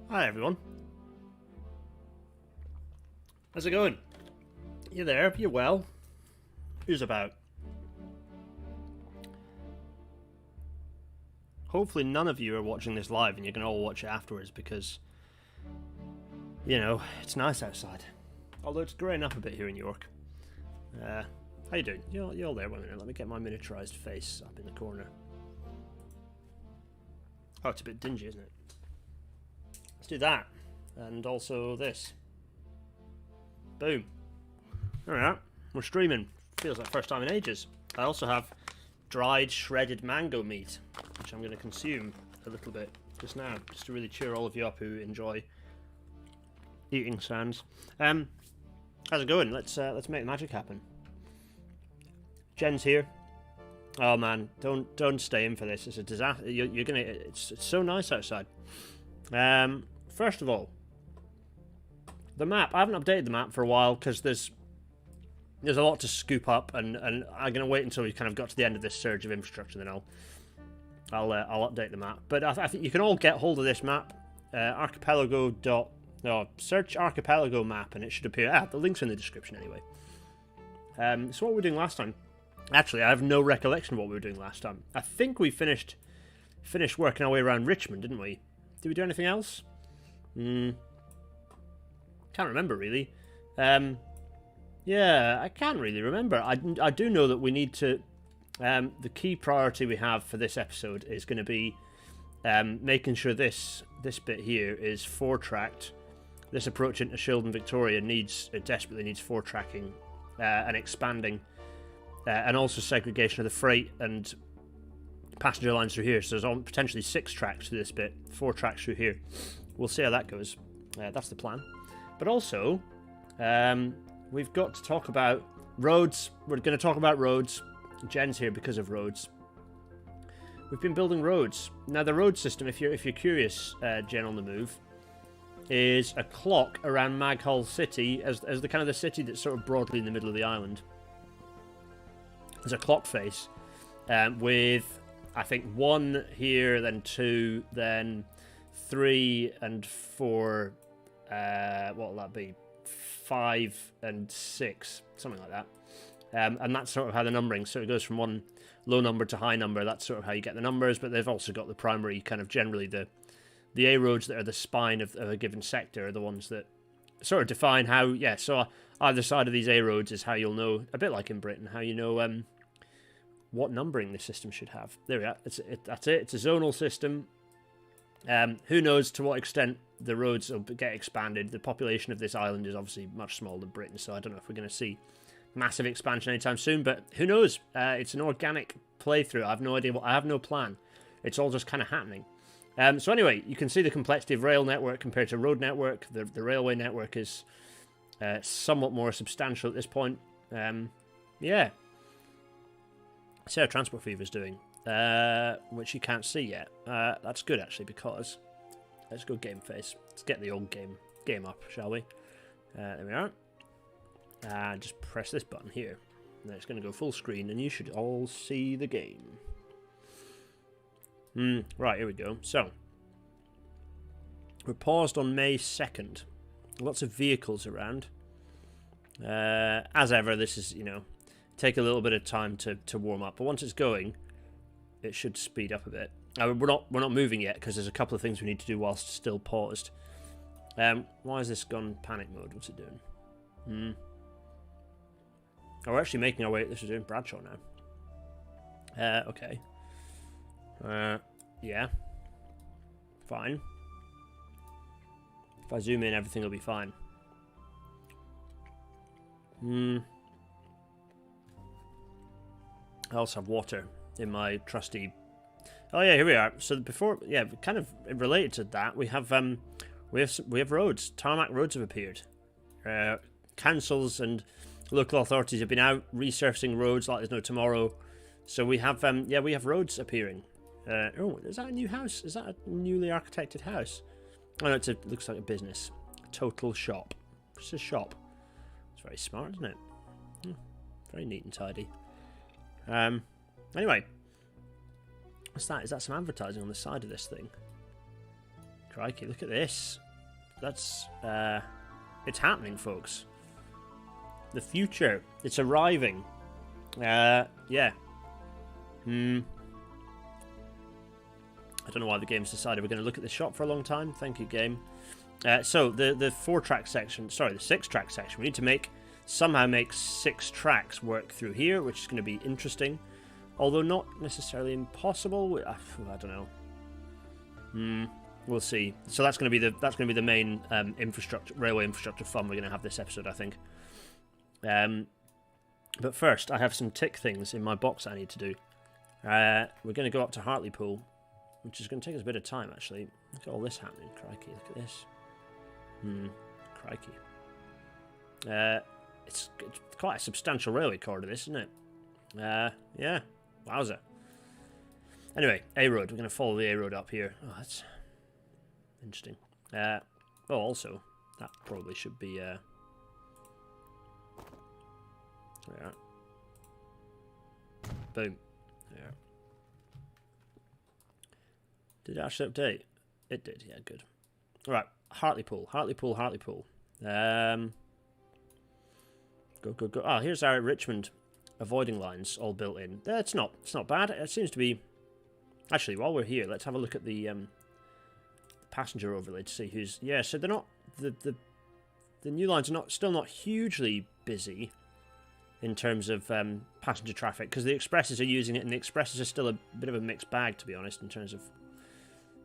Hi everyone. How's it going? You there? You well? Who's about? Hopefully none of you are watching this live and you can all watch it afterwards because, you know, it's nice outside. Although it's greying up a bit here in York. How you doing? You're all there. Wait a minute, let me get my miniaturized face up in the corner. Oh, it's a bit dingy, isn't it? Let's do that. And also this. Boom. Alright, we're streaming. Feels like first time in ages. I also have dried shredded mango meat, which I'm going to consume a little bit just now, just to really cheer all of you up who enjoy eating sounds. How's it going? Let's make the magic happen. Jen's here. Oh man, don't stay in for this. It's a disaster. You're gonna. It's so nice outside. First of all, the map. I haven't updated the map for a while because there's a lot to scoop up, and I'm gonna wait until we kind of got to the end of this surge of infrastructure, then I'll update the map. But I think you can all get hold of this map. Search Archipelago map, and it should appear. The link's in the description anyway. So what were we doing last time? Actually, I have no recollection of what we were doing last time. I think we finished working our way around Richmond, didn't we? Did we do anything else? Can't remember really. Yeah, I can't really remember. I do know that we need to. The key priority we have for this episode is going to be making sure this bit here is 4-tracked. This approach into Shield and Victoria desperately needs 4-tracking and expanding. And also segregation of the freight and passenger lines through here. So there's potentially 6 tracks through this bit, 4 tracks through here. We'll see how that goes. That's the plan. But also, we've got to talk about roads. We're going to talk about roads. Jen's here because of roads. We've been building roads. Now the road system, if you're curious, Jen on the move, is a clock around Maghull City as the kind of the city that's sort of broadly in the middle of the island. There's a clock face with, I think, 1 here, then 2, then 3 and 4. What will that be? 5 and 6, something like that. And that's sort of how the numbering. So it goes from one low number to high number. That's sort of how you get the numbers. But they've also got the primary kind of generally the A roads that are the spine of a given sector are the ones that sort of define how. Yeah. So either side of these A roads is how you'll know, a bit like in Britain, how you know what numbering the system should have. There we are. That's it. It's a zonal system. Who knows to what extent the roads will get expanded. The population of this island is obviously much smaller than Britain, so I don't know if we're going to see massive expansion anytime soon, but who knows? It's an organic playthrough. I have no idea. I have no plan. It's all just kind of happening. So anyway, you can see the complexity of rail network compared to road network. The railway network is somewhat more substantial at this point. Yeah. See how Transport Fever is doing, which you can't see yet. That's good actually, because let's go game face. Let's get the old game up, shall we? There we are. Just press this button here. And it's going to go full screen, and you should all see the game. Right, here we go. So we're paused on May 2nd. Lots of vehicles around. As ever, this is, take a little bit of time to warm up, but once it's going, it should speed up a bit. We're not moving yet because there's a couple of things we need to do whilst still paused. Why has this gone panic mode? What's it doing? Oh, we're actually making our way. This is doing Bradshaw now. Okay. Yeah. Fine. If I zoom in, everything will be fine. I also have water in my trusty. Oh yeah, here we are. So before, kind of related to that, we have roads. Tarmac roads have appeared. Councils and local authorities have been out resurfacing roads like there's no tomorrow. So we have we have roads appearing. Is that a new house? Is that a newly architected house? Oh no, it looks like a business. A total shop. It's a shop. It's very smart, isn't it? Very neat and tidy. Anyway, what's that? Is that some advertising on the side of this thing? Crikey, look at this. That's, it's happening, folks. The future. It's arriving. Yeah. I don't know why the game's decided we're going to look at the shop for a long time. Thank you, game. So, the 4-track section, sorry, the 6-track section. We need to somehow make 6 tracks work through here, which is going to be interesting. Although not necessarily impossible. I don't know. We'll see. So that's going to be the main railway infrastructure fun we're going to have this episode, I think. But first, I have some tick things in my box I need to do. We're going to go up to Hartlepool, which is going to take us a bit of time, actually. Look at all this happening. Crikey, look at this. Crikey. It's quite a substantial railway corridor, this, isn't it? Yeah. Wowza. Anyway, A road. We're going to follow the A road up here. Oh, that's interesting. Also, that probably should be... There we are. Boom. There. Did it actually update? It did, yeah, good. Alright, Hartlepool. Go. Oh, here's our Richmond avoiding lines all built in. It's not bad. It seems to be... Actually, while we're here, let's have a look at the passenger overlay to see who's... Yeah, so they're not... The new lines are still not hugely busy in terms of passenger traffic, because the expresses are using it, and the expresses are still a bit of a mixed bag, to be honest, in terms of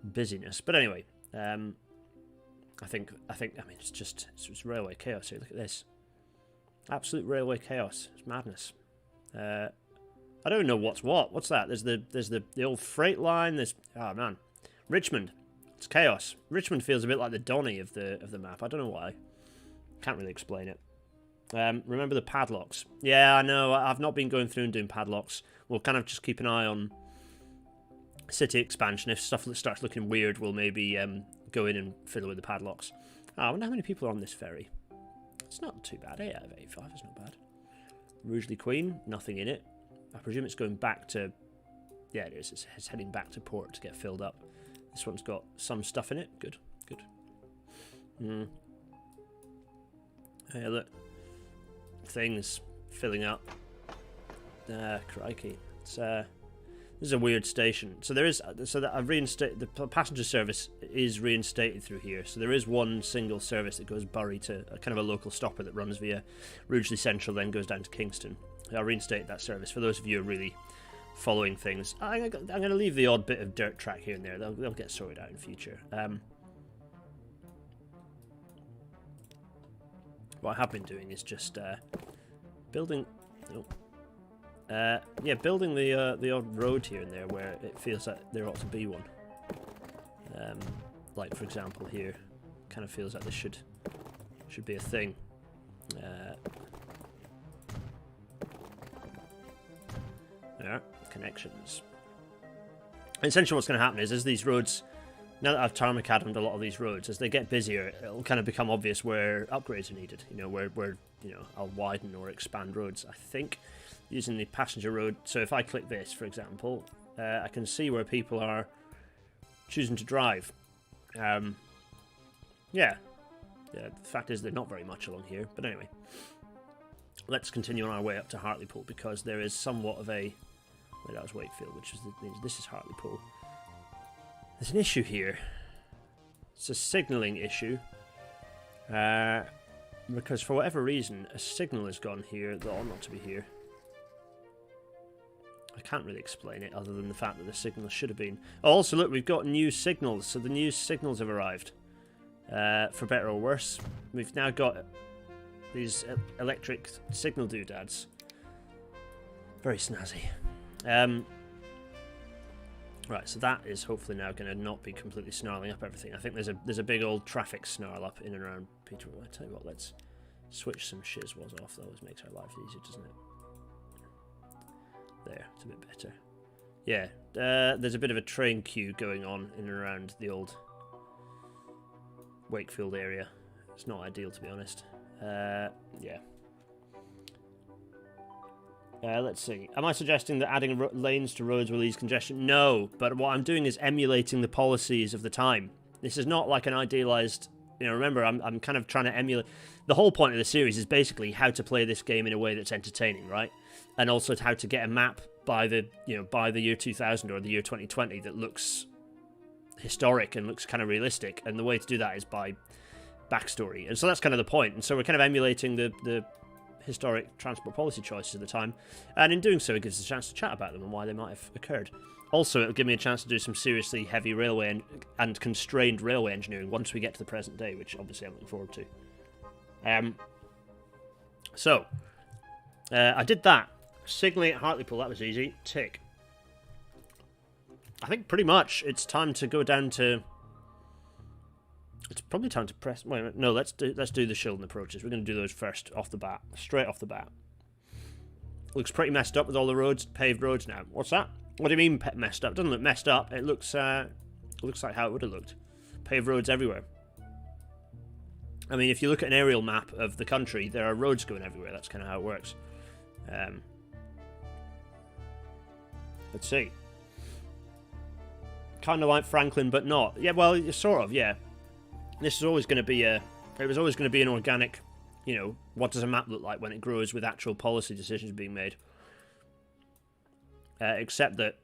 busyness. But anyway, I mean, it's railway chaos here. Look at this. Absolute railway chaos. It's madness. I don't know what's what. What's that? There's the old freight line. There's, oh man, Richmond. It's chaos. Richmond feels a bit like the Donny of the map. I don't know why. Can't really explain it. Remember the padlocks? Yeah, I know. I've not been going through and doing padlocks. We'll kind of just keep an eye on city expansion. If stuff starts looking weird, we'll maybe go in and fiddle with the padlocks. Oh, I wonder how many people are on this ferry. It's not too bad. 8 out of 85 is not bad. Rugeley Queen, nothing in it. I presume it's going back to... Yeah, it is. It's heading back to port to get filled up. This one's got some stuff in it. Good. Hey, look. Things filling up. Crikey. This is a weird station. So there is... So that I've reinstated... The passenger service is reinstated through here. So there is one single service that goes Bury to a kind of a local stopper that runs via Rugeley Central, then goes down to Kingston. I'll reinstate that service for those of you who are really following things. I'm going to leave the odd bit of dirt track here and there. They'll get sorted out in future. What I have been doing is just building... building the odd road here and there where it feels like there ought to be one. Like, for example, here. Kind of feels like this should be a thing. There, connections. Essentially what's going to happen is, as these roads... Now that I've Tarmacadam'd a lot of these roads, as they get busier, it'll kind of become obvious where upgrades are needed. You know, where I'll widen or expand roads. I think using the passenger road. So if I click this, for example, I can see where people are choosing to drive. The fact is they're not very much along here. But anyway, let's continue on our way up to Hartlepool, because there is somewhat of a... Wait, that was Wakefield, which is this is Hartlepool. There's an issue here. It's a signalling issue. Because for whatever reason, a signal has gone here that ought not to be here. I can't really explain it other than the fact that the signal should have been... Oh, also, look, we've got new signals. So the new signals have arrived. For better or worse. We've now got these electric signal doodads. Very snazzy. Right, so that is hopefully now going to not be completely snarling up everything. I think there's a big old traffic snarl up in and around Peterborough. I tell you what, let's switch some shizwas off. That always makes our life easier, doesn't it? There, it's a bit better. Yeah, there's a bit of a train queue going on in and around the old Wakefield area. It's not ideal, to be honest. Yeah. Let's see. Am I suggesting that adding lanes to roads will ease congestion? No, but what I'm doing is emulating the policies of the time. This is not like an idealized... You know, remember, I'm kind of trying to emulate... The whole point of the series is basically how to play this game in a way that's entertaining, right? And also how to get a map by the year 2000 or the year 2020 that looks historic and looks kind of realistic. And the way to do that is by backstory. And so that's kind of the point. And so we're kind of emulating the historic transport policy choices at the time. And in doing so, it gives us a chance to chat about them and why they might have occurred. Also, it'll give me a chance to do some seriously heavy railway and constrained railway engineering once we get to the present day, which obviously I'm looking forward to. I did that. Signalling at Hartlepool, that was easy. Tick. I think pretty much it's time to go down to... It's probably time to press... Wait a minute. No, let's do the Shildon approaches. We're going to do those first, off the bat. Straight off the bat. Looks pretty messed up with all the roads, paved roads now. What's that? What do you mean messed up? It doesn't look messed up. It looks like how it would have looked. Paved roads everywhere. I mean, if you look at an aerial map of the country, there are roads going everywhere. That's kind of how it works. Let's see. Kind of like Franklin, but not. Yeah, well, sort of, yeah. This is always going to be a... It was always going to be an organic, you know, what does a map look like when it grows with actual policy decisions being made. Except that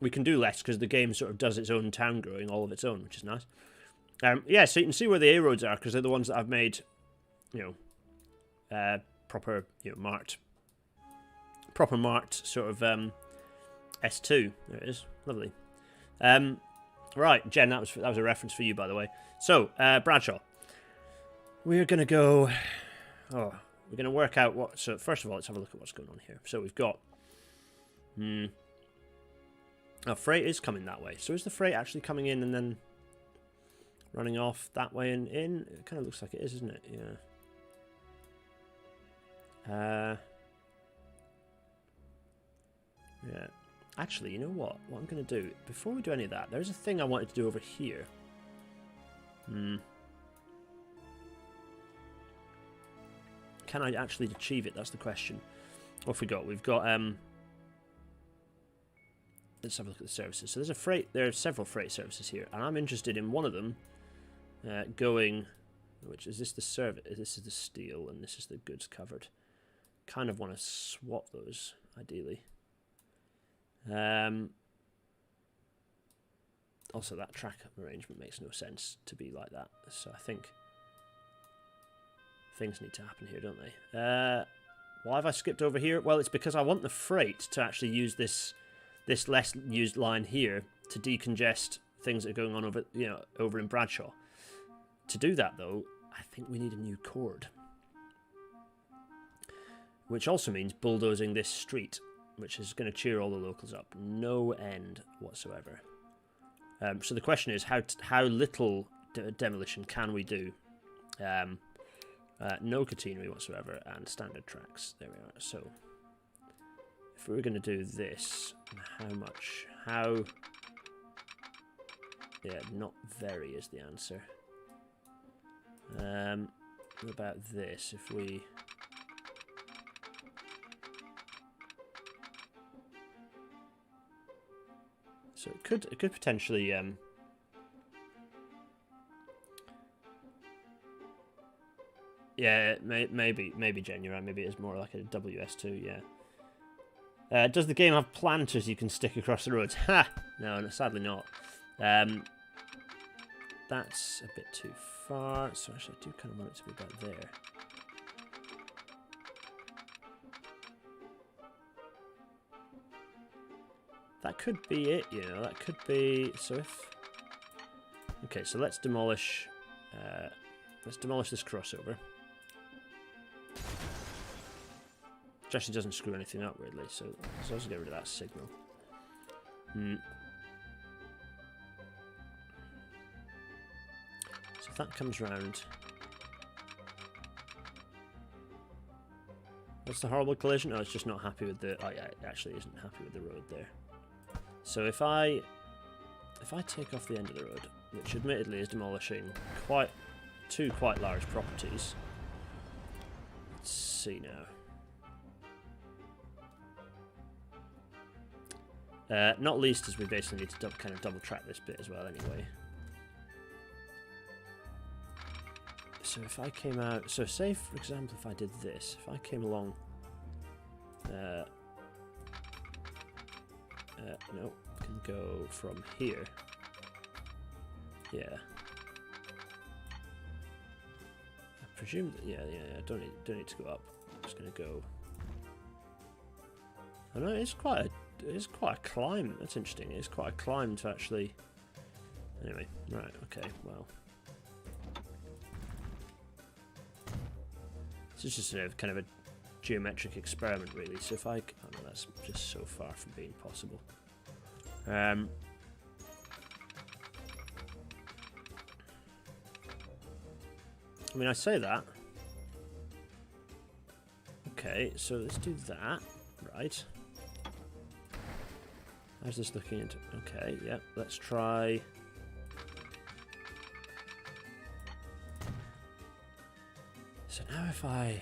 we can do less because the game sort of does its own town growing all of its own, which is nice. Yeah, so you can see where the A roads are because they're the ones that I've made, you know, proper, you know, marked sort of S2. There it is, lovely. Right, Jen, that was a reference for you, by the way. So, Bradshaw, we're gonna go. Oh, we're gonna work out what. So first of all, let's have a look at what's going on here. So we've got. Our freight is coming that way. So is the freight actually coming in and then running off that way and in? It kind of looks like it is, isn't it? Yeah. Yeah. Actually, you know what? What I'm going to do, before we do any of that, there's a thing I wanted to do over here. Can I actually achieve it? That's the question. What have we got? We've got, let's have a look at the services. So there are several freight services here, and I'm interested in one of them going, which is this the service? This is the steel, and this is the goods covered. Kind of want to swap those, ideally. Also, that track arrangement makes no sense to be like that. So I think things need to happen here, don't they? Why have I skipped over here? Well, it's because I want the freight to actually use this less used line here to decongest things that are going on over in Bradshaw. To do that, though, I think we need a new chord, which also means bulldozing this street, which is going to cheer all the locals up. No end whatsoever. So the question is, how little demolition can we do? No catenary whatsoever, and standard tracks. There we are. So if we were going to do this, how much? How? Yeah, not very is the answer. What about this? If we... So it could potentially yeah, maybe Jen, you're right. Maybe it's more like a WS2. Yeah. Does the game have planters you can stick across the roads? Ha! No, sadly not. That's a bit too far. So actually, I do kind of want it to be about there. That could be it, you know. That could be... So if... Okay, so let's demolish this crossover. Which actually doesn't screw anything up, weirdly, so let's also get rid of that signal. So if that comes round... What's the horrible collision? Oh, it's just not happy with the... Oh yeah, it actually isn't happy with the road there. So if I take off the end of the road, which admittedly is demolishing two quite large properties. Let's see now. Not least as we basically need to kind of double track this bit as well anyway. So if I came out, so say for example if I did this, if I came along, no, can go from here. Yeah. I presume that, yeah, don't need to go up. I'm just gonna go. I know it's quite a climb. That's interesting. It's quite a climb to actually. Anyway, right, okay, well. This is just kind of a geometric experiment, really. So if I, oh no, that's just so far from being possible. I mean, I say that. Okay, so let's do that, right? How's this looking into? Okay, yeah, let's try. So now if I'm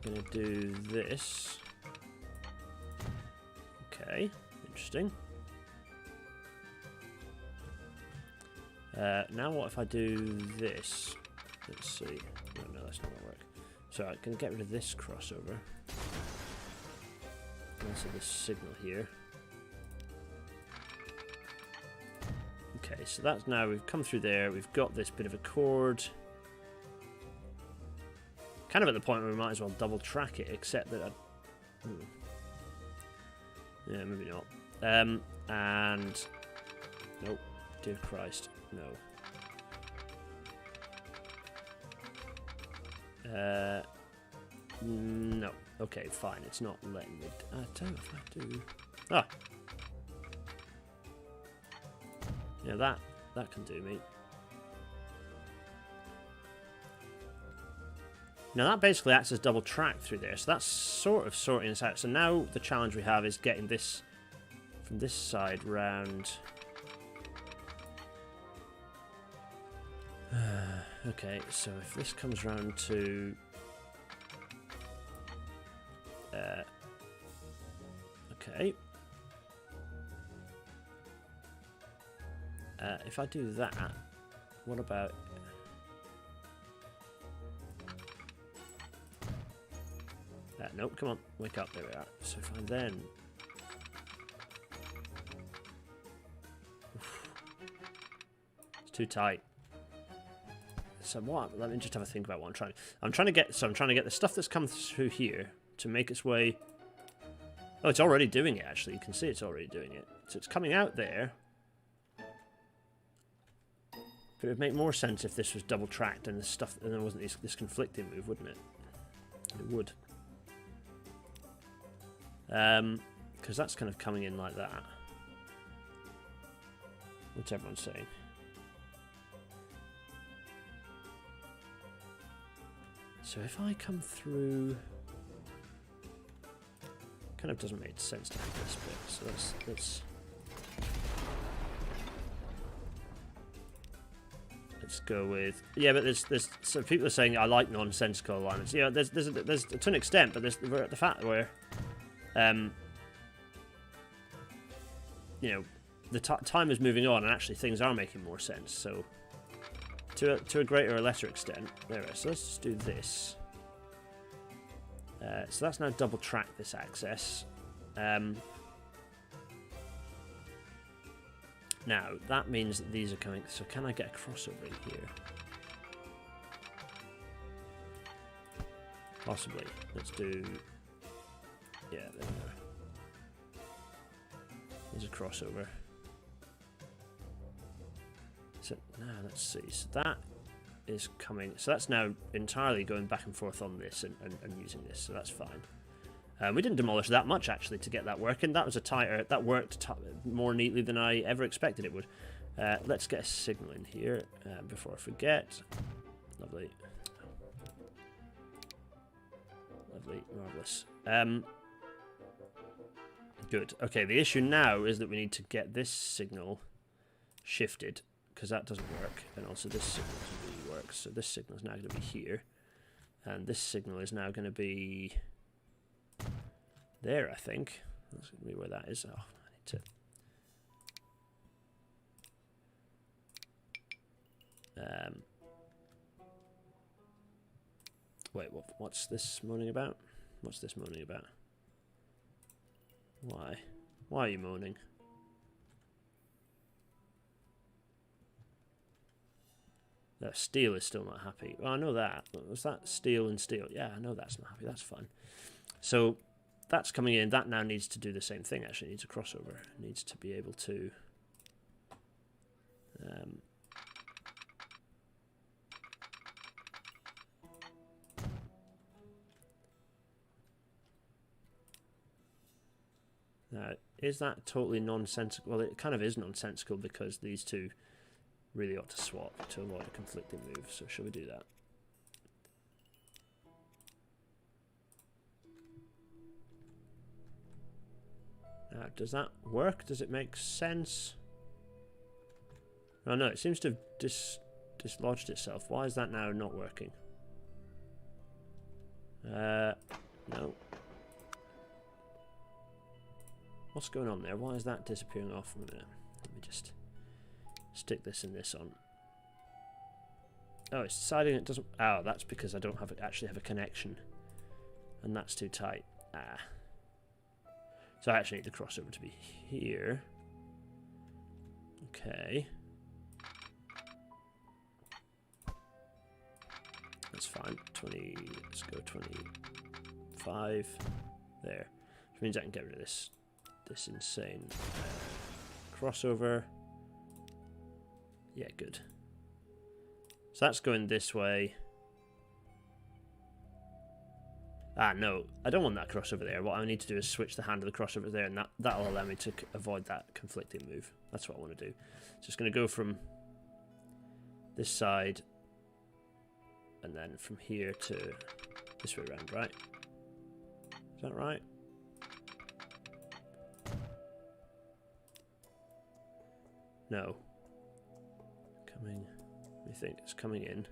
gonna do this. Okay, interesting. Now what if I do this? Let's see. No, that's not gonna work. So I can get rid of this crossover. Also this signal here. Okay, so that's now, we've come through there, we've got this bit of a chord. Kind of at the point where we might as well double track it, except that yeah, maybe not. And nope, dear Christ, no. No. Okay, fine. It's not letting me. I don't know if I do. Ah. Yeah, that can do me. Now that basically acts as double track through there, so that's sort of sorting this out. So now the challenge we have is getting this from this side round. Okay, so if this comes round to okay. If I do that, what about nope, come on, wake up, there we are. So if I then it's too tight. So what? Let me just have a think about what I'm trying to get. So I'm trying to get the stuff that's come through here to make its way. Oh, it's already doing it. Actually, you can see it's already doing it. So it's coming out there. But it would make more sense if this was double tracked and this stuff, and there wasn't this conflicting move, wouldn't it? It would. Because that's kind of coming in like that. What's everyone saying? So if I come through, kind of doesn't make sense to have this bit. So let's go with, yeah. But there's so people are saying I like nonsensical alignments. Yeah, there's to an extent, but we're at the fact where, you know, the time is moving on and actually things are making more sense. So. To a greater or lesser extent. There it is. So let's just do this. So that's now double track this access. Now, that means that these are coming. So can I get a crossover in here? Possibly. Let's do... Yeah, there we go. There's a crossover. So now let's see. So that is coming. So that's now entirely going back and forth on this and using this. So that's fine. We didn't demolish that much actually to get that working. That was a tighter. That worked more neatly than I ever expected it would. Let's get a signal in here before I forget. Lovely. Lovely, marvelous. Good. Okay. The issue now is that we need to get this signal shifted. Because that doesn't work, and also this signal doesn't really work. So this signal is now going to be here, and this signal is now going to be there. I think that's going to be where that is. Oh, I need to. Wait, what's this moaning about? What's this moaning about? Why? Why are you moaning? The steel is still not happy. Well, I know that. Was that steel and steel? Yeah, I know that's not happy. That's fine. So that's coming in. That now needs to do the same thing, actually. It needs a crossover. It needs to be able to... Now, is that totally nonsensical? Well, it kind of is nonsensical because these two really ought to swap to avoid a conflicting move. So shall we do that? Does that work? Does it make sense? Oh no, it seems to have dislodged itself. Why is that now not working? No. What's going on there? Why is that disappearing off in a minute? Let me just stick this and this on. Oh, it's deciding it doesn't... Oh, that's because I don't actually have a connection. And that's too tight. Ah. So I actually need the crossover to be here. Okay. That's fine. 20... Let's go 25. There. Which means I can get rid of this insane crossover. Yeah, good. So that's going this way. Ah, no, I don't want that crossover there. What I need to do is switch the hand of the crossover there, and that'll allow me to avoid that conflicting move. That's what I want to do. So it's going to go from this side, and then from here to this way around, right? Is that right? No. Coming. Let me think. It's coming in.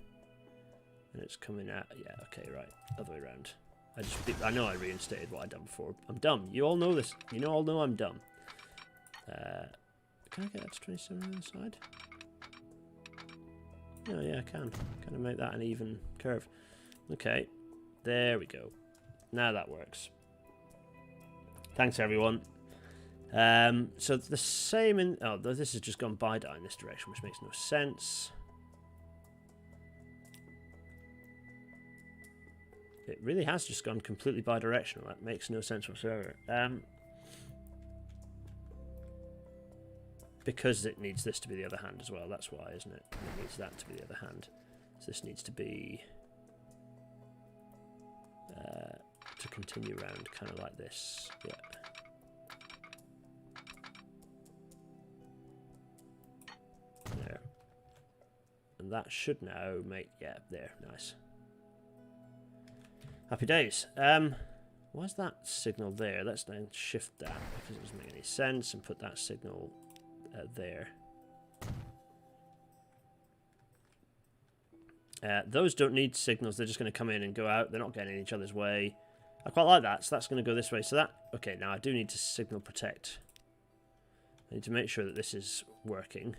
And it's coming out. Yeah, okay, right. Other way around. I know I reinstated what I'd done before. I'm dumb. You all know this. You all know I'm dumb. Can I get that to 27 on the side? Oh, yeah, I can. Kind of make that an even curve. Okay. There we go. Now that works. Thanks, everyone. So the same in... Oh, this has just gone bi-di in this direction, which makes no sense. It really has just gone completely bi-directional. That makes no sense whatsoever. Because it needs this to be the other hand as well. That's why, isn't it? It needs that to be the other hand. So this needs to be... to continue around kind of like this. Yeah. There. And that should now make... Yeah, there. Nice. Happy days. Why's that signal there? Let's then shift that because it doesn't make any sense and put that signal there. Those don't need signals. They're just going to come in and go out. They're not getting in each other's way. I quite like that. So that's going to go this way. So that... Okay, now I do need to signal protect. I need to make sure that this is working.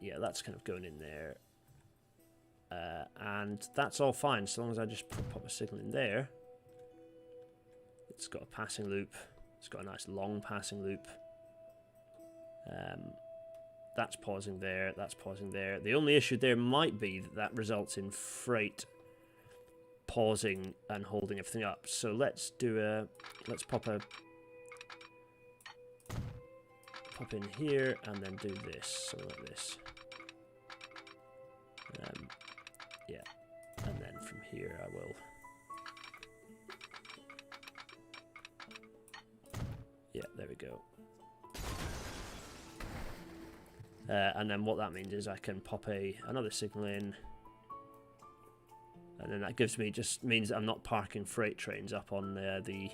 Yeah, that's kind of going in there. And that's all fine, so long as I just pop a signal in there. It's got a passing loop. It's got a nice long passing loop. That's pausing there. That's pausing there. The only issue there might be that that results in freight pausing and holding everything up. So let's do a... Let's pop in here and then do this, something like this. Yeah, and then from here I will. Yeah, there we go. And then what that means is I can pop another signal in, and then that gives me just means that I'm not parking freight trains up on the.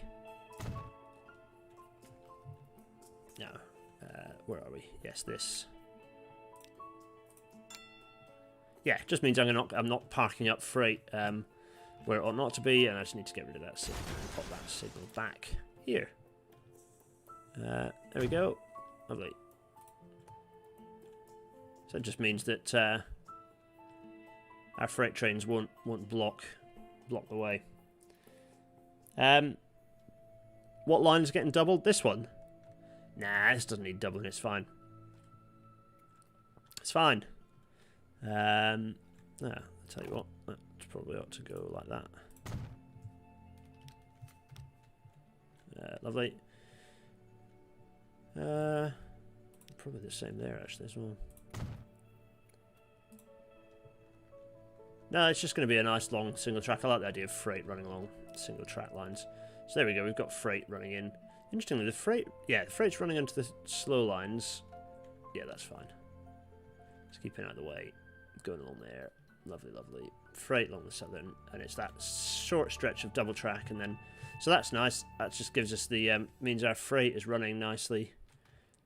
No, where are we? Yes, this. Yeah, just means I'm not parking up freight where it ought not to be, and I just need to get rid of that signal and pop that signal back here. There we go. Lovely. So it just means that our freight trains won't block the way. What line's getting doubled? This one? Nah, this doesn't need doubling. It's fine. It's fine. I'll tell you what. That probably ought to go like that. Lovely. Probably the same there actually as well. No, it's just going to be a nice long single track. I like the idea of freight running along single track lines. So there we go. We've got freight running in. Interestingly, the freight's running into the slow lines. Yeah, that's fine. Just keeping it out of the way. Going along there. Lovely, lovely. Freight along the southern, and it's that short stretch of double track, and then so that's nice. That just gives us the means our freight is running nicely.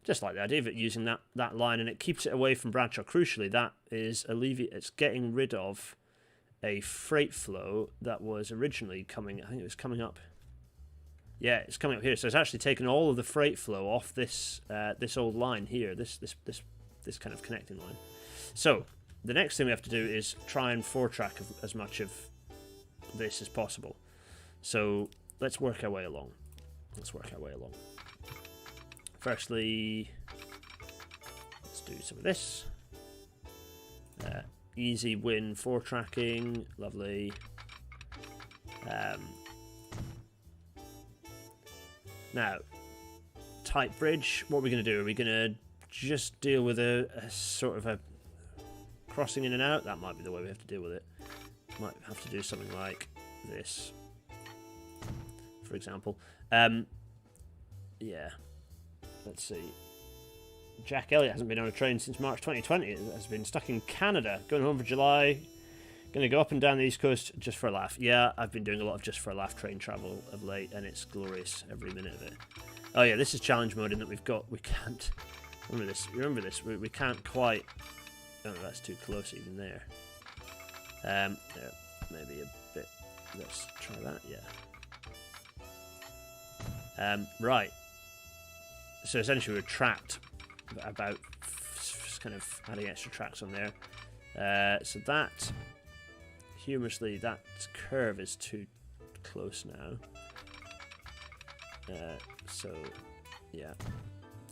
Just like the idea of it using that line, and it keeps it away from Bradshaw. Crucially, that is it's getting rid of a freight flow that was originally coming. I think it was coming up. Yeah, it's coming up here. So it's actually taken all of the freight flow off this this old line here. This kind of connecting line. So the next thing we have to do is try and four-track as much of this as possible. So let's work our way along. Firstly, let's do some of this. Easy win four-tracking. Lovely. Now, tight bridge. What are we going to do? Are we going to just deal with a sort of a crossing in and out? That might be the way we have to deal with it. Might have to do something like this, for example. Yeah. Let's see. Jack Elliott hasn't been on a train since March 2020. Has been stuck in Canada, going home for July. Going to go up and down the East Coast just for a laugh. Yeah, I've been doing a lot of just for a laugh train travel of late, and it's glorious every minute of it. Oh yeah, this is challenge mode in that we can't. Remember this. We can't quite. Oh, no, that's too close even there. There, maybe a bit. Let's try that. Yeah. Right. So essentially we're trapped about kind of adding extra tracks on there. So that, humorously, that curve is too close now. So yeah.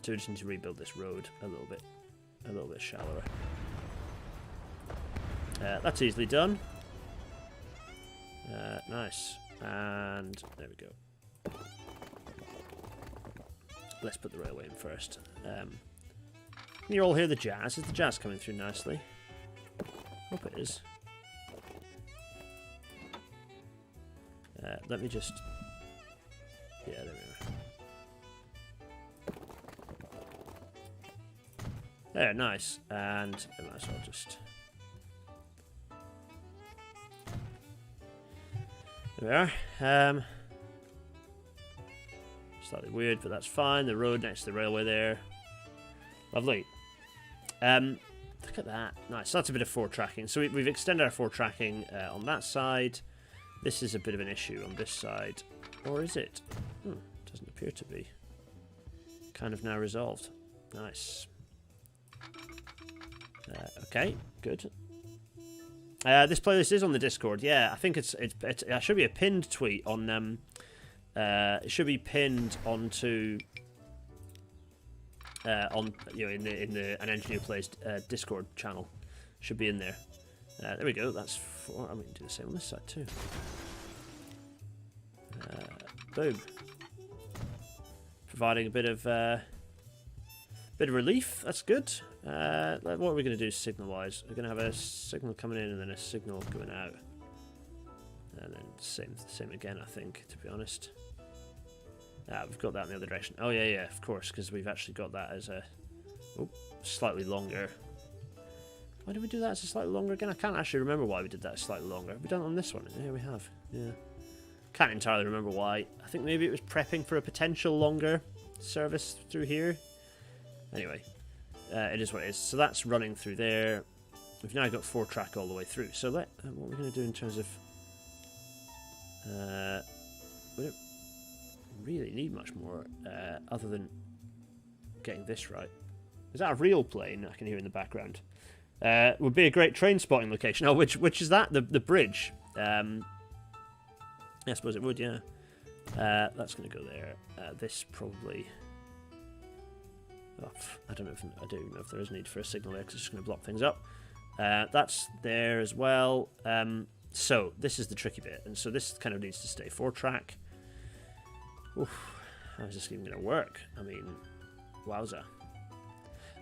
So we just need to rebuild this road a little bit shallower. That's easily done. Nice. And there we go. Let's put the railway in first. Can you all hear the jazz? Is the jazz coming through nicely? Hope it is. Let me just... Yeah, there we are. There, nice. And I might as well just... There we are. Slightly weird, but that's fine. The road next to the railway there. Lovely. Look at that. Nice. So that's a bit of four-tracking. So we've extended our four-tracking on that side. This is a bit of an issue on this side. Or is it? Doesn't appear to be. Kind of now resolved. Nice. Okay, good. This playlist is on the Discord. Yeah, I think it should be a pinned tweet on... it should be pinned onto in the An Engineer Plays Discord channel. Should be in there. There we go. That's four. I'm going to do the same on this side too. Boom. Providing a bit of relief. That's good. What are we going to do signal-wise? We're going to have a signal coming in and then a signal going out. And then same again, I think, to be honest. We've got that in the other direction. Oh, yeah, of course, because we've actually got that as a slightly longer. Why did we do that as a slightly longer again? I can't actually remember why we did that slightly longer. Have we done it on this one? Yeah, we have. Yeah. Can't entirely remember why. I think maybe it was prepping for a potential longer service through here. Anyway, it is what it is. So that's running through there. We've now got four-track all the way through. So what we're going to do in terms of... we don't really need much more other than getting this right. Is that a real plane I can hear in the background? Would be a great train spotting location. Oh, which is that? The bridge. Yeah, I suppose it would, yeah. That's going to go there. This probably... Oh, I don't know if there is a need for a signal there because it's just going to block things up. That's there as well. So this is the tricky bit, and so this kind of needs to stay 4-track. Oof, how is this even going to work? I mean, wowza.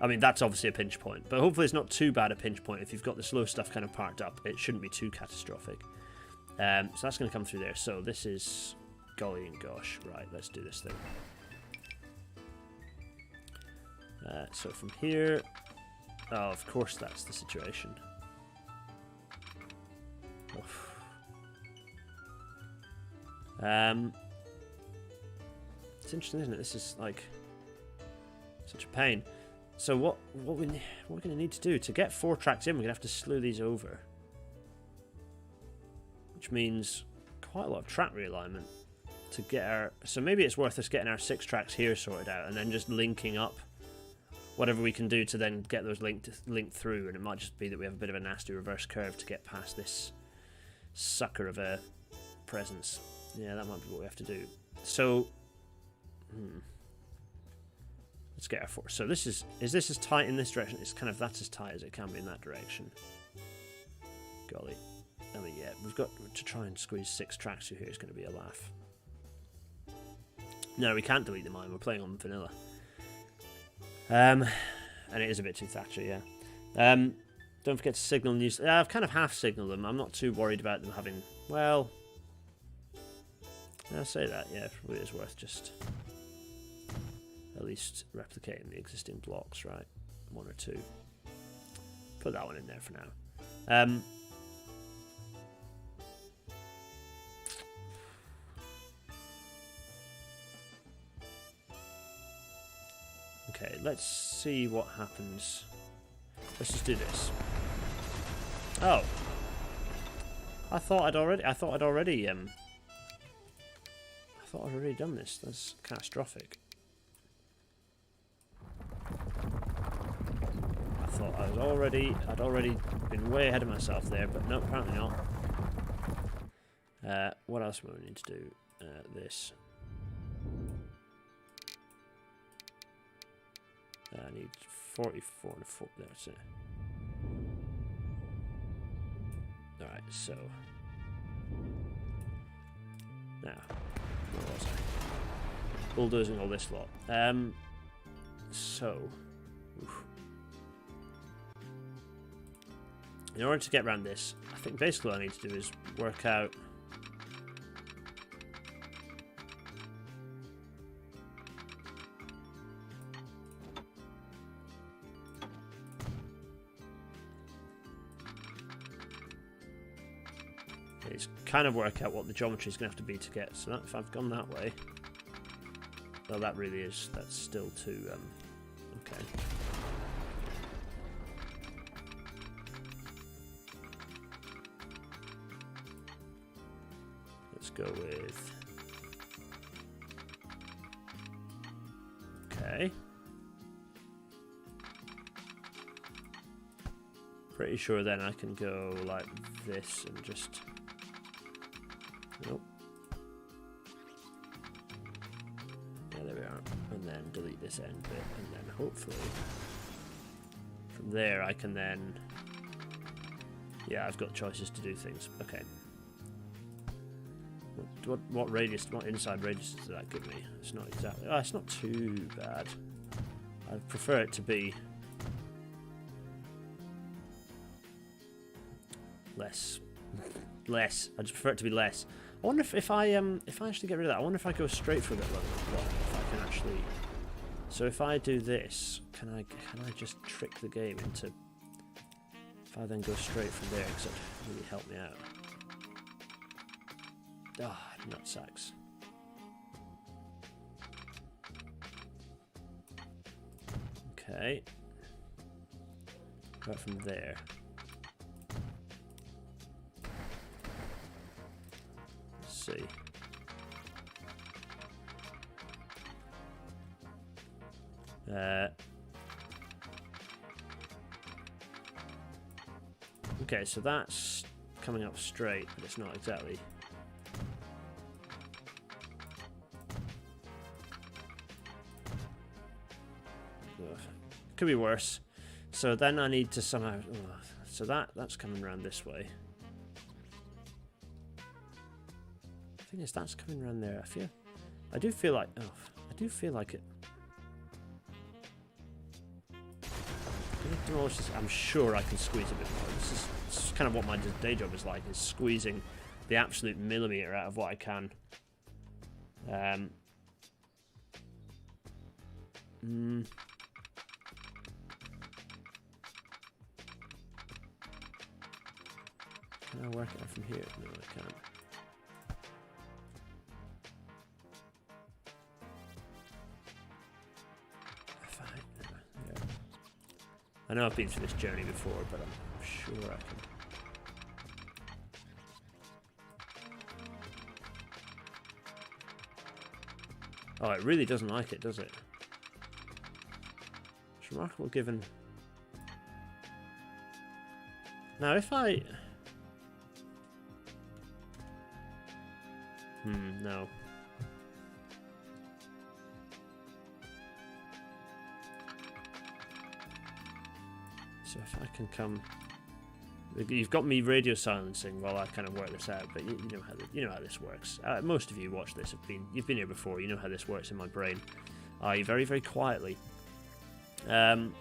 I mean, that's obviously a pinch point, but hopefully it's not too bad a pinch point. If you've got the slow stuff kind of parked up, it shouldn't be too catastrophic. So that's going to come through there. So this is golly and gosh. Right, let's do this thing. So from here... Oh, of course that's the situation. Oof. It's interesting, isn't it? This is like such a pain. So what we're going to need to do to get 4 tracks in, we're going to have to slew these over, which means quite a lot of track realignment to get our. So maybe it's worth us getting our 6 tracks here sorted out, and then just linking up whatever we can do to then get those linked through. And it might just be that we have a bit of a nasty reverse curve to get past this sucker of a presence. Yeah, that might be what we have to do. So. Let's get our 4. So this is this as tight in this direction? It's kind of that's as tight as it can be in that direction. Golly. I mean, yeah, we've got to try and squeeze 6 tracks through here. It's going to be a laugh. No, we can't delete the mine. We're playing on vanilla. And it is a bit too Thatcher, yeah. Don't forget to signal news. I've kind of half signaled them. I'm not too worried about them having. Well, I'll say that. Yeah, it probably is worth just. At least replicating the existing blocks, right? 1 or 2. Put that one in there for now. Okay, let's see what happens. Let's just do this. Oh, I thought I'd already done this. That's catastrophic. I'd already been way ahead of myself there, but no, apparently not. What else will we need to do? This. I need 44 and 4. That's it. Alright, so. Now, where was I? Bulldozing all this lot. So. Oof. In order to get around this, I think basically what I need to do is work out what the geometry is going to have to be to get. So that, if I've gone that way, well, that's still too okay. Let's go with okay. Pretty sure then I can go like this and just nope. Yeah, there we are. And then delete this end bit, and then hopefully from there I can then yeah, I've got choices to do things. Okay. What radius? What inside radius does that give me? It's not exactly. Oh, it's not too bad. I prefer it to be less. I just prefer it to be less. I wonder if I actually get rid of that. I wonder if I go straight for a bit longer. If I can actually. So if I do this, can I just trick the game into? If I then go straight from there, because that would really help me out. Ah, nutsacks. Okay. Right from there. Let's see. Okay, so that's coming up straight, but it's not exactly. Ugh. Could be worse. So then I need to somehow. Ugh. So that's coming around this way. The thing is, that's coming around there. I do feel like. Oh, I do feel like it. Demolish this. I'm sure I can squeeze a bit more. This is kind of what my day job is like, is squeezing the absolute millimetre out of what I can. Can I work it out from here? No, I can't. I know I've been through this journey before, but I'm sure I can. Oh, it really doesn't like it, does it? It's remarkable given... Now, if I... no. So if I can come... You've got me radio silencing while I kind of work this out, but you know how this works. Most of you watch this you've been here before. You know how this works in my brain. Very, very quietly. No,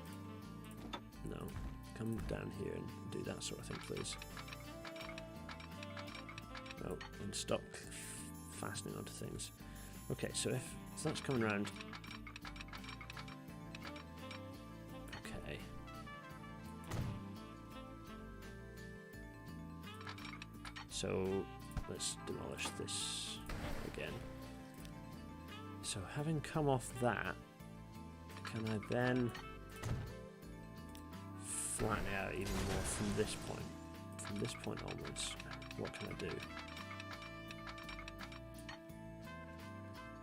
come down here and do that sort of thing, please. No, and stop fastening onto things. Okay, so if that's coming around. Okay. So let's demolish this again. So having come off that, can I then flatten it out even more from this point? From this point onwards, what can I do?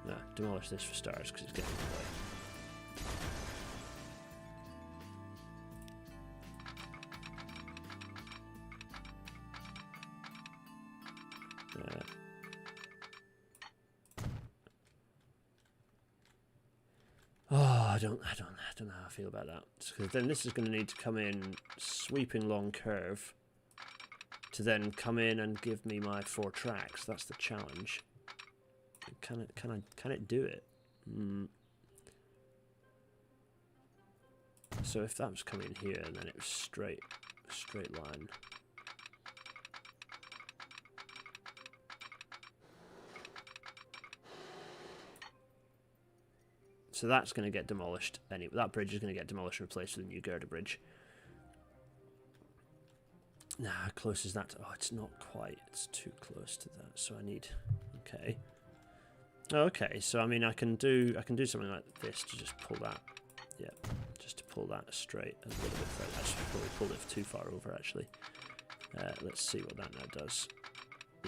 No, demolish this for starters because it's getting in the way. I don't know how I feel about that. Because then this is going to need to come in sweeping long curve to then come in and give me my 4 tracks. That's the challenge. Can it do it? So if that was coming here and then it was straight line. So that's going to get demolished. Anyway, that bridge is going to get demolished and replaced with a new girder bridge. Nah, how close is that to, oh, it's not quite. It's too close to that. So I need... Okay. Okay, so I mean I can do something like this to just pull that. Yeah, just to pull that straight a little bit further. I should probably pulled it too far over actually. Let's see what that now does.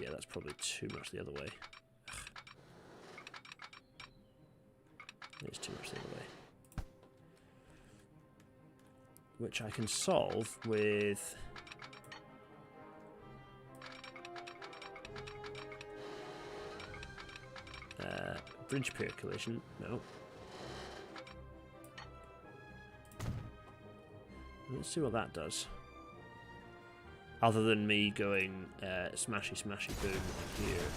Yeah, that's probably too much the other way. It's too much the other way. Which I can solve with... bridge pier collision. No. Let's see what that does. Other than me going smashy smashy boom on here.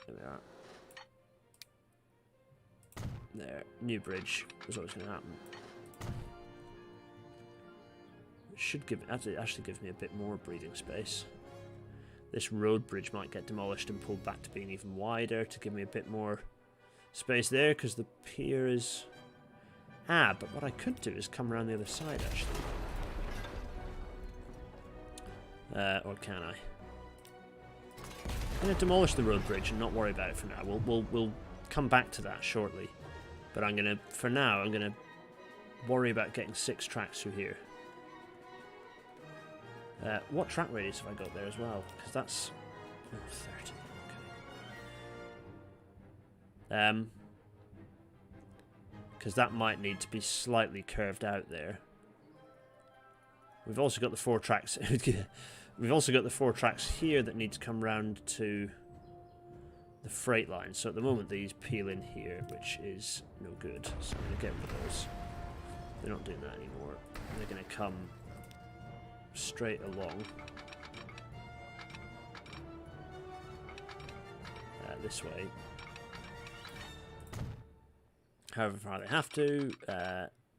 There we are. There, new bridge was always going to happen. It should give, actually gives me a bit more breathing space. This road bridge might get demolished and pulled back to being even wider to give me a bit more space there because the pier is... Ah, but what I could do is come around the other side actually. Or can I? I'm going to demolish the road bridge and not worry about it for now. We'll come back to that shortly. But I'm going to, for now, I'm going to worry about getting 6 tracks through here. What track radius have I got there as well? Because that's... Oh, 30. Okay. Because that might need to be slightly curved out there. We've also got the 4 tracks. We've also got the 4 tracks here that need to come round to the freight line. So at the moment these peel in here, which is no good. So I'm going to get rid of those. They're not doing that anymore. They're going to come straight along this way. However far they have to,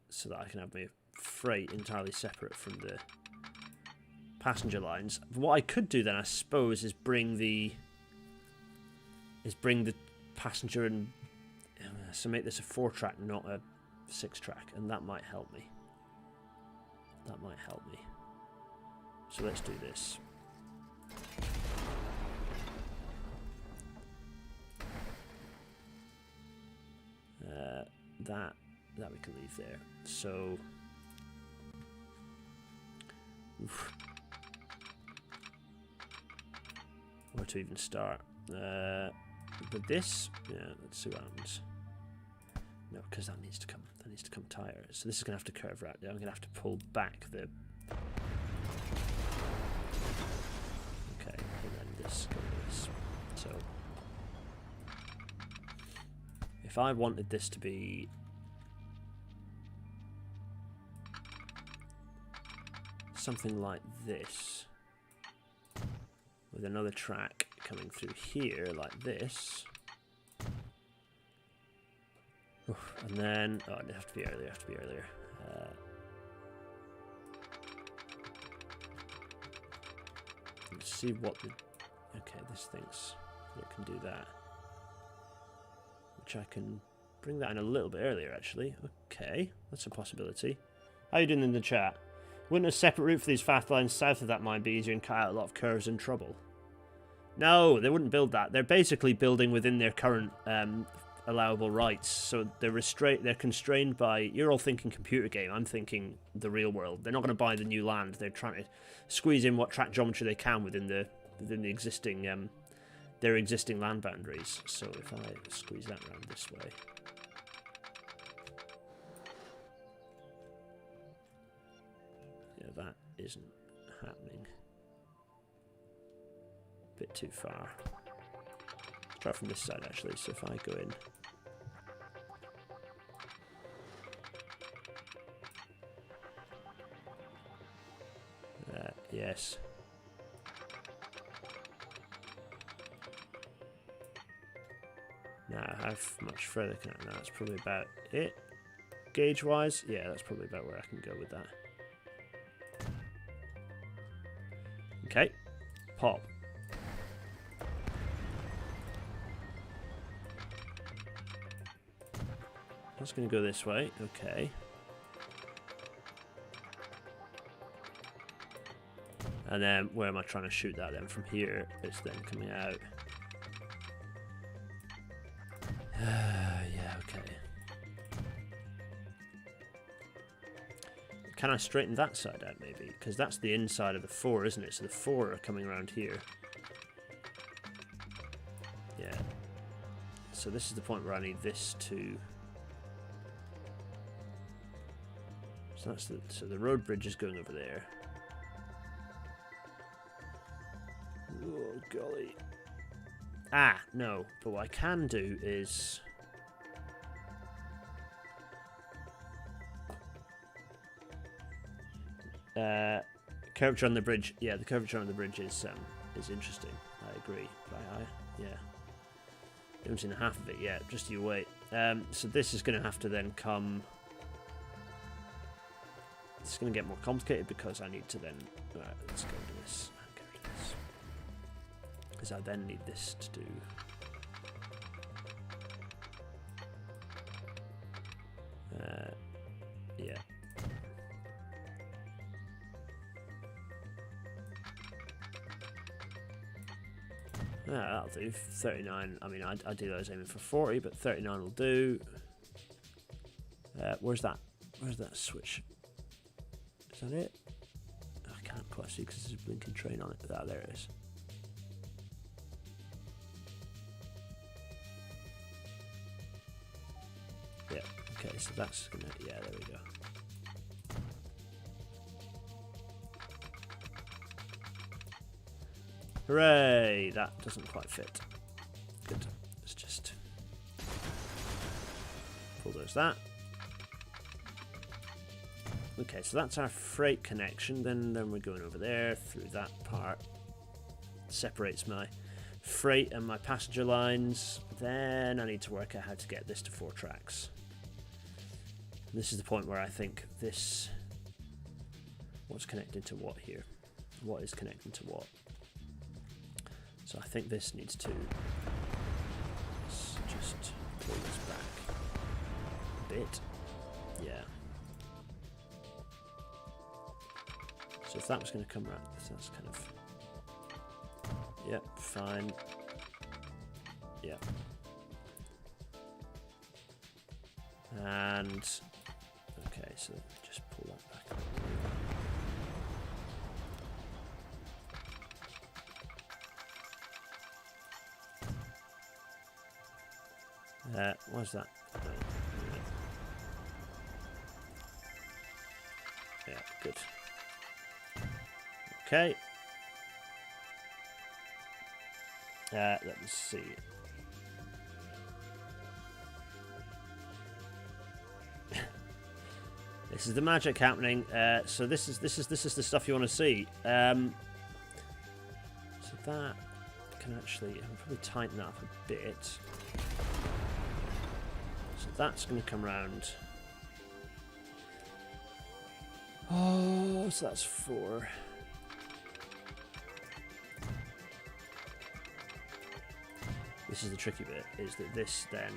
so that I can have my freight entirely separate from the passenger lines. What I could do then, I suppose, is bring the passenger and so make this a 4-track, not a 6-track, and that might help me. That might help me. So let's do this. That we can leave there. So where to even start? But this, yeah, let's see what happens. No, because that needs to come. That needs to come tighter. So this is gonna have to curve right there. I'm gonna have to pull back the. Okay, and then this goes. So if I wanted this to be something like this, with another track coming through here like this, and then it'd have to be earlier. Let's see what the. Okay, this thinks it can do that. Which I can bring that in a little bit earlier, actually. Okay, that's a possibility. How are you doing in the chat? Wouldn't a separate route for these fast lines south of that mine be easier and cut out a lot of curves and trouble? No, they wouldn't build that. They're basically building within their current allowable rights. So they're constrained by. You're all thinking computer game. I'm thinking the real world. They're not going to buy the new land. They're trying to squeeze in what track geometry they can within the existing their existing land boundaries. So if I squeeze that around this way. Yeah, that isn't happening. Bit too far. Let's try from this side actually. So if I go in. Yes. Now, how much further can I? No, that's probably about it. Gauge-wise, yeah, that's probably about where I can go with that. Okay, pop. That's going to go this way. Okay. And then where am I trying to shoot that then? From here, it's then coming out. Yeah, okay. Can I straighten that side out maybe? Because that's the inside of the 4, isn't it? So the 4 are coming around here. Yeah. So this is the point where I need this to... So that's so the road bridge is going over there. Oh, golly. Ah, no. But what I can do is... curvature on the bridge. Yeah, the curvature on the bridge is interesting. I agree. But yeah. I haven't seen half of it yet. Just you wait. So this is going to have to then come... It's going to get more complicated because I need to then... Right, let's go to this. Because I then need this to do... yeah. That'll do. 39. I mean, I do those aiming for 40, but 39 will do. Where's that? Where's that switch? Is that it? I can't quite see because there's a blinking train on it. Ah, there it is. Yeah. Okay. So that's gonna. Yeah. There we go. Hooray! That doesn't quite fit. Good. Let's just bulldoze that. Okay, so that's our freight connection. Then we're going over there through that part. Separates my freight and my passenger lines. Then I need to work out how to get this to 4 tracks. This is the point where I think this... What's connected to what here? What is connecting to what? So I think this needs to... Let's just pull this back a bit. Yeah. So if that was going to come around, that's kind of... Yep, fine. Yep. And... Okay, so just pull that back up. What's that? Yeah, good. Okay. Let me see. This is the magic happening. So this is the stuff you want to see. So that can actually, I'll probably tighten that up a bit. So that's going to come round. Oh, so that's 4. This is the tricky bit, is that this then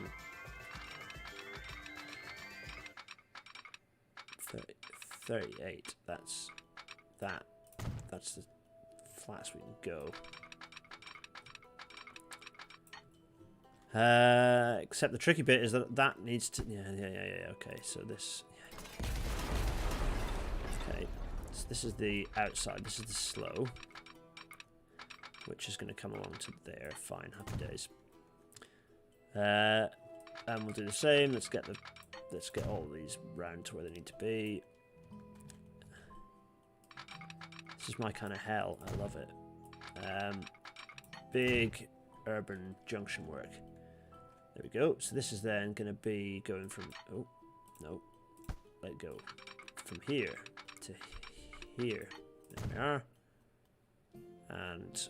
38, that's the flattest we can go. Except the tricky bit is that needs to, yeah, okay, so this, yeah. Okay, so this is the outside, this is the slow, which is going to come along to there, fine, happy days. And we'll do the same, let's get all these round to where they need to be. This is my kind of hell, I love it. Big urban junction work. There we go. So this is then going to be going from... Oh, no. Let go. From here to here. There we are. And...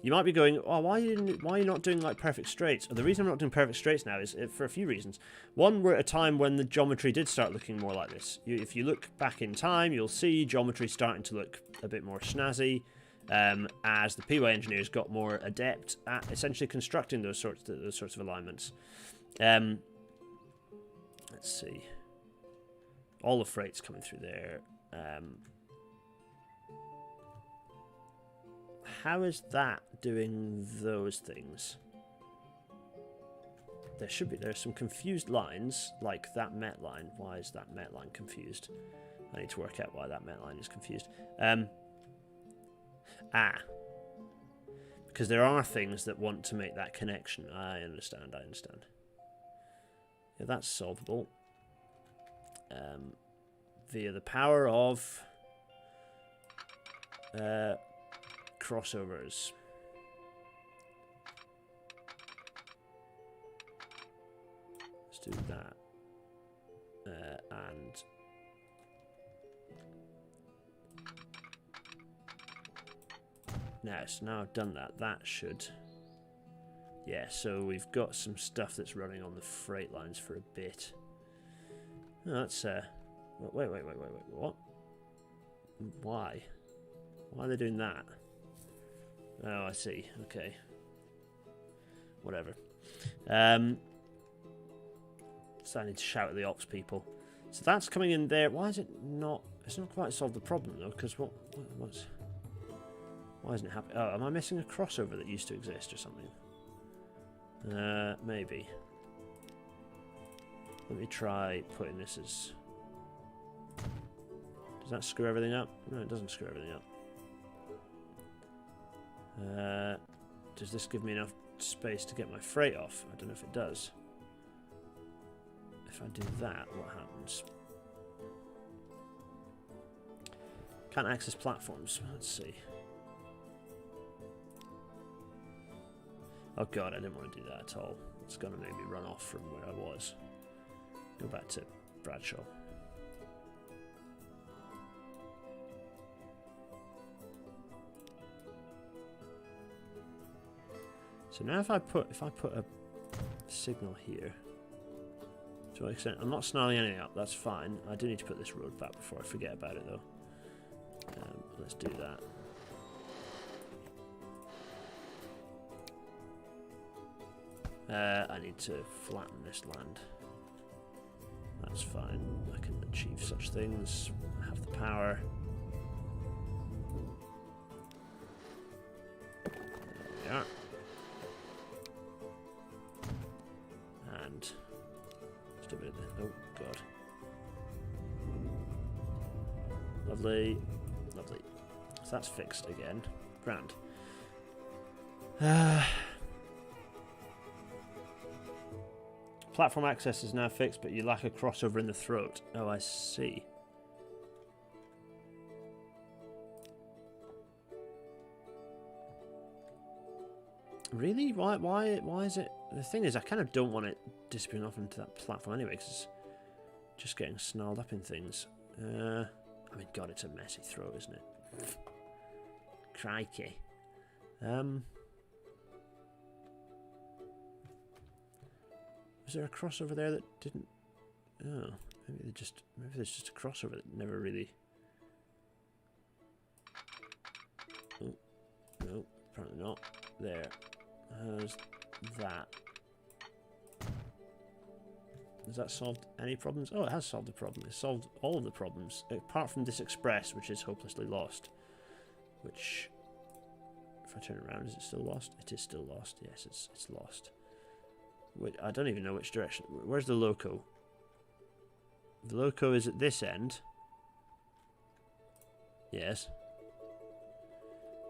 You might be going, oh, why are you not doing like perfect straights? The reason I'm not doing perfect straights now is for a few reasons. One, we're at a time when the geometry did start looking more like this. If you look back in time, you'll see geometry starting to look a bit more snazzy as the PY engineers got more adept at essentially constructing those sorts of alignments. Let's see. All the freight's coming through there. How is that doing those things? There's some confused lines, like that Met line. Why is that Met line confused? I need to work out why that Met line is confused. Because there are things that want to make that connection. I understand. Yeah, that's solvable. Via the power of crossovers. Let's do that. And now I've done that, that should... Yeah, so we've got some stuff that's running on the freight lines for a bit. Oh, that's... Wait, what? Why? Why are they doing that? Oh, I see. Okay. Whatever. So I need to shout at the ops people. So that's coming in there. Why is it not... It's not quite solved the problem, though, because what's... Why isn't it happening? Oh, am I missing a crossover that used to exist or something? Maybe. Let me try putting this as... Does that screw everything up? No, it doesn't screw everything up. Does this give me enough space to get my freight off? I don't know if it does. If I do that, what happens? Can't access platforms. Let's see. Oh god, I didn't want to do that at all. It's going to make me run off from where I was. Go back to Bradshaw. So now if I put a signal here, to what extent I'm not snarling anything up, that's fine. I do need to put this road back before I forget about it though. Let's do that. I need to flatten this land. That's fine. I can achieve such things. I have the power. There we are. And just a bit of the, oh god. Lovely. Lovely. So that's fixed again. Grand. Platform access is now fixed, but you lack a crossover in the throat. Oh, I see. Really? Why is it? The thing is, I kind of don't want it disappearing off into that platform anyway, because it's just getting snarled up in things. I mean, God, it's a messy throat, isn't it? Crikey. Was there a crossover there that didn't? Oh, maybe there's just a crossover that never really. Oh, no, apparently not. There. How's that? Has that solved any problems? Oh, it has solved the problem. It's solved all of the problems apart from this express, which is hopelessly lost. Which, if I turn around, is it still lost? It is still lost. Yes, it's lost. I don't even know which direction. Where's the loco? The loco is at this end. Yes.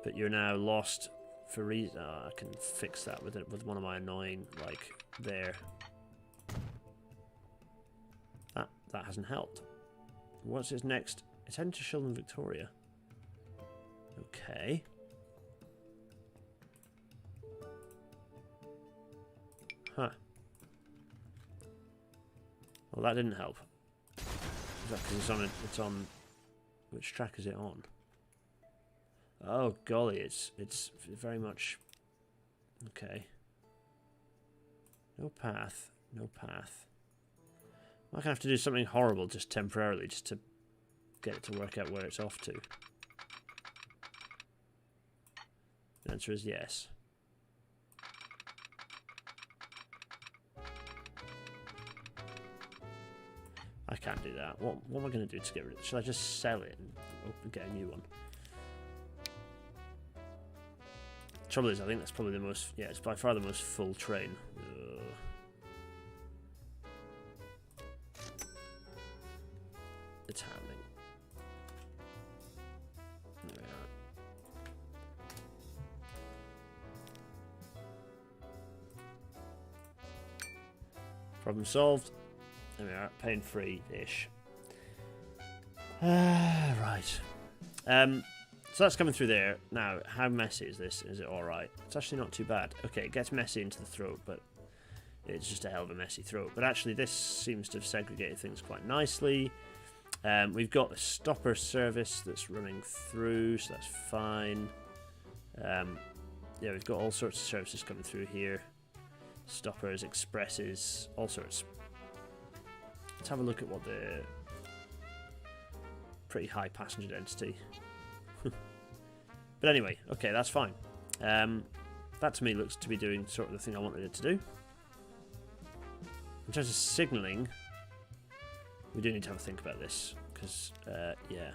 But you're now lost for reason. Oh, I can fix that with one of my annoying, like, there. That hasn't helped. What's its next? It's heading to Sheldon Victoria. Okay. Huh. Well, that didn't help. Is that because it's on... Which track is it on? Oh, golly, it's very much... Okay. No path. No path. I can have to do something horrible just temporarily, just to get it to work out where it's off to. The answer is yes. I can't do that. What am I going to do to get rid of it? Should I just sell it and get a new one? Trouble is, I think that's probably the most... Yeah, it's by far the most full train. Ugh. It's happening. There we are. Problem solved. There we are, pain-free-ish. Right. So that's coming through there. Now, how messy is this? Is it alright? It's actually not too bad. Okay, it gets messy into the throat, but it's just a hell of a messy throat. But actually, this seems to have segregated things quite nicely. We've got the stopper service that's running through, so that's fine. Yeah, we've got all sorts of services coming through here. Stoppers, expresses, all sorts. Let's have a look at what the pretty high passenger density. But anyway, okay, that's fine. That to me looks to be doing sort of the thing I wanted it to do. In terms of signalling, we do need to have a think about this because, yeah,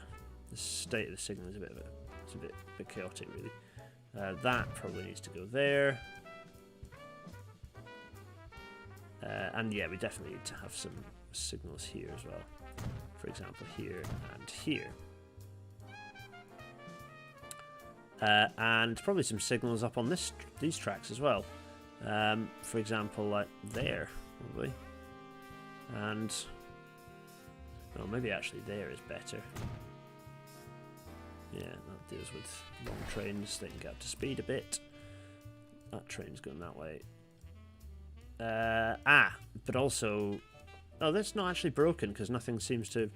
the state of the signal is a bit chaotic, really. That probably needs to go there. And yeah, we definitely need to have some signals here as well. For example, here and here. And probably some signals up on these tracks as well. For example, like there, probably. And... oh, maybe actually there is better. Yeah, that deals with long trains. They can get up to speed a bit. That train's going that way. But also... Oh, that's not actually broken, because nothing seems to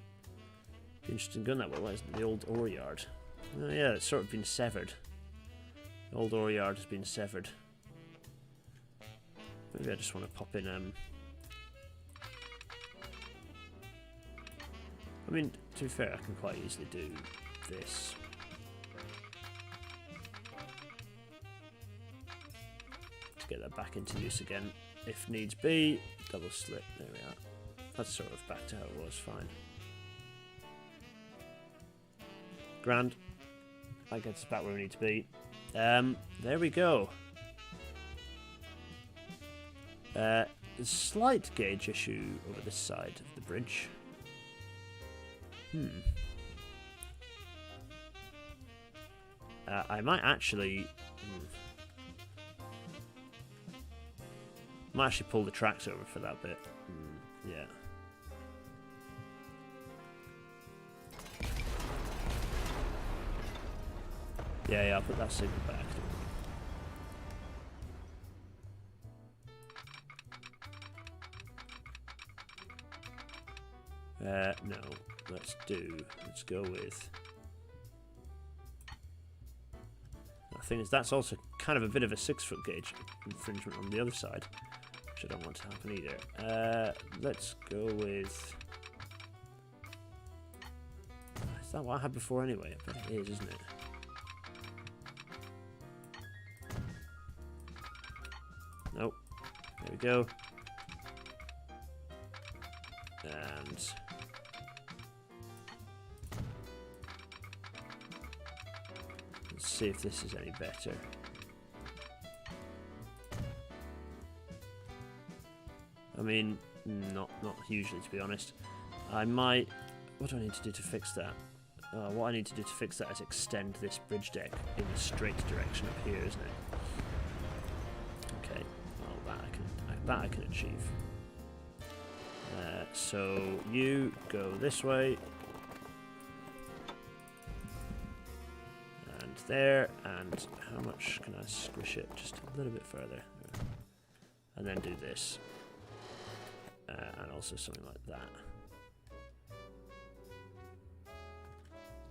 be interested in going that way. What is it? The old ore yard? Oh yeah, it's sort of been severed. The old ore yard has been severed. Maybe I just want to pop in... I mean, to be fair, I can quite easily do this. To get that back into use again, if needs be. Double slit, there we are. That's sort of back to how it was, fine. Grand. That gets us back where we need to be. There we go. A slight gauge issue over this side of the bridge. I might actually... might actually pull the tracks over for that bit. Yeah. Yeah, I'll put that signal back. No. Let's go with... The thing is, that's also kind of a bit of a 6-foot gauge infringement on the other side, which I don't want to happen either. Let's go with... Is that what I had before anyway? I bet it is, isn't it? Nope. There we go. And... let's see if this is any better. I mean, not hugely, to be honest. I might... What do I need to do to fix that? What I need to do to fix that is extend this bridge deck in the straight direction up here, isn't it? Okay, well that I can achieve. So you go this way, and there, and how much can I squish it? Just a little bit further, and then do this, and also something like that.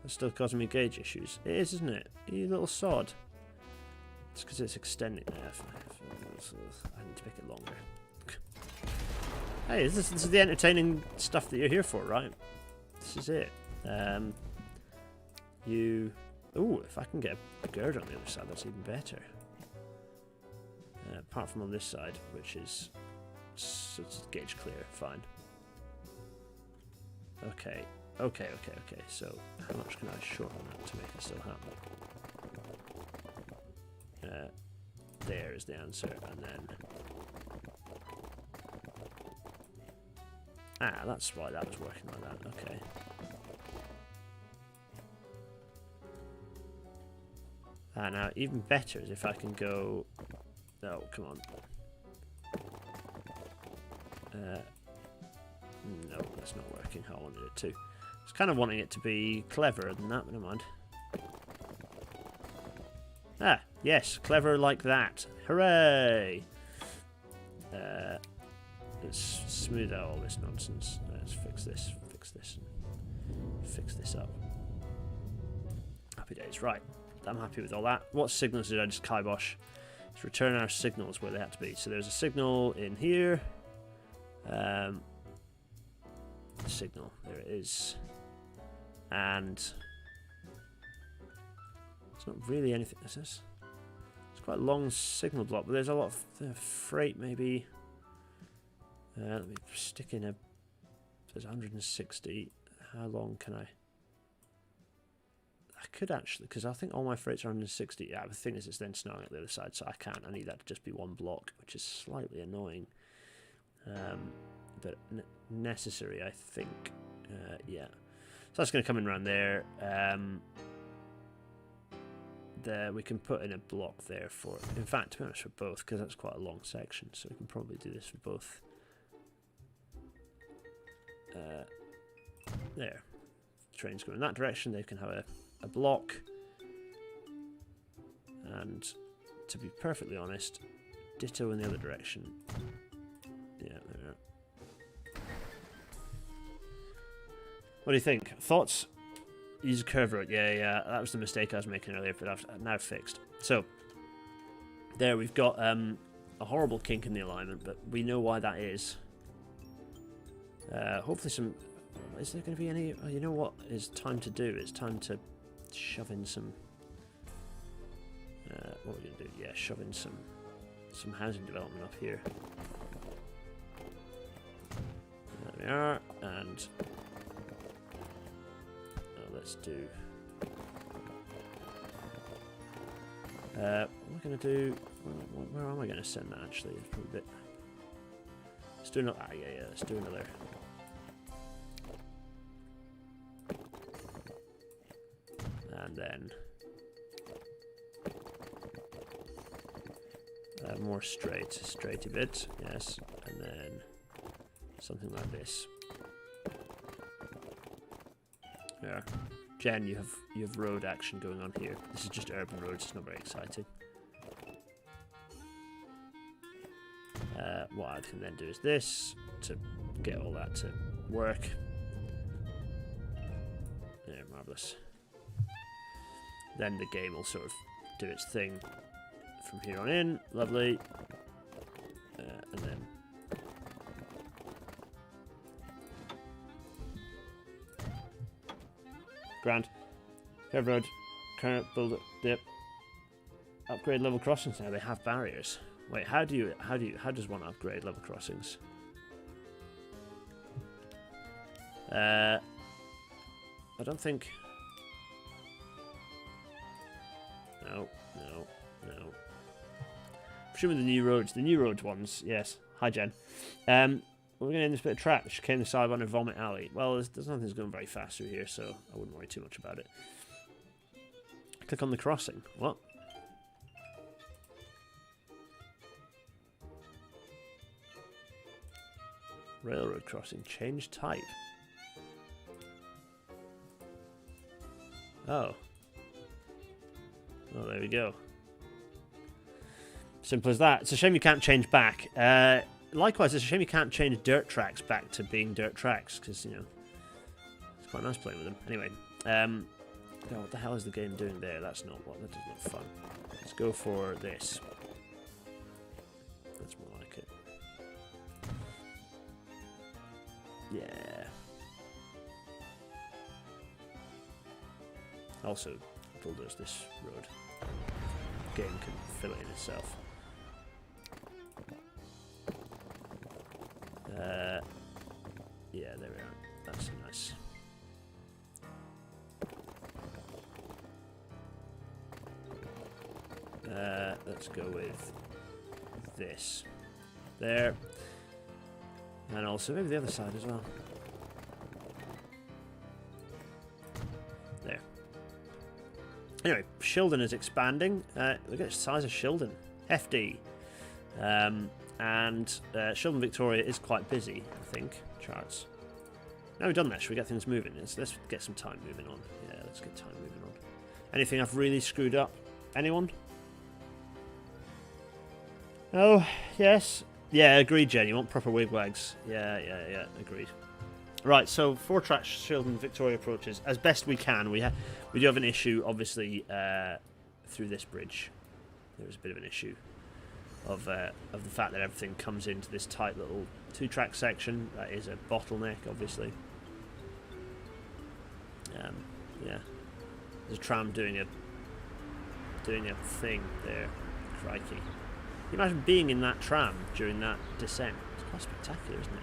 That's still causing me gauge issues. It is, isn't it? You little sod. It's because it's extending there. I need to make it longer. Hey, this is the entertaining stuff that you're here for, right? This is it. Ooh, if I can get a girder on the other side, that's even better. Apart from on this side, which is gauge clear, fine. Okay. So, how much can I shorten that to make it still happen? There is the answer, and then... that's why that was working like that, okay. Now, even better is if I can go... Oh, come on. No, that's not working how I wanted it to. I was kind of wanting it to be cleverer than that, but never mind. Yes, clever like that. Hooray! Let's smooth out all this nonsense. Let's fix this, and fix this up. Happy days. Right, I'm happy with all that. What signals did I just kibosh? Let's return our signals where they have to be. So there's a signal in here. Signal, there it is. And it's not really anything. Is this? It's quite a long signal block, but there's a lot of freight maybe. Let me stick in a... There's 160. How long can I could actually, because I think all my freights are 160. Yeah, the thing is it's then snowing at the other side, so I can't. I need that to just be one block, which is slightly annoying. But necessary, I think. Yeah. So that's going to come in around there. There we can put in a block there for, in fact, to be honest, for both, because that's quite a long section, so we can probably do this for both. There. Trains go in that direction, they can have a block, and to be perfectly honest, ditto in the other direction. Yeah, there we are. What do you think? Thoughts? Use a curve road. Yeah, that was the mistake I was making earlier, but I've now fixed. So, there we've got a horrible kink in the alignment, but we know why that is. Hopefully some... Is there going to be any... Oh, you know what is time to do? It's time to shove in some... what are we going to do? Yeah, shove in some housing development up here. There we are, and... let's do... what am I going to do? Where am I going to send that, actually? It's probably a bit... Let's do another... yeah, let's do another... And then... more straight a bit, yes, and then something like this. Yeah, Jen, you have road action going on here. This is just urban roads. It's not very exciting. What I can then do is this to get all that to work. Yeah, marvelous. Then the game will sort of do its thing from here on in. Lovely. And then grand. Curve road. Current build it. Yep. Upgrade level crossings now. They have barriers. Wait, how does one upgrade level crossings? I don't think. No. Presumably the new roads ones, yes. Hi, Jen. We're going to end this bit of track. Chicane the side under Vomit Alley. Well, there's nothing that's going very fast through here, so I wouldn't worry too much about it. Click on the crossing. What? Railroad crossing. Change type. Oh. Oh, there we go. Simple as that. It's a shame you can't change back. Likewise, it's a shame you can't change dirt tracks back to being dirt tracks, because, you know, it's quite nice playing with them. Anyway, oh, what the hell is the game doing there? That does not look fun. Let's go for this. That's more like it. Yeah. Also, bulldoze this road. The game can fill it in itself. Yeah, there we are. That's nice. Let's go with this. There. And also maybe the other side as well. There. Anyway, Shildon is expanding. Look at the size of Shildon. Hefty. And Shildon Victoria is quite busy, I think. Charts. Now we've done that, should we get things moving? Let's get some time moving on. Yeah, let's get time moving on. Anything I've really screwed up? Anyone? Oh, yes. Yeah, agreed, Jen. You want proper wigwags. Yeah, agreed. Right, so 4-track Shildon Victoria approaches as best we can. We do have an issue, obviously, through this bridge. There is a bit of an issue of the fact that everything comes into this tight little 2-track section. That is a bottleneck, obviously. Yeah, there's a tram doing a thing there. Crikey! Can you imagine being in that tram during that descent? It's quite spectacular, isn't it?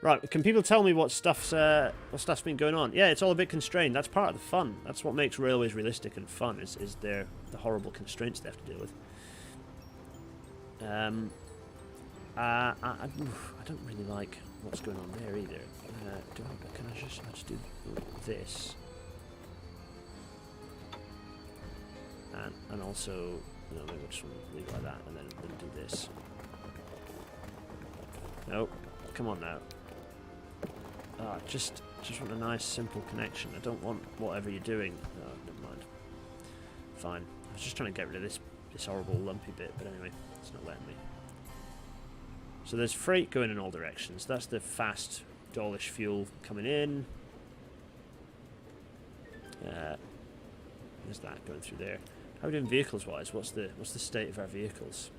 Right, can people tell me what stuff's been going on? Yeah, it's all a bit constrained. That's part of the fun. That's what makes railways realistic and fun. Is the horrible constraints they have to deal with. I don't really like what's going on there either. Can I just do this? And also, no, maybe we'll just leave it like that, and then do this. No, come on now. Just want a nice, simple connection. I don't want whatever you're doing. Oh, never mind. Fine. I was just trying to get rid of this this horrible lumpy bit, but anyway, it's not letting me. So there's freight going in all directions. That's the fast Dawlish fuel coming in. There's that going through there. How are we doing vehicles wise? What's the state of our vehicles?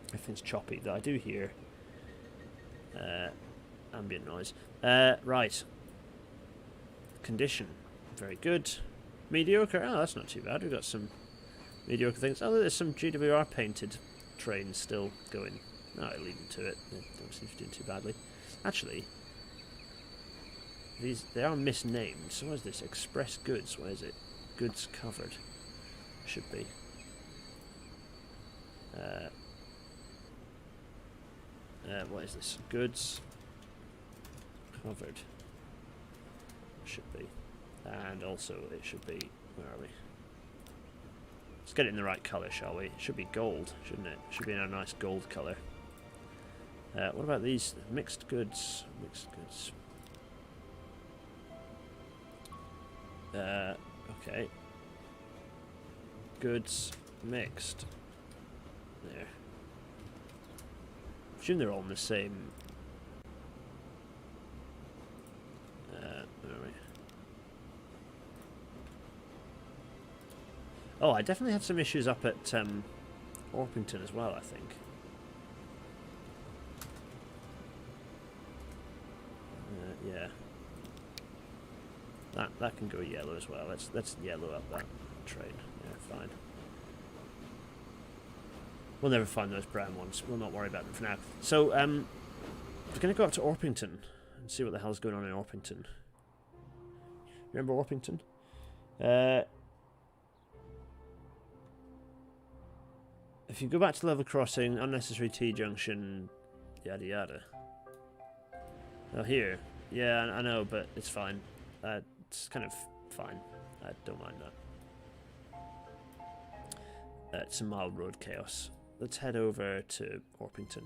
Everything's choppy. Though I do hear ambient noise. Right. Condition. Very good. Mediocre. Oh, that's not too bad. We've got some mediocre things. Oh, there's some GWR painted trains still going. No, I'll leave them to it. They don't seem to be doing too badly. Actually, they are misnamed. So what is this? Express goods. What is it? Goods covered. Should be. What is this? Goods covered. Should be. And also it should be, where are we? Let's get it in the right colour, shall we? It should be gold, shouldn't it? It should be in a nice gold colour. What about these mixed goods? Mixed goods. Okay. Goods mixed. There. I presume they're all in the same. Where are we? Oh, I definitely have some issues up at Orpington as well, I think. Yeah. That can go yellow as well. Let's yellow up that train. Yeah, fine. We'll never find those brown ones. We'll not worry about them for now. So, we're going to go up to Orpington and see what the hell's going on in Orpington. Remember Orpington? If you go back to level crossing, unnecessary T-junction, yada yada. Oh, here. Yeah, I know, but it's fine. It's kind of fine. I don't mind that. It's some mild road chaos. Let's head over to Orpington.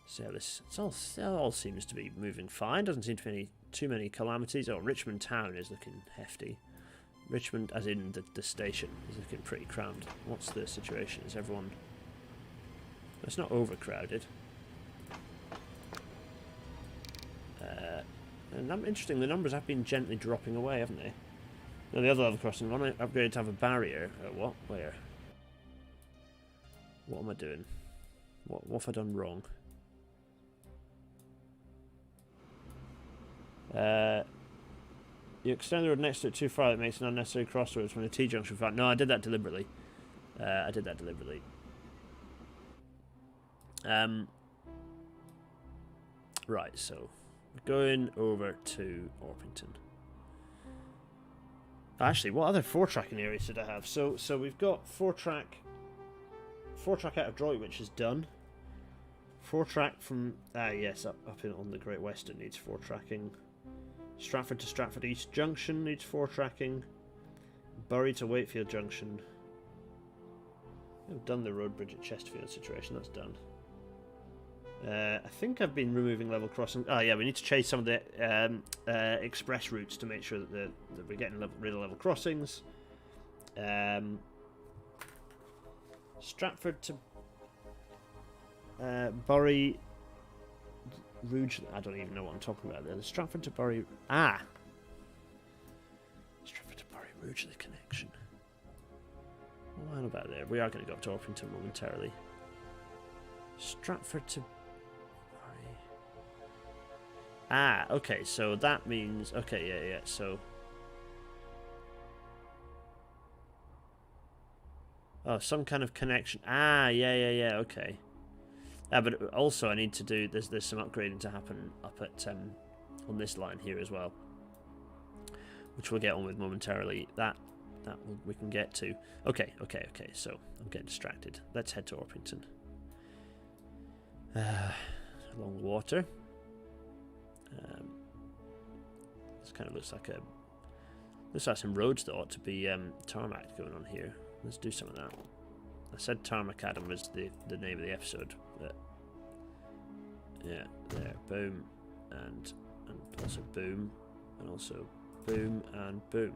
So this it all seems to be moving fine. Doesn't seem to be too many calamities. Oh, Richmond town is looking hefty. Richmond, as in the station, is looking pretty crammed. What's the situation? Is everyone... It's not overcrowded. And interesting, the numbers have been gently dropping away, haven't they? No, the other level crossing one, I upgraded to have a barrier. What? Where? What am I doing? What have I done wrong? You extend the road next to it too far, that makes an unnecessary crossroads when a T-junction found. No, I did that deliberately. Right, so we're going over to Orpington. Actually, what other 4-tracking areas did I have? So we've got 4-track out of Droitwich is done. 4-track from yes, up on the Great Western needs 4-tracking. Stratford to Stratford East Junction needs 4-tracking. Bury to Wakefield Junction. I've done the road bridge at Chesterfield situation. That's done. I think I've been removing level crossing. Oh yeah, we need to chase some of the express routes to make sure that we're getting rid of level crossings. Stratford to Bury Rouge. I don't even know what I'm talking about there. The Stratford to Bury. Stratford to Bury Rougeley connection. What about there? We are going to go up to Orpington momentarily. Stratford to okay, so that means... Okay, yeah, so... Oh, some kind of connection. Yeah, okay. But also I need to do... There's some upgrading to happen up at... on this line here as well. Which we'll get on with momentarily. That we can get to. Okay, so I'm getting distracted. Let's head to Orpington. Along water. This kind of looks like some roads that ought to be tarmac going on here. Let's do some of that. I said Tarmacadam was the name of the episode, but yeah, there, boom, and also boom, and also boom and boom.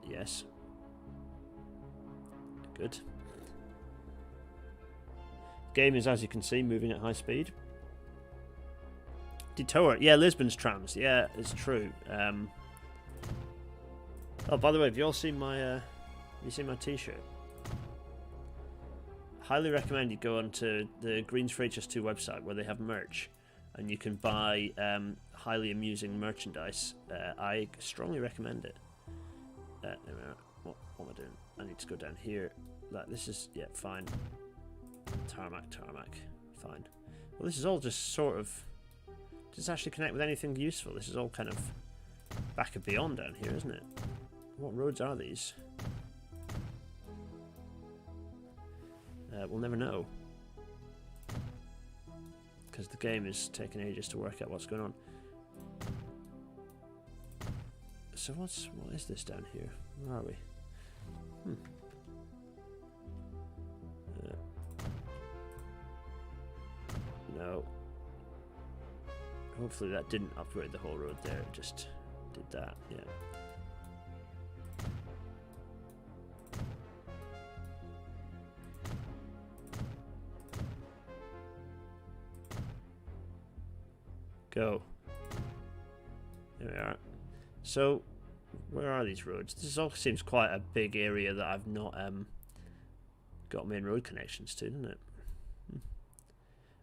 Yes. Good. Game is, as you can see, moving at high speed. Detour. Yeah, Lisbon's trams. Yeah, it's true. Oh, by the way, have you all seen my have you seen my t-shirt? Highly recommend you go onto the Greens for HS2 website where they have merch and you can buy highly amusing merchandise. I strongly recommend it. What am I doing? I need to go down here. Like, this is, yeah, fine. Tarmac, fine. Well, this is all just sort of... Does this actually connect with anything useful? This is all kind of back and beyond down here, isn't it? What roads are these? We'll never know. Because the game is taking ages to work out what's going on. So what is this down here? Where are we? No. Hopefully that didn't upgrade the whole road there, it just did that, yeah. Go. There we are. So, where are these roads? This all seems quite a big area that I've not got main road connections to, doesn't it?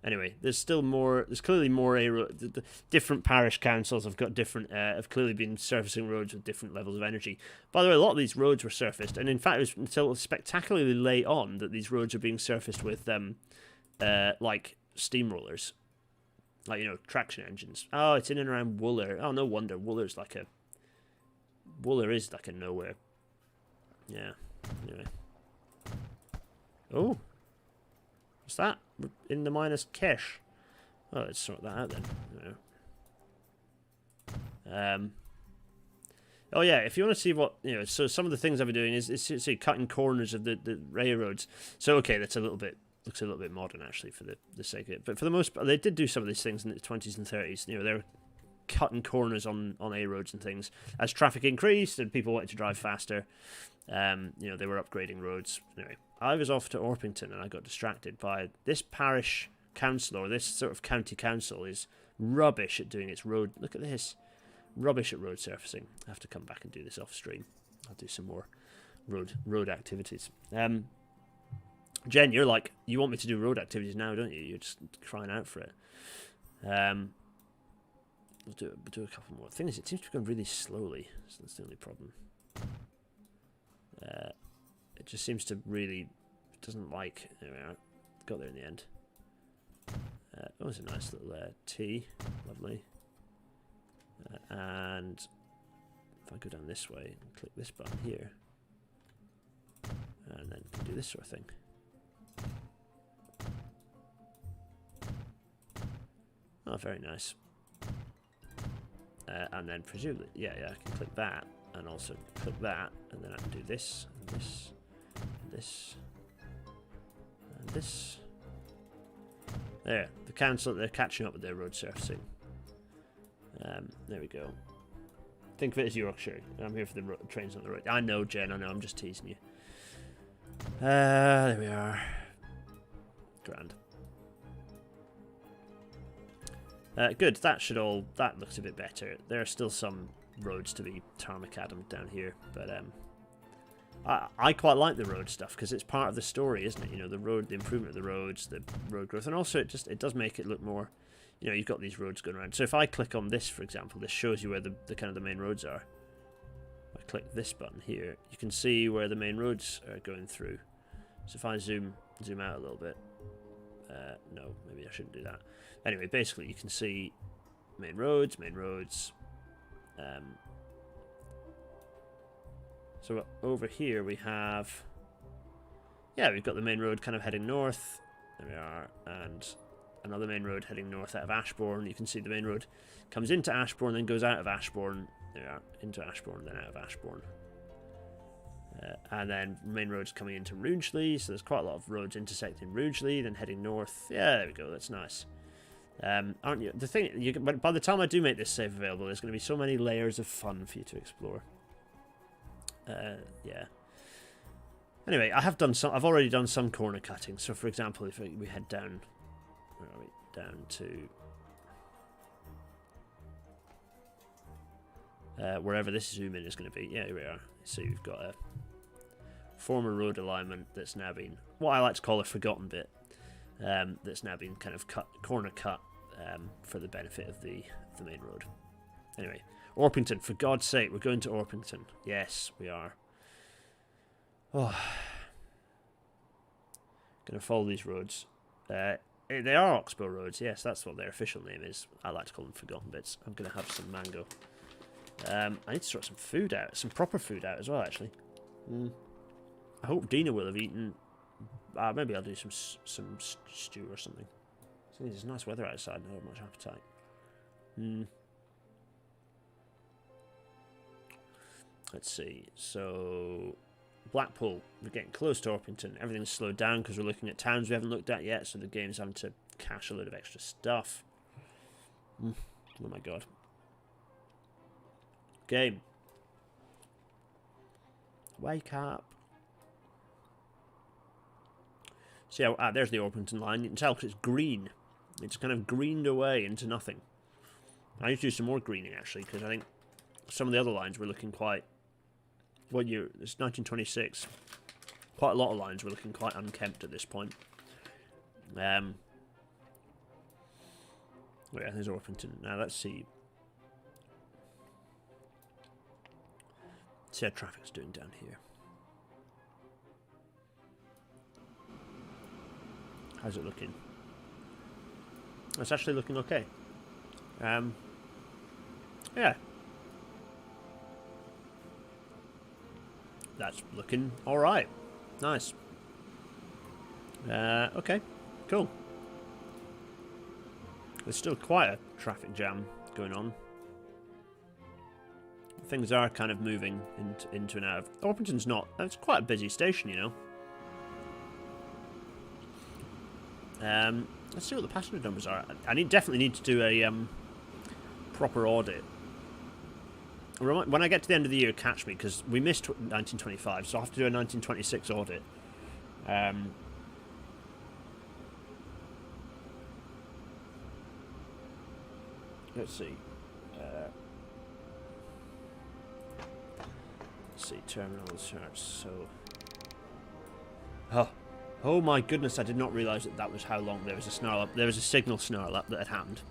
Anyway, there's still more. There's clearly more the different parish councils have got different. Have clearly been surfacing roads with different levels of energy. By the way, a lot of these roads were surfaced, and in fact, it was until spectacularly late on that these roads are being surfaced with like steamrollers, like, you know, traction engines. Oh, it's in and around Wooler. Oh, no wonder. Wooler is like a nowhere. Yeah. Anyway. Oh. What's that? In the minus cash. Oh, let's sort that out then. Oh yeah, if you want to see what, you know, so some of the things I've been doing is see, cutting corners of the railroads. So okay, that's looks a little bit modern actually for the sake of it. But for the most part, they did do some of these things in the 20s and 30s. You know, they were cutting corners on A roads and things as traffic increased and people wanted to drive faster. You know, they were upgrading roads. Anyway, I was off to Orpington and I got distracted by this parish council, or this sort of county council is rubbish at doing its road. Look at this. Rubbish at road surfacing. I have to come back and do this off stream. I'll do some more road activities. Jen, you're like, you want me to do road activities now, don't you? You're just crying out for it. We'll do a couple more. The thing is, it seems to be going really slowly, so that's the only problem. It just seems to really doesn't like. There we are. Got there in the end. That was a nice little T, lovely. And if I go down this way and click this button here, and then do this sort of thing. Oh, very nice. And then presumably, yeah, I can click that, and also click that, and then I can do this, and this, and this, and this. There, the council, they're catching up with their road surfacing. There we go. Think of it as Yorkshire. I'm here for the trains on the road. I know, Jen, I know, I'm just teasing you. There we are. Grand. Good, that looks a bit better. There are still some roads to be Tarmacadam down here, but I quite like the road stuff because it's part of the story, isn't it? You know, the improvement of the roads, the road growth, and also it does make it look more, you know, you've got these roads going around. So if I click on this, for example, this shows you where the kind of the main roads are. If I click this button here, you can see where the main roads are going through. So if I zoom out a little bit, no, maybe I shouldn't do that. Anyway, basically you can see main roads. So over here we have, yeah, we've got the main road kind of heading north. There we are, and another main road heading north out of Ashbourne. You can see the main road comes into Ashbourne, then goes out of Ashbourne. There we are, into Ashbourne, then out of Ashbourne. And then main roads coming into Rugeley, so there's quite a lot of roads intersecting Rugeley, then heading north. Yeah, there we go, that's nice. Aren't you? The thing, by the time I do make this save available, there's going to be so many layers of fun for you to explore. Yeah. Anyway, I've already done some corner cutting. So, for example, if we head down, where are we? Down to wherever this zoom in is going to be. Yeah, here we are. So you've got a former road alignment that's now been, what I like to call a forgotten bit, that's now been kind of corner cut for the benefit of the main road. Anyway, Orpington, for God's sake, we're going to Orpington. Yes, we are. Oh, going to follow these roads. They are Oxbow roads. Yes, that's what their official name is. I like to call them forgotten bits. I'm going to have some mango. I need to sort some food out, some proper food out as well. Actually, I hope Dina will have eaten. Maybe I'll do some stew or something. It's nice weather outside. I don't have much appetite. Let's see. So, Blackpool, we're getting close to Orpington. Everything's slowed down because we're looking at towns we haven't looked at yet, so the game's having to cache a load of extra stuff. Oh my god. Game. Wake up. See how, there's the Orpington line. You can tell because it's green. It's kind of greened away into nothing. I need to do some more greening, actually, because I think some of the other lines were looking quite... What year? It's 1926. Quite a lot of lines were looking quite unkempt at this point. Yeah, there's Orpington. Now, let's see. See how traffic's doing down here. How's it looking? It's actually looking okay. Yeah. That's looking alright. Nice. Okay, cool. There's still quite a traffic jam going on. Things are kind of moving into and out of... Orpington's not... It's quite a busy station, you know. Let's see what the passenger numbers are. I definitely need to do a proper audit. When I get to the end of the year, catch me, because we missed 1925, so I'll have to do a 1926 audit. Let's see. Let's see, terminals charts. So, oh my goodness! I did not realise that was how long. There was a snarl up. There was a signal snarl up that had happened,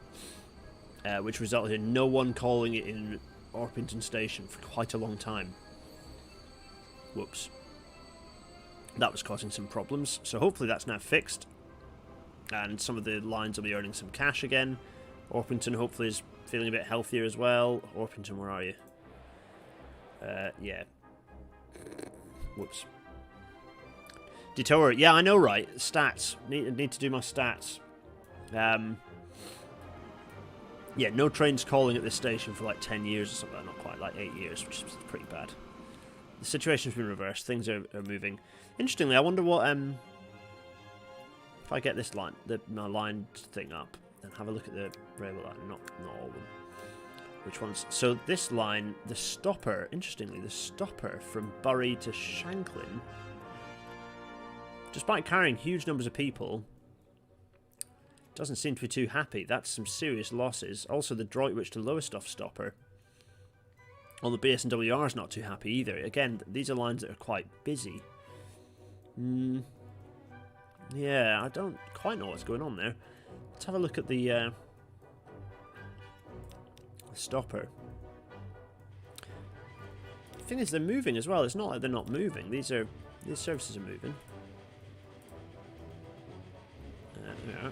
which resulted in no one calling it in Orpington Station for quite a long time. Whoops. That was causing some problems. So hopefully that's now fixed, and some of the lines will be earning some cash again. Orpington hopefully is feeling a bit healthier as well. Orpington, where are you? Yeah. Whoops. Detour. Yeah, I know, right? Stats. Need to do my stats. Yeah, no trains calling at this station for like 10 years or something. Not quite, like 8 years, which is pretty bad. The situation's been reversed. Things are moving. Interestingly, I wonder what... if I get this line, my line thing up, and have a look at the railway line. Not all of them. Which ones? So this line, the stopper, interestingly, the stopper from Bury to Shanklin, despite carrying huge numbers of people, doesn't seem to be too happy. That's some serious losses. Also, the Droitwich to Lowestoft stopper on the BS&WR is not too happy either. Again, these are lines that are quite busy. Yeah, I don't quite know what's going on there. Let's have a look at the stopper. The thing is, they're moving as well. It's not like they're not moving. These services are moving. Yeah.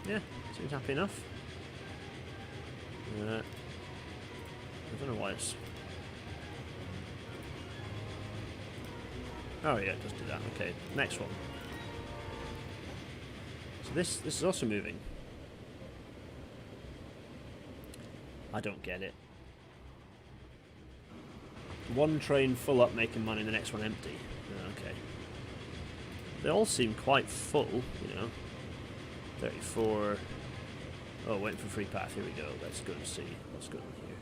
Yeah, seems happy enough. I don't know why it's... Oh yeah, it does do that. Okay, next one. So this is also moving. I don't get it. One train full up making money, the next one empty. Okay. They all seem quite full, you know. 34. Oh, waiting for free path. Here we go. Let's go and see what's going on here.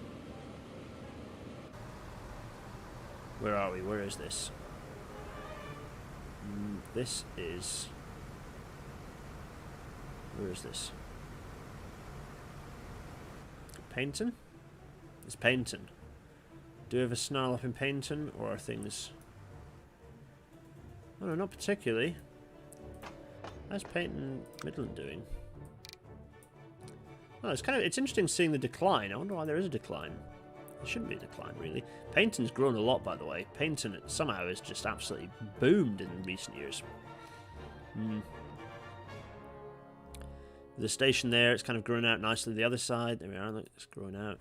Where are we? Where is this? This is... Where is this? Paynton? It's Paynton. Do we have a snarl up in Paynton, or are things... Oh no, not particularly. How's Paynton Midland doing? Oh, it's interesting seeing the decline. I wonder why there is a decline. There shouldn't be a decline, really. Paynton's grown a lot, by the way. Paynton somehow has just absolutely boomed in recent years. The station there, it's kind of grown out nicely. The other side, there we are, look, it's growing out.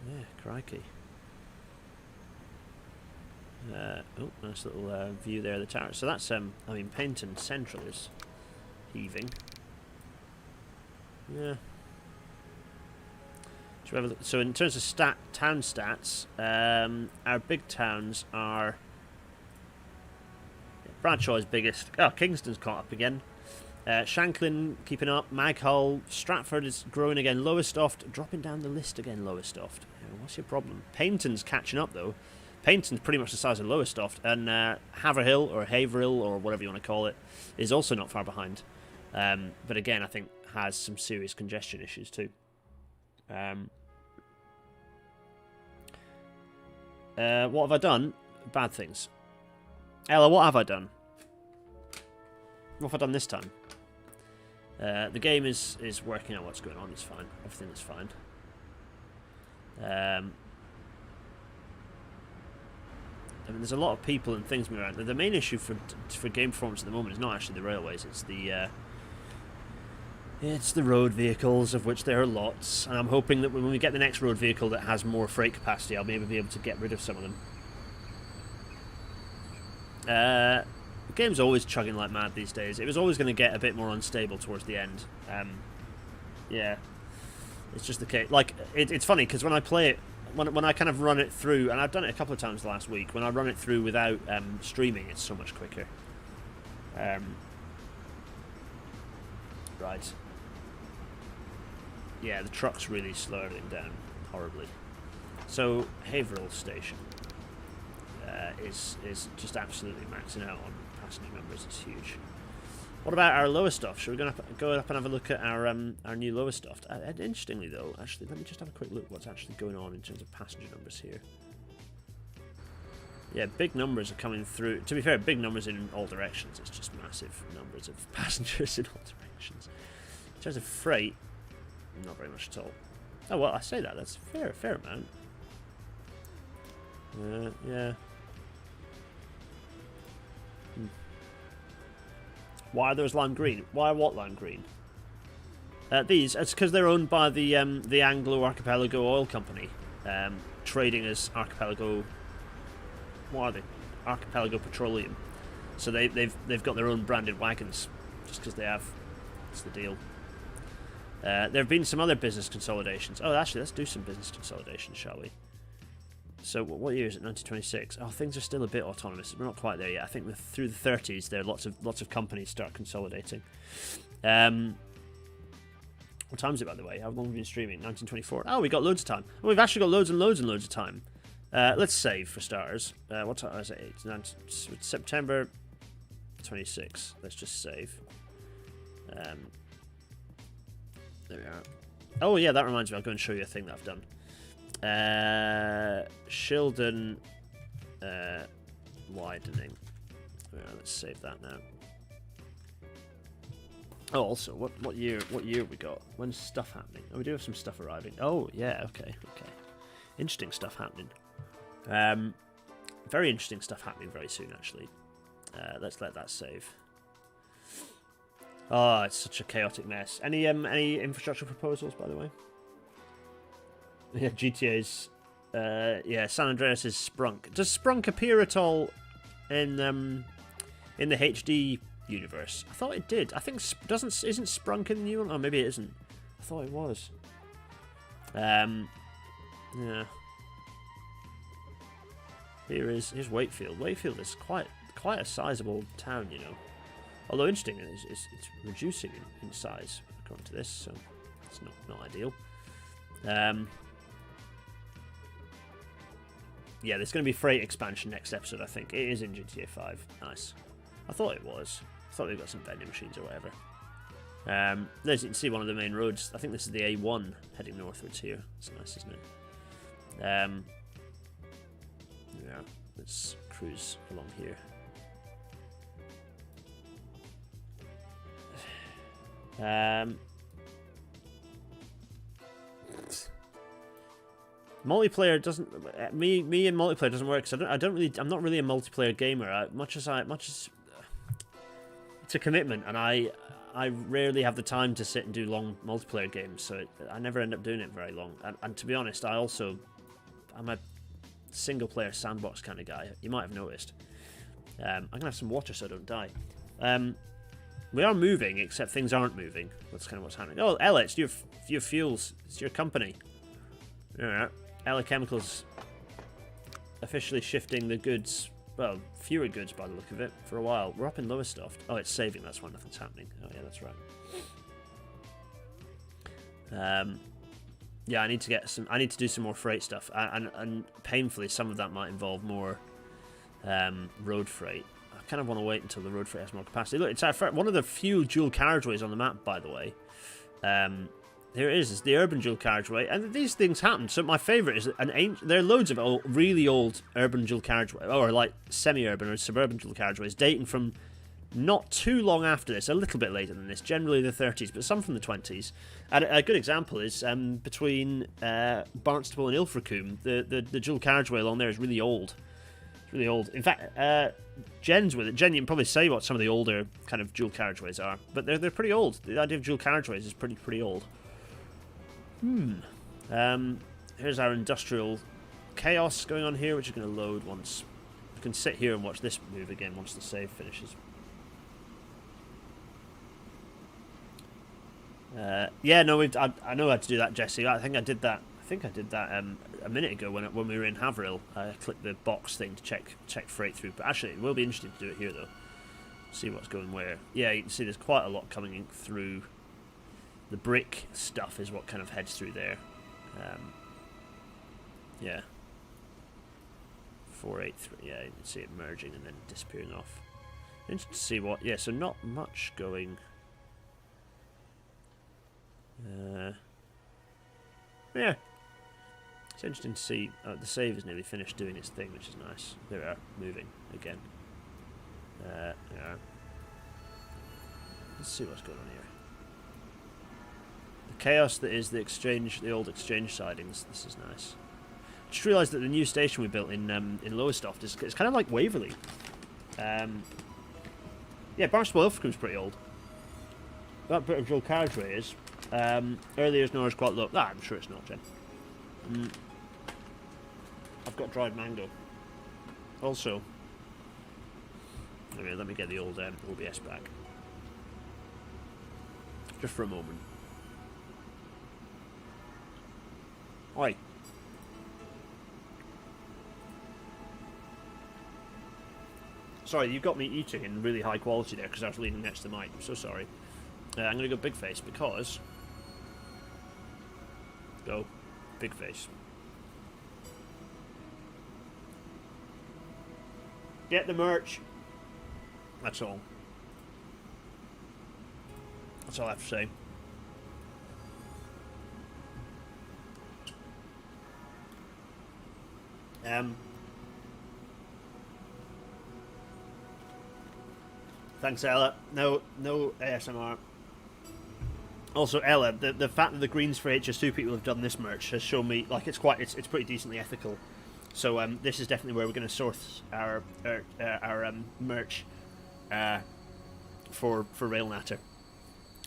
Yeah, crikey. Oh, nice little view there of the tower. So that's, I mean, Paynton Central is heaving. Yeah. So in terms of town stats, our big towns are... Bradshaw is biggest. Oh, Kingston's caught up again. Shanklin keeping up. Maghull. Stratford is growing again. Lowestoft dropping down the list again. Lowestoft. What's your problem? Paynton's catching up though. Paynton's pretty much the size of Lowestoft, and Haverhill or Haverhill or whatever you want to call it is also not far behind. But again, I think has some serious congestion issues too. What have I done? Bad things. Ella, what have I done? What have I done this time? The game is working out what's going on. It's fine. Everything is fine. I mean, there's a lot of people and things moving around. The main issue for game performance at the moment is not actually the railways. It's the road vehicles, of which there are lots. And I'm hoping that when we get the next road vehicle that has more freight capacity, I'll maybe be able to get rid of some of them. The game's always chugging like mad these days. It was always going to get a bit more unstable towards the end. Yeah, it's just the case. Like, it's funny because when I play it, when I kind of run it through, and I've done it a couple of times last week, when I run it through without streaming, it's so much quicker. Right. Yeah, the trucks really slow everything down horribly. So Haverhill Station is just absolutely maxing out on passenger numbers. It's huge. What about our Lowestoft? Should we go up and have a look at our new Lowestoft? Interestingly, though, actually, let me just have a quick look at what's actually going on in terms of passenger numbers here. Yeah, big numbers are coming through. To be fair, big numbers in all directions. It's just massive numbers of passengers in all directions. In terms of freight, not very much at all. Oh well, I say that. That's a fair amount. Yeah. Why are those lime green? Why what lime green? It's because they're owned by the Anglo Archipelago Oil Company, trading as Archipelago. What are they? Archipelago Petroleum. So they've got their own branded wagons, just because they have. That's the deal. There have been some other business consolidations. Oh, actually, let's do some business consolidation, shall we? So, what year is it? 1926. Oh, things are still a bit autonomous. We're not quite there yet. I think through the 30s, there are lots of companies start consolidating. What time is it, by the way? How long have we been streaming? 1924. Oh, we got loads of time. Oh, we've actually got loads and loads and loads of time. Let's save for starters. What time is it? It's September 26. Let's just save. There we are. Oh yeah, that reminds me. I'll go and show you a thing that I've done. Shildon widening. Let's save that now. Oh, also, what year have we got? When's stuff happening? Oh, we do have some stuff arriving. Oh yeah, okay. Interesting stuff happening. Very interesting stuff happening very soon, actually. Let's let that save. Oh, it's such a chaotic mess. Any infrastructure proposals, by the way? Yeah, GTA's. Yeah, San Andreas is Sprunk. Does Sprunk appear at all in the HD universe? I thought it did. I think isn't Sprunk in the new one? Oh, maybe it isn't. I thought it was. Yeah. Here's Wakefield. Wakefield is quite a sizable town, you know. Although interesting, it's reducing in size according to this, so it's not ideal. yeah, there's going to be freight expansion next episode, I think. It is in GTA 5. Nice. I thought it was. I thought they've got some vending machines or whatever. There's, you can see one of the main roads. I think this is the A1 heading northwards here. It's nice, isn't it? Yeah, let's cruise along here. Multiplayer doesn't. Me and multiplayer doesn't work because I'm not really a multiplayer gamer. Much as it's a commitment, and I rarely have the time to sit and do long multiplayer games, so I never end up doing it very long. And to be honest, I'm a single player sandbox kind of guy. You might have noticed. I'm gonna have some water so I don't die. We are moving, except things aren't moving. That's kind of what's happening. Oh, Ella, it's your fuels. It's your company. Alright. Ella Chemicals officially shifting the goods. Well, fewer goods by the look of it for a while. We're up in Lowestoft. Oh, it's saving. That's why nothing's happening. Oh, yeah, that's right. Yeah, I need to do some more freight stuff, and painfully, some of that might involve more road freight. I kind of want to wait until the road freight has more capacity. Look, it's one of the few dual carriageways on the map, by the way. Here it is. It's the urban dual carriageway, and these things happen. So my favourite is there are loads of really old urban dual carriageway, or like semi-urban or suburban dual carriageways, dating from not too long after this, a little bit later than this, generally the 30s, but some from the 20s. And a good example is between Barnstaple and Ilfracombe. The dual carriageway along there is really old. It's really old. In fact, Jen's with it. Jen, you can probably say what some of the older kind of dual carriageways are, but they're pretty old. The idea of dual carriageways is pretty old. Here's our industrial chaos going on here, which is going to load once. You can sit here and watch this move again once the save finishes. Yeah, no, I know how to do that, Jesse. I think I did that a minute ago when we were in Haverhill. I clicked the box thing to check freight through. But actually, it will be interesting to do it here though. See what's going where. Yeah, you can see there's quite a lot coming in through. The brick stuff is what kind of heads through there. Yeah. 483. Yeah, you can see it merging and then disappearing off. Interesting to see what. Yeah, so not much going. Yeah. It's interesting to see. The save is nearly finished doing its thing, which is nice. There we are, moving again. Yeah. Let's see what's going on here. The chaos that is the old exchange sidings. This is nice. Just realised that the new station we built in Lowestoft is kind of like Waverley. Yeah, Barnstaple Ilfracombe's pretty old. That bit of dual carriageway is. Earlier as Nora's quite low. I'm sure it's not, Jen. I've got dried mango. Also, let me get the old OBS back. Just for a moment. Oi. Sorry, you got me eating in really high quality there because I was leaning next to the mic. I'm so sorry. I'm going to go big face because... Go. Big face. Get the merch. That's all. That's all I have to say. Thanks, Ella. No ASMR. Also, Ella, the fact that the Greens for HS2 people have done this merch has shown me like it's pretty decently ethical. So this is definitely where we're going to source our merch for Railnatter.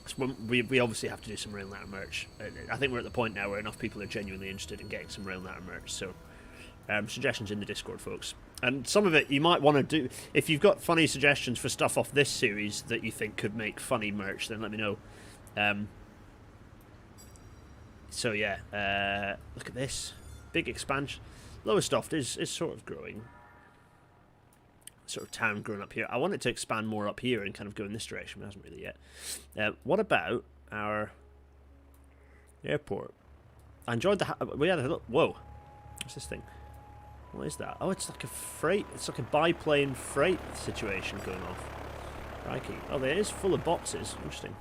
So we obviously have to do some Railnatter merch. I think we're at the point now where enough people are genuinely interested in getting some Railnatter merch. So suggestions in the Discord, folks. And some of it you might want to do. If you've got funny suggestions for stuff off this series that you think could make funny merch, then let me know. So yeah, look at this. Big expansion. Lowestoft is sort of growing. Sort of town growing up here. I want it to expand more up here and kind of go in this direction, but it hasn't really yet. What about our airport? I enjoyed we had a look. Whoa. What's this thing? What is that? Oh, it's like a freight. It's like a biplane freight situation going off. Crikey. Oh, there is full of boxes. Interesting.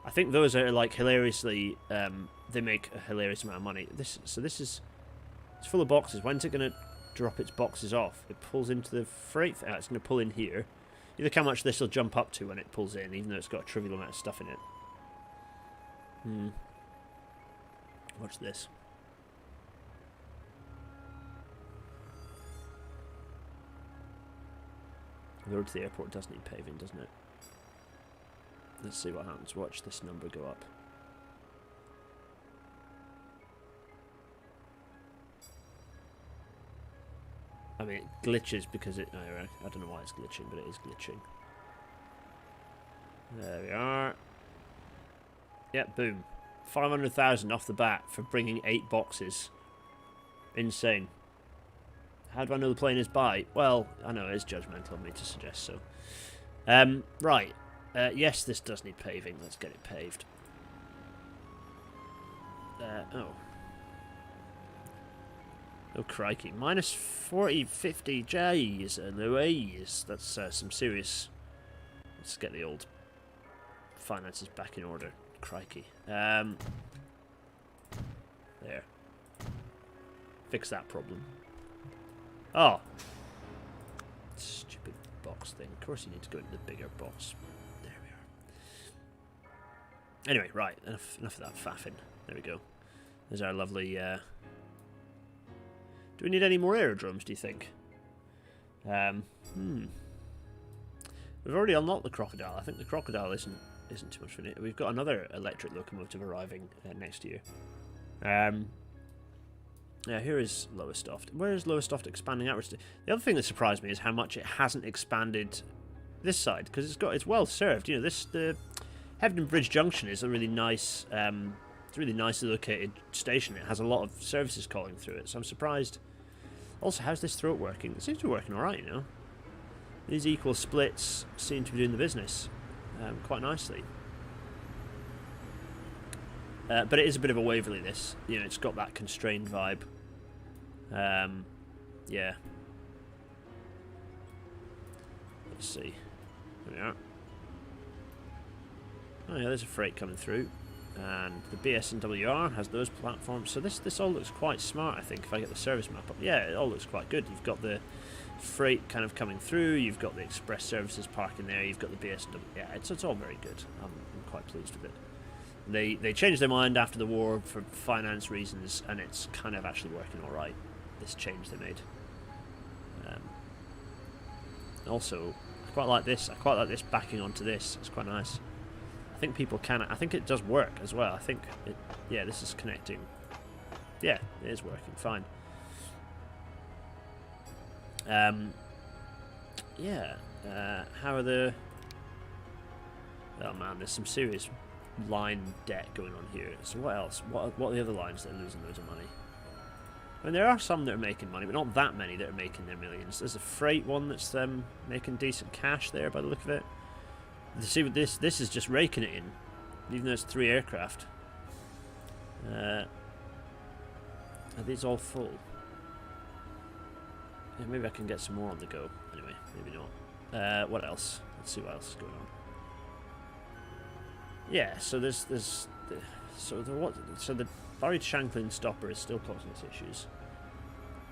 I think those are like hilariously. They make a hilarious amount of money. This is. It's full of boxes. When's it gonna drop its boxes off? It pulls into the freight. It's gonna pull in here. You look how much this will jump up to when it pulls in, even though it's got a trivial amount of stuff in it. Watch this. The road to the airport does need paving, doesn't it? Let's see what happens. Watch this number go up. I mean, it glitches because it... I don't know why it's glitching, but it is glitching. There we are. Yep, boom. 500,000 off the bat for bringing 8 boxes. Insane. How do I know the plane is by? Well, I know it is judgmental of me to suggest so. Right. Yes, this does need paving. Let's get it paved. Oh. Oh, crikey. Minus 40, 50 J's and Louise. That's some serious... Let's get the old finances back in order. Crikey. There. Fix that problem. Oh. Stupid box thing. Of course you need to go into the bigger box. There we are. Anyway, right. Enough of that faffing. There we go. There's our lovely... Do we need any more aerodromes, do you think? We've already unlocked the crocodile. I think the crocodile isn't too much for it. We've got another electric locomotive arriving next year. Yeah, here is Lowestoft. Where is Lowestoft expanding outwards to? The other thing that surprised me is how much it hasn't expanded this side, because it's well served. You know, the Heaven Bridge Junction is a really nice, it's a really nicely located station. It has a lot of services calling through it, so I'm surprised. Also, how's this throat working? It seems to be working all right, you know. These equal splits seem to be doing the business quite nicely. But it is a bit of a Waverley, this. You know, it's got that constrained vibe. Yeah. Let's see. There we are. Oh yeah, there's a freight coming through. And the BS and WR has those platforms. So this all looks quite smart, I think, if I get the service map up. Yeah, it all looks quite good. You've got the freight kind of coming through. You've got the express services parking there. You've got the BS and W. Yeah, it's all very good. I'm quite pleased with it. They changed their mind after the war for finance reasons, and it's kind of actually working all right. This change they made. Also, I quite like this. I quite like this backing onto this. It's quite nice. I think people can. I think it does work as well. I think it. Yeah, this is connecting. Yeah, it is working fine. Yeah. How are the? Oh man, there's some serious line debt going on here. So what else? What are the other lines that are losing loads of money? I mean, there are some that are making money, but not that many that are making their millions. There's a freight one that's making decent cash there by the look of it. You see what this is just raking it in, even though it's 3 aircraft. Are these all full? Yeah, maybe I can get some more on the go. Anyway, maybe not. What else? Let's see what else is going on. Yeah, so the Barry Shanklin stopper is still causing us issues.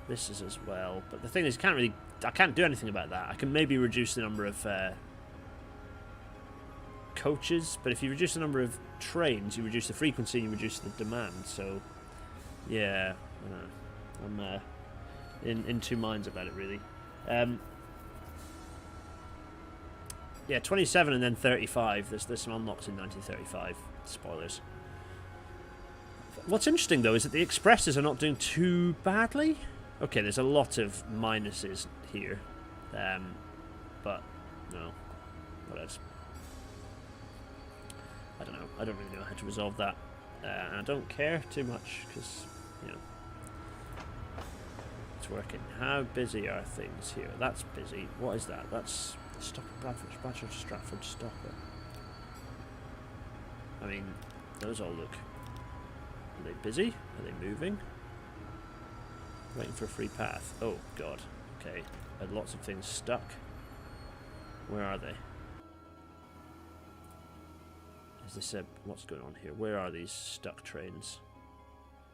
This is as well, but the thing is, I can't do anything about that. I can maybe reduce the number of coaches, but if you reduce the number of trains, you reduce the frequency, you reduce the demand. So, yeah, I'm in two minds about it really. Yeah, 27 and then 35. There's some unlocks in 1935. Spoilers. What's interesting though is that the expresses are not doing too badly. Okay, there's a lot of minuses here, but no, what else? I don't know. I don't really know how to resolve that, and I don't care too much because you know it's working. How busy are things here? That's busy. What is that? That's Bradford, Stratford, Stopper. I mean, those all look. Are they busy? Are they moving? Waiting for a free path. Oh, God. Okay. Had lots of things stuck. Where are they? Is this a... What's going on here? Where are these stuck trains?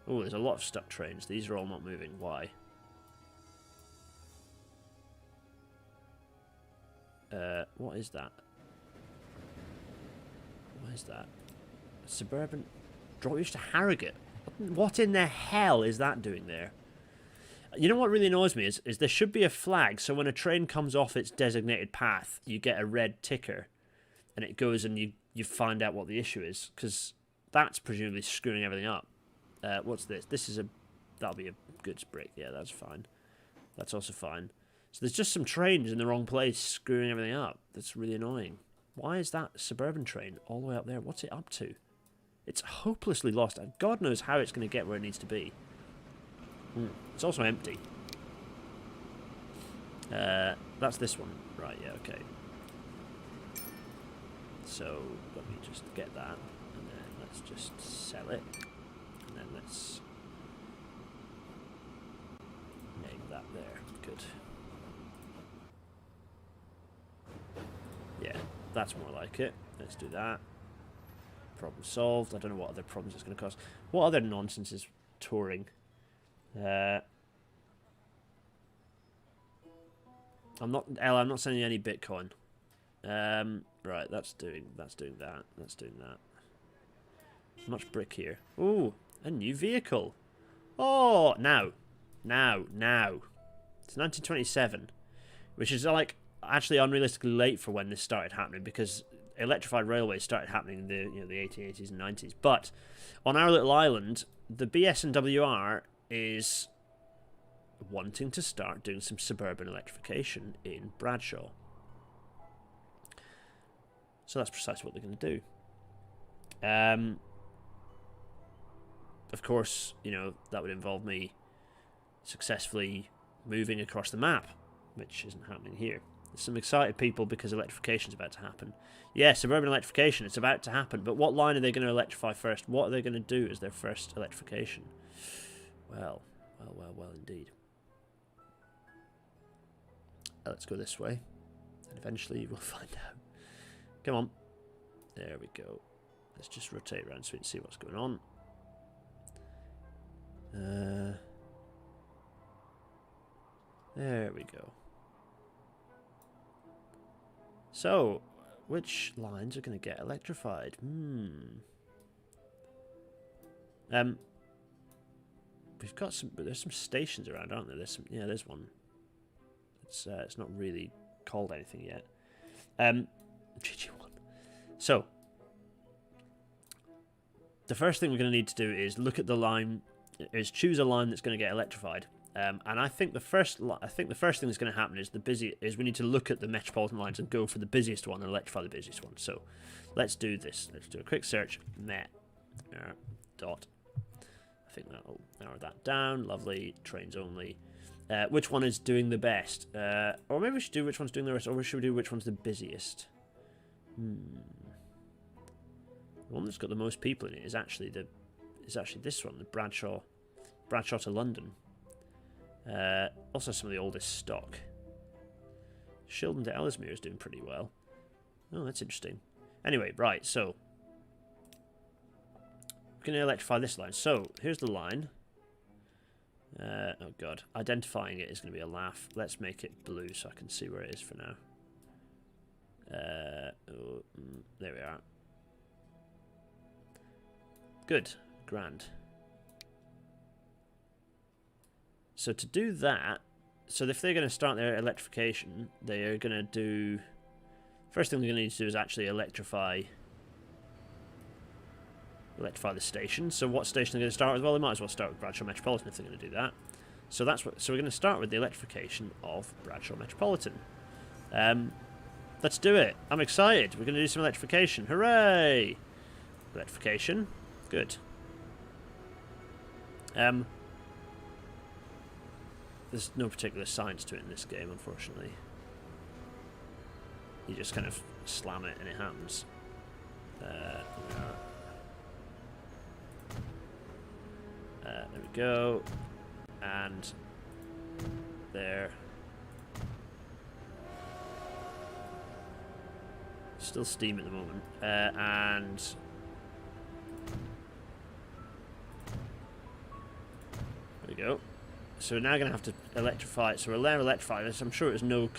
Oh, there's a lot of stuck trains. These are all not moving. Why? What is that? What is that? A suburban... Drop you to Harrogate? What in the hell is that doing there? You know what really annoys me is there should be a flag, so when a train comes off its designated path, you get a red ticker, and it goes and you find out what the issue is, because that's presumably screwing everything up. What's this? This is a... That'll be a goods break. Yeah, that's fine. That's also fine. So there's just some trains in the wrong place screwing everything up. That's really annoying. Why is that suburban train all the way up there? What's it up to? It's hopelessly lost. God knows how it's going to get where it needs to be. It's also empty. That's this one. Right, yeah, okay. So, let me just get that. And then let's just sell it. And then let's name that there. Good. Yeah, that's more like it. Let's do that. Problem solved. I don't know what other problems it's going to cause. What other nonsense is touring? I'm not sending you any Bitcoin. Right, that's doing that. That's doing that. Much brick here. Ooh, a new vehicle. Oh, now. It's 1927, which is like actually unrealistically late for when this started happening, because electrified railways started happening in the 1880s and 90s. But on our little island, the BS&WR is wanting to start doing some suburban electrification in Bradshaw. So that's precisely what they're going to do. Of course, that would involve me successfully moving across the map, which isn't happening here. There's some excited people because electrification is about to happen. Yeah, suburban electrification, it's about to happen, but what line are they going to electrify first? What are they going to do as their first electrification? Well indeed. Let's go this way, and eventually we'll find out. Come on. There we go. Let's just rotate around so we can see what's going on. There we go. So, which lines are going to get electrified? We've got some. There's some stations around, aren't there? There's one. It's not really called anything yet. GG1. So, the first thing we're going to need to do is look at the line. Is choose a line that's going to get electrified. And I think the first thing that's going to happen is we need to look at the metropolitan lines and go for the busiest one and electrify the busiest one. So, let's do this. Let's do a quick search. Dot. I think that'll narrow that down. Lovely. Trains only. Which one is doing the best? Or maybe we should do which one's doing the best, or should we do which one's the busiest? The one that's got the most people in it is actually this one, the Bradshaw to London. Also some of the oldest stock. Shildon to Ellesmere is doing pretty well. Oh, that's interesting. Anyway, right, so we're going to electrify this line. So, here's the line. Oh god, identifying it is going to be a laugh. Let's make it blue so I can see where it is for now. There we are. Good, grand. So to do that, so if they're going to start their electrification, they are going to do... First thing they're going to need to do is actually electrify the station. So what station are they going to start with? Well, they might as well start with Bradshaw Metropolitan if they're going to do that. So that's what. So we're going to start with the electrification of Bradshaw Metropolitan. Let's do it. I'm excited. We're going to do some electrification. Hooray! Electrification. Good. There's no particular science to it in this game, unfortunately. You just kind of slam it and it happens. There we go. And there. Still steam at the moment. And there we go. So we're now going to have to electrify it. So we'll now electrify this. I'm sure it's no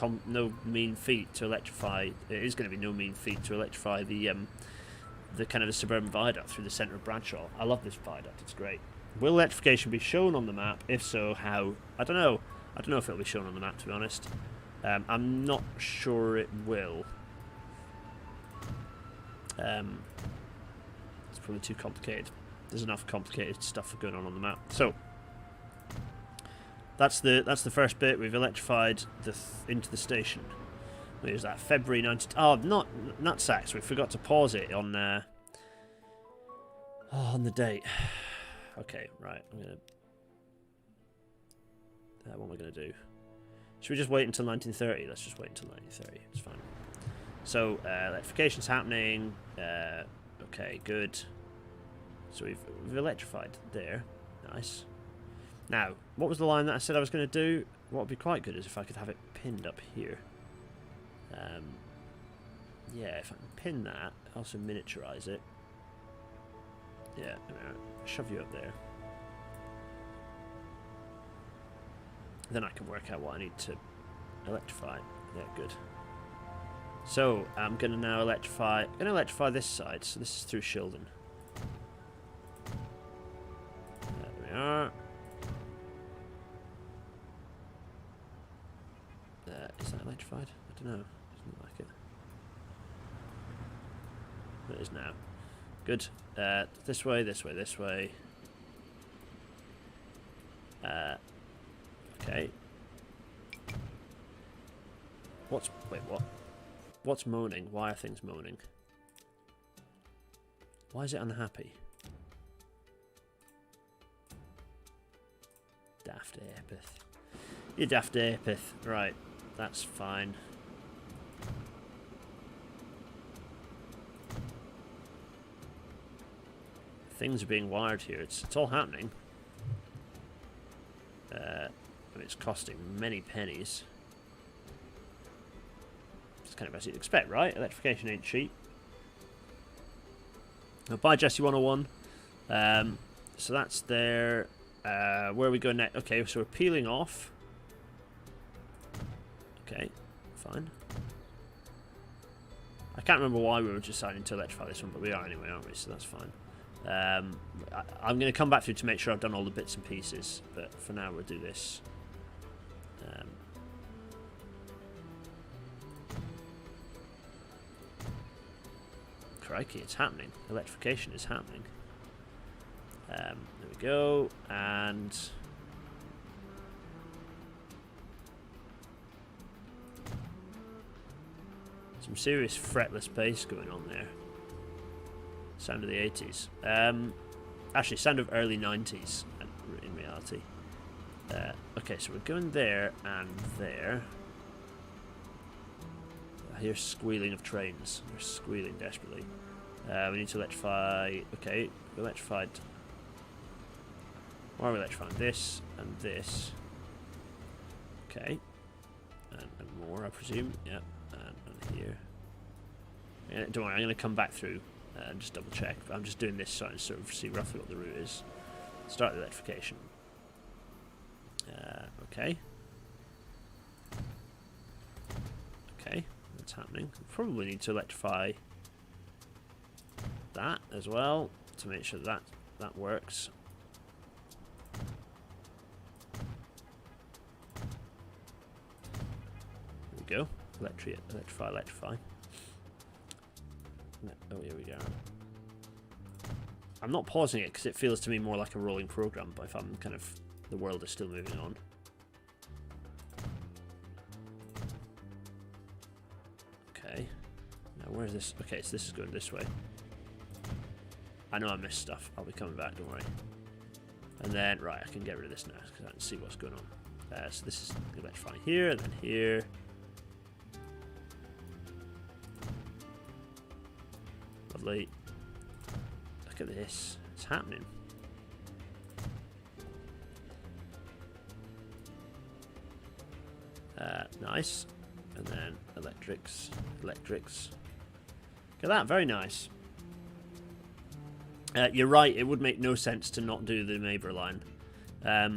mean feat to electrify. It is going to be no mean feat to electrify the kind of the suburban viaduct through the centre of Bradshaw. I love this viaduct. It's great. Will electrification be shown on the map? If so, how? I don't know. I don't know if it'll be shown on the map, to be honest. I'm not sure it will. It's probably too complicated. There's enough complicated stuff going on the map. So that's the first bit. We've electrified into the station. There's that February 19. Oh, not nutsacks. We forgot to pause it on the date. Okay, right. I'm gonna. What am I gonna do? Should we just wait until 1930? Let's just wait until 1930. It's fine. So electrification's happening. Okay, good. So we've electrified there. Nice. Now, what was the line that I said I was going to do? What would be quite good is if I could have it pinned up here. Yeah, if I can pin that, also miniaturize it. Yeah, shove you up there. Then I can work out what I need to electrify. Yeah, good. So I'm going to now electrify. I'm going to electrify this side. So this is through Shildon. There we are. Is that electrified? I don't know. Doesn't look like it. It is now. Good. This way, this way, this way. Okay. Wait, what? What's moaning? Why are things moaning? Why is it unhappy? Daft Apith. You daft Apith. Right. That's fine. Things are being wired here. It's all happening. I mean, it's costing many pennies. It's kind of as you'd expect, right? Electrification ain't cheap. Now, bye, Jesse 101. So that's there. Where are we going next? Okay, so we're peeling off. Okay, fine. I can't remember why we were deciding to electrify this one, but we are anyway, aren't we? So that's fine. I'm going to come back through to make sure I've done all the bits and pieces, but for now we'll do this. Crikey, it's happening. Electrification is happening. There we go, and some serious fretless bass going on there. Sound of the 80s. Actually, sound of early 90s in reality. Okay, so we're going there and there. I hear squealing of trains. They're squealing desperately. We need to electrify. Okay, we electrified. Why are we electrifying this and this? Okay, and more, I presume. Yep, and here. Yeah, don't worry, I'm going to come back through and just double check. But I'm just doing this so I can sort of see roughly what the route is. Start the electrification. Okay. Okay, that's happening. We probably need to electrify that as well to make sure that works. There we go. Electrify. Oh, here we go. I'm not pausing it because it feels to me more like a rolling program, but if I'm kind of, the world is still moving on. Okay. Now where's this? Okay, so this is going this way. I know I missed stuff. I'll be coming back, don't worry. And then, right, I can get rid of this now because I can see what's going on. So this is electrifying here, and then here. Lovely. Look at this. It's happening. Nice. And then electrics. Look at that, very nice. You're right, it would make no sense to not do the neighbour line. I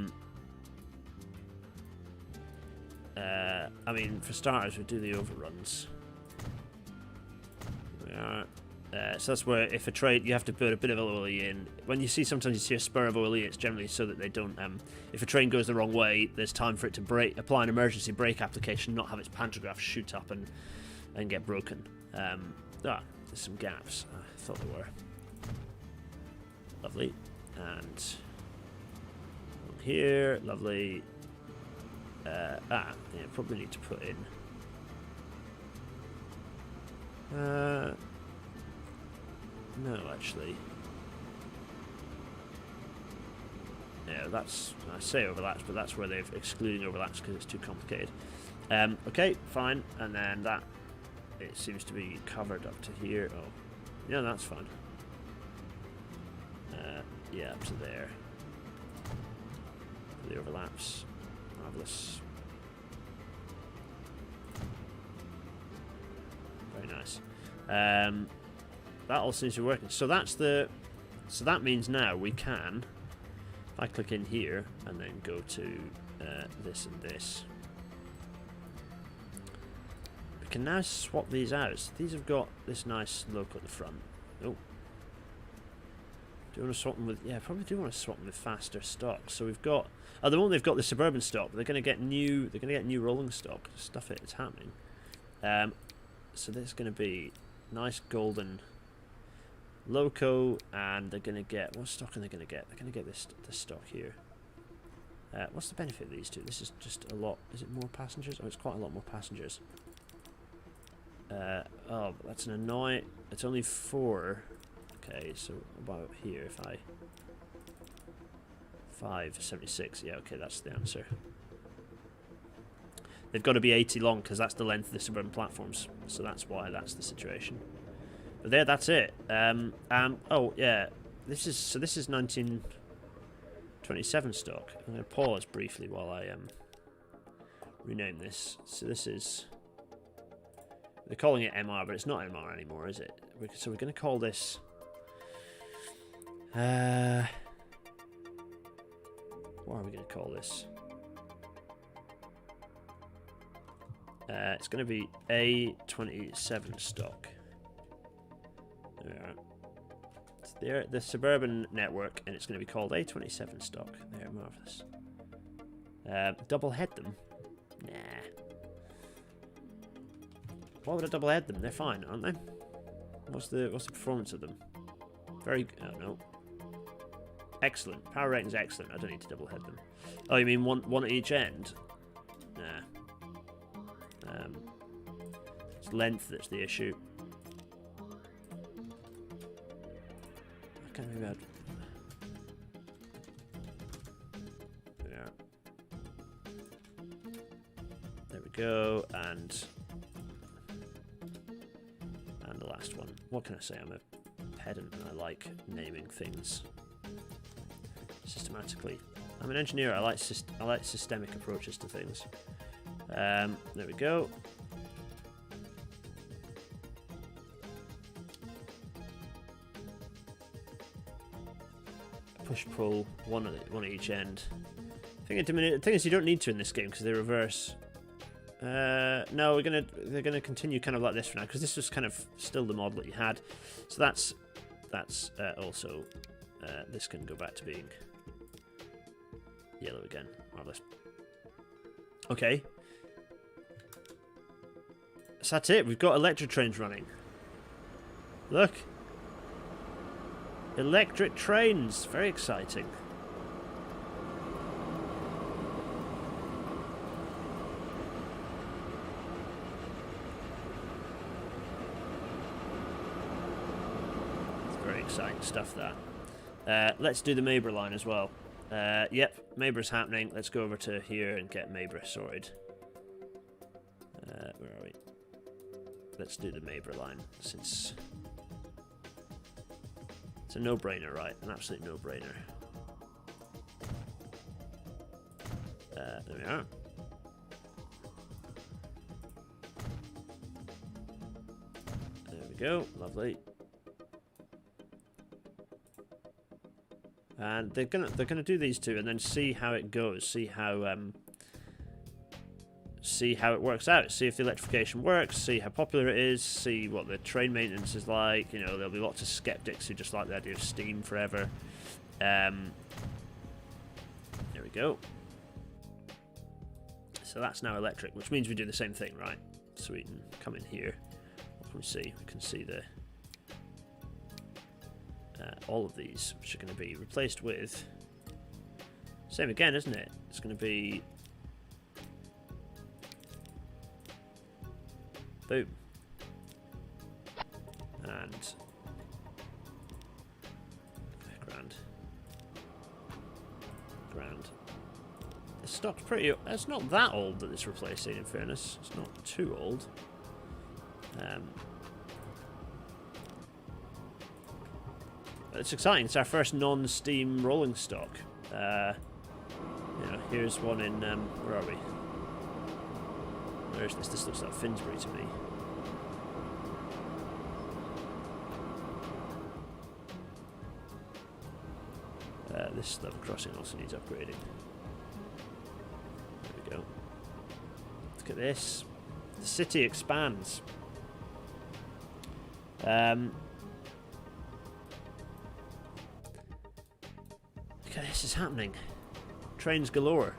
mean, for starters, we do the overruns. We are. So that's where, if a train, you have to put a bit of OLE in. When you see, sometimes you see a spur of OLE, it's generally so that they don't, if a train goes the wrong way, there's time for it to brake, apply an emergency brake application, not have its pantograph shoot up and get broken. There's some gaps. I thought there were. Lovely. And here, lovely. Yeah, probably need to put in. No, actually. Yeah, that's, I say overlaps, but that's where they're excluding overlaps because it's too complicated. Okay, fine. And then that, it seems to be covered up to here. Oh, yeah, that's fine. Yeah, up to there. The overlaps. Marvellous. Very nice. That all seems to be working. So that's the. So that means now we can. If I click in here and then go to this and this, we can now swap these out. So these have got this nice logo at the front. Oh. Do you want to swap them with? Yeah, probably do want to swap them with faster stock. So we've got. At the moment they've got the suburban stock, but they're going to get new. They're going to get new rolling stock. Stuff it. It's happening. So there's going to be nice golden loco, and they're going to get, what stock are they going to get? They're going to get this stock here. What's the benefit of these two? This is just a lot. Is it more passengers? Oh, it's quite a lot more passengers. Oh, but that's an annoy. It's only 4. Okay, so about here, if I 576. Yeah, okay, that's the answer. They've got to be 80 long because that's the length of the suburban platforms. So that's why that's the situation. But there, that's it. Oh yeah, this is 1927 stock. I'm going to pause briefly while I rename this. So this is, they're calling it MR, but it's not MR anymore, is it? So we're going to call this. What are we going to call this? It's going to be A27 stock. There we are. It's the suburban network, and it's going to be called A27 stock. There, marvellous. Double head them? Nah. Why would I double head them? They're fine, aren't they? What's the performance of them? Very. Oh no. Excellent. Power rating's excellent. I don't need to double head them. Oh, you mean one at each end? Nah. It's length that's the issue. I can't maybe add. Yeah. There we go, and the last one. What can I say? I'm a pedant and I like naming things systematically. I'm an engineer. I like systemic approaches to things. There we go. Push pull one at each end. The thing is, you don't need to in this game because they reverse. No, they're gonna continue kind of like this for now because this was kind of still the model that you had. So that's also this can go back to being yellow again. Marvelous. Okay. So that's it. We've got electric trains running. Look. Electric trains. Very exciting. It's very exciting stuff, that. Let's do the Maber line as well. Yep, Maber's happening. Let's go over to here and get Maber sorted. Where are we? Let's do the Maber line, since it's a no-brainer, right? An absolute no-brainer. There we are. go. Lovely. And they're gonna do these two and then see how it goes. See how it works out. See if the electrification works. See how popular it is. See what the train maintenance is like. You know, there'll be lots of skeptics who just like the idea of steam forever. There we go. So that's now electric, which means we do the same thing, right? So we can come in here. What can we see? We can see the all of these, which are going to be replaced with same again, isn't it? It's going to be boom and grand. The stock's pretty. It's not that old that it's replacing. In fairness, it's not too old. It's exciting. It's our first non-steam rolling stock. You know, here's one in where are we? Where's this? This looks like Finsbury to me. This level crossing also needs upgrading. There we go. Look at this. The city expands. Okay, this is happening. Trains galore.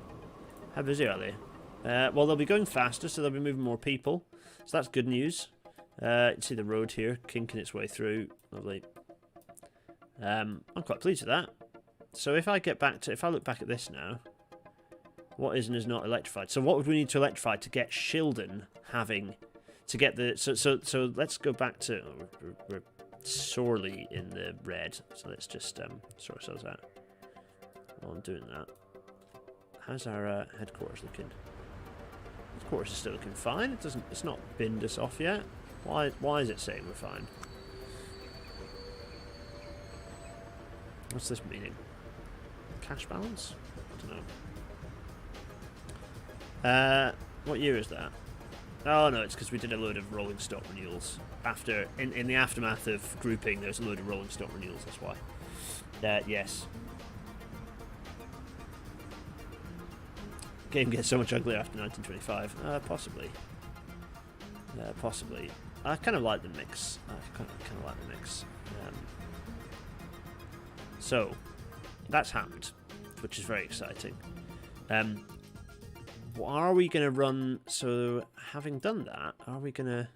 How busy are they? Well, they'll be going faster, so they'll be moving more people. So that's good news. You can see the road here, kinking its way through. Lovely. I'm quite pleased with that. So if I get back to, if I look back at this now, what is and is not electrified? So what would we need to electrify to get Shildon having, to get the, so let's go back to, oh, we're sorely in the red. So let's just sort ourselves out while I'm doing that. How's our headquarters looking? Headquarters is still looking fine. It's not binned us off yet. Why is it saying we're fine? What's this meaning? Cash balance? I don't know. What year is that? Oh no, it's because we did a load of rolling stock renewals. After, in the aftermath of grouping, there's a load of rolling stock renewals, that's why. Yes. Game gets so much uglier after 1925. Possibly. Possibly. I kind of like the mix. I kind of like the mix. So, that's happened, which is very exciting. Are we going to run... So, having done that, are we going to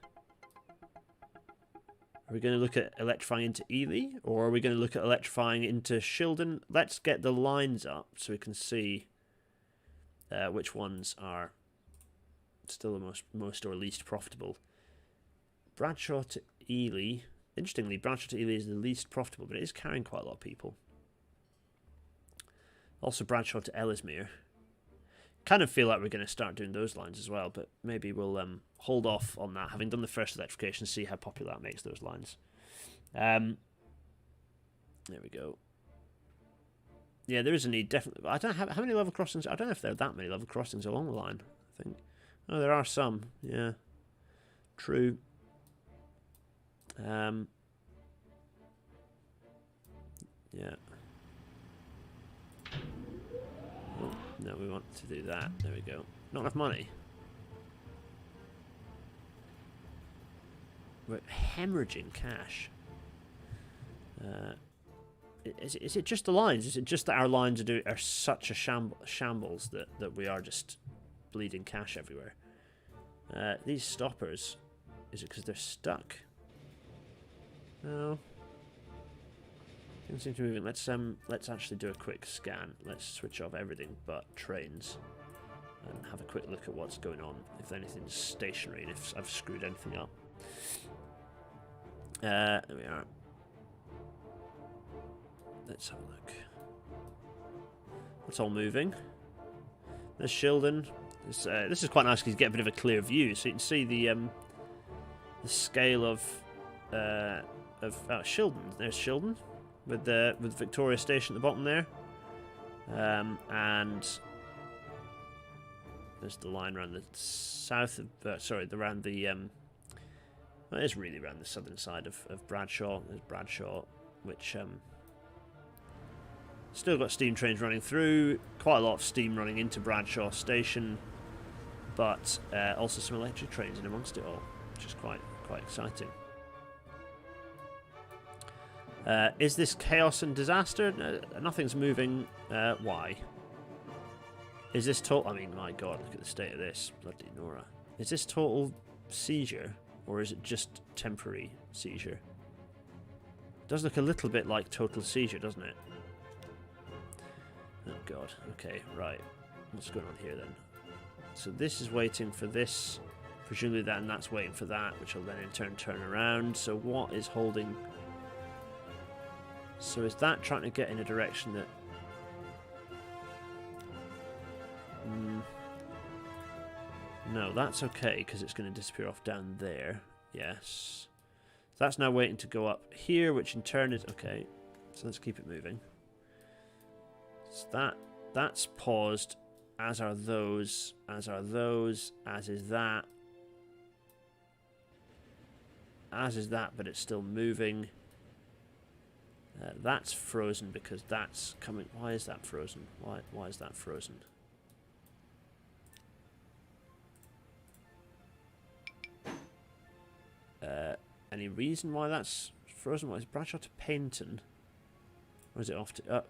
look at electrifying into Ely? Or are we going to look at electrifying into Shildon? Let's get the lines up so we can see which ones are still the most or least profitable. Bradshaw to Ely. Interestingly, Bradshaw to Ely is the least profitable, but it is carrying quite a lot of people. Also, Bradshaw to Ellesmere. Kind of feel like we're going to start doing those lines as well, but maybe we'll hold off on that, having done the first electrification, see how popular that makes those lines. There we go. Yeah, there is a need, definitely. I don't know how many level crossings. I don't know if there are that many level crossings along the line. I think. Oh, there are some. Yeah. True. Yeah. Oh, no, we want to do that. There we go. Not enough money. We're hemorrhaging cash. Is it just the lines? Is it just that our lines are such a shambles that we are just bleeding cash everywhere? These stoppers, is it because they're stuck? No. Doesn't seem to be moving. Let's actually do a quick scan. Let's switch off everything but trains and have a quick look at what's going on. If anything's stationary and if I've screwed anything up. There we are. Let's have a look. What's all moving? There's Shildon. This is quite nice because you get a bit of a clear view, so you can see the scale of Shildon. There's Shildon with Victoria Station at the bottom there, and there's the line around the south of around the Well, it is really around the southern side of Bradshaw. There's Bradshaw, which still got steam trains running through. Quite a lot of steam running into Bradshaw Station, but also some electric trains in amongst it all, which is quite exciting. Is this chaos and disaster? No, nothing's moving. Why? Is this total... I mean, my god, look at the state of this. Bloody Nora. Is this total seizure? Or is it just temporary seizure? It does look a little bit like total seizure, doesn't it? Oh god. Okay, right. What's going on here then? So this is waiting for this. Presumably that and that's waiting for that, which will then in turn turn around. So what is holding... So is that trying to get in a direction that... No, that's okay, because it's going to disappear off down there. Yes. So that's now waiting to go up here, which in turn is... Okay, so let's keep it moving. So that's paused, as are those, as is that. As is that, but it's still moving. That's frozen because that's coming... Why is that frozen? Why is that frozen? Any reason why that's frozen? What is Bradshaw to Paynton? Or is it off to...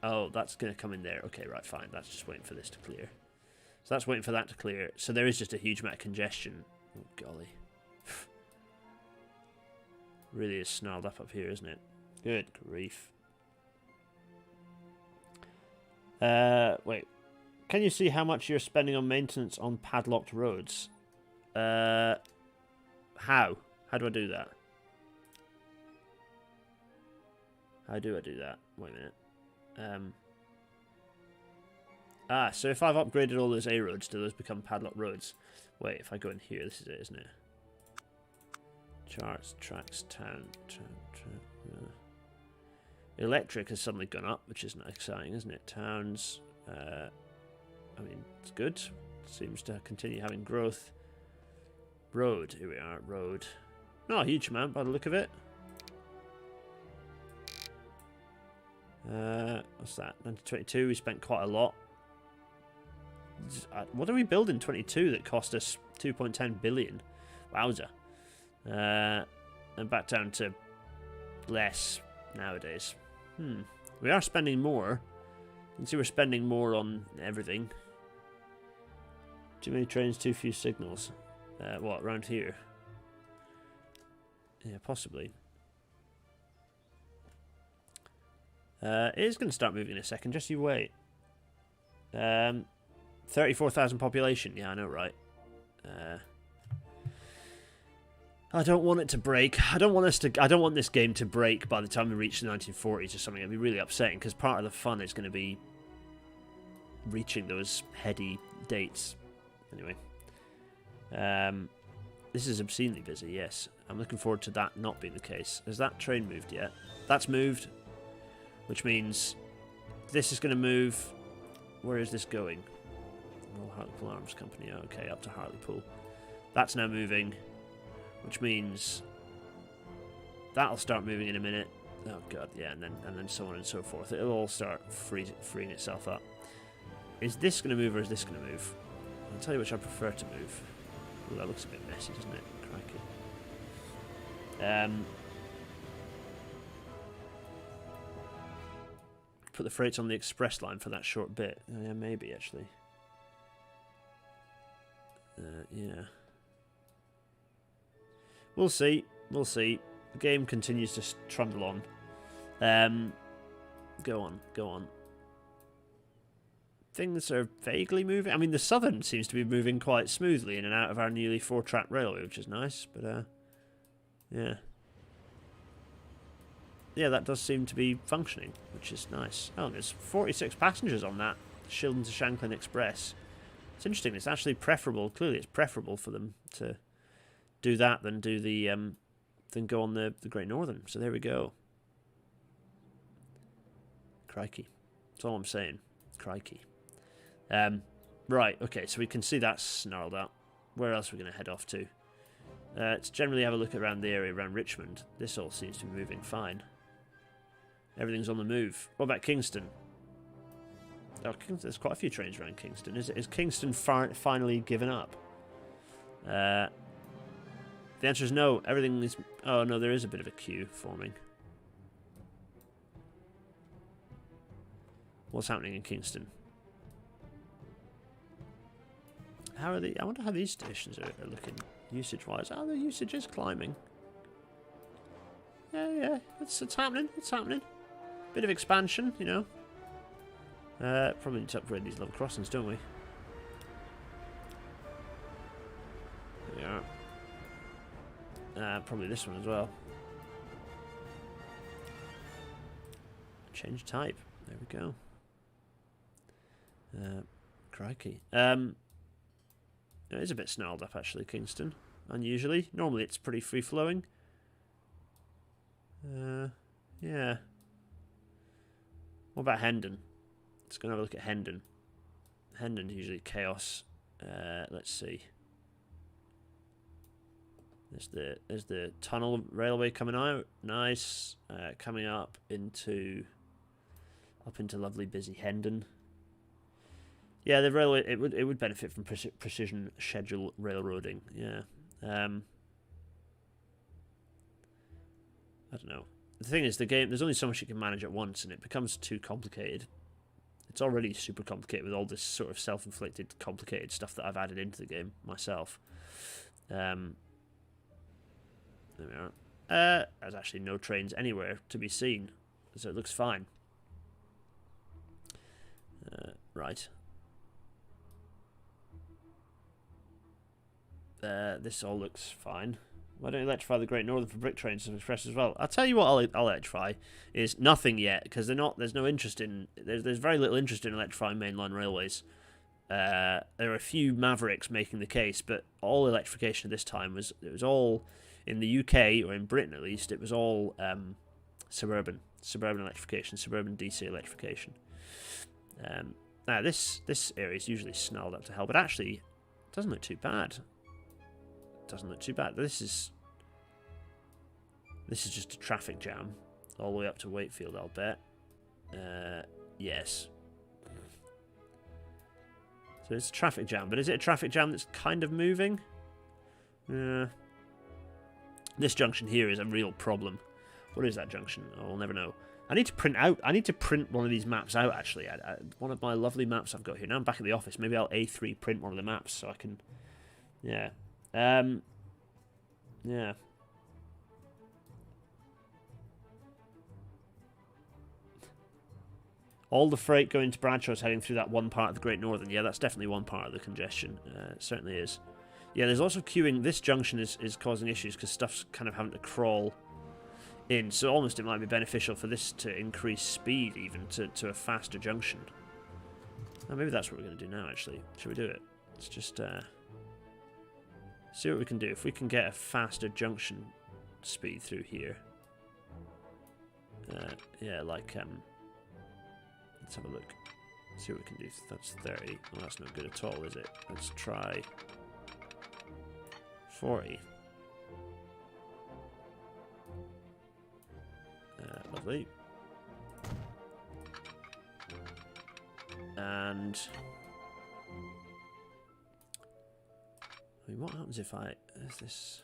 oh, that's going to come in there. Okay, right, fine. That's just waiting for this to clear. So that's waiting for that to clear. So there is just a huge amount of congestion. Oh, golly. Really is snarled up here, isn't it? Good grief. Wait. Can you see how much you're spending on maintenance on padlocked roads? How? How do I do that? How do I do that? Wait a minute. So if I've upgraded all those A roads, do those become padlocked roads? Wait, if I go in here, this is it, isn't it? Charts, tracks, town. Electric has suddenly gone up, which is exciting, isn't it? Towns, I mean, it's good. Seems to continue having growth. Road, here we are, road. Not a huge amount by the look of it. What's that? 1922, we spent quite a lot. What did we build in 22 that cost us 2.10 billion? Wowza. And back down to less nowadays. We are spending more. You can see we're spending more on everything. Too many trains, too few signals. What, around here? Yeah, possibly. It is going to start moving in a second, just you wait. 34,000 population, yeah, I know, right? I don't want it to break. I don't want this game to break by the time we reach the 1940s or something. It'd be really upsetting, because part of the fun is going to be reaching those heady dates. Anyway. This is obscenely busy, yes. I'm looking forward to that not being the case. Has that train moved yet? That's moved. Which means this is going to move. Where is this going? Oh, Hartlepool Arms Company. Okay, up to Hartlepool. That's now moving. Which means that'll start moving in a minute. Oh god, yeah, and then so on and so forth. It'll all start freeing itself up. Is this going to move or is this going to move? I'll tell you which I prefer to move. Ooh, that looks a bit messy, doesn't it? Crikey. Put the freights on the express line for that short bit. Oh, yeah, maybe actually. Yeah. We'll see. We'll see. The game continues to trundle on. Go on. Go on. Things are vaguely moving. I mean, the southern seems to be moving quite smoothly in and out of our newly 4-track railway, which is nice. But, yeah. Yeah, that does seem to be functioning, which is nice. Oh, there's 46 passengers on that Shildon to Shanklin Express. It's interesting. It's actually preferable. Clearly, it's preferable for them to do that than do the than go on the Great Northern. So there we go. Crikey. That's all I'm saying. Crikey. Right, okay, so we can see that's snarled up. Where else are we going to head off to? Let's generally have a look around the area around Richmond. This all seems to be moving fine. Everything's on the move. What about Kingston? Oh, there's quite a few trains around Kingston. Is Kingston finally given up? The answer is no. Everything is... Oh, no, there is a bit of a queue forming. What's happening in Kingston? How are they? I wonder how these stations are looking usage-wise. Oh, the usage is climbing. Yeah, it's happening. It's happening. Bit of expansion, you know. Probably need to upgrade these level crossings, don't we? There we are. Probably this one as well. Change type. There we go. Crikey. It is a bit snarled up, actually, Kingston. Unusually. Normally it's pretty free-flowing. Yeah. What about Hendon? Let's go and have a look at Hendon. Hendon's usually chaos. Let's see. There's the tunnel railway coming out. Nice. Coming up into lovely busy Hendon. Yeah, the railway it would benefit from precision schedule railroading. Yeah. I don't know. The thing is, the game, there's only so much you can manage at once, and it becomes too complicated. It's already super complicated with all this sort of self-inflicted complicated stuff that I've added into the game myself. There we are. There's actually no trains anywhere to be seen, so it looks fine. Right. This all looks fine. Why don't you electrify the Great Northern for brick trains and express as well? I'll tell you what I'll electrify is nothing yet, because there's no interest in there's very little interest in electrifying mainline railways. There are a few mavericks making the case, but all electrification at this time was all in the UK, or in Britain at least. It was all suburban electrification, suburban DC electrification. Now this area is usually snarled up to hell, but actually it doesn't look too bad. Doesn't look too bad. This is just a traffic jam all the way up to Wakefield, I'll bet. Yes. So it's a traffic jam, but is it a traffic jam that's kind of moving? This junction here is a real problem. What is that junction? Oh, we'll never know. I need to print one of these maps out, actually. One of my lovely maps I've got here. Now I'm back at the office. Maybe I'll A3 print one of the maps so I can... Yeah. Yeah. All the freight going to Bradshaw is heading through that one part of the Great Northern. Yeah, that's definitely one part of the congestion. It certainly is. Yeah, there's also queuing. This junction is causing issues because stuff's kind of having to crawl in. So almost it might be beneficial for this to increase speed even to a faster junction. Oh, maybe that's what we're going to do now, actually. Should we do it? Let's just... see what we can do. If we can get a faster junction speed through here. Yeah, like, let's have a look. See what we can do. That's 30. Well, that's not good at all, is it? Let's try 40. Lovely. And... I mean, what happens if is this...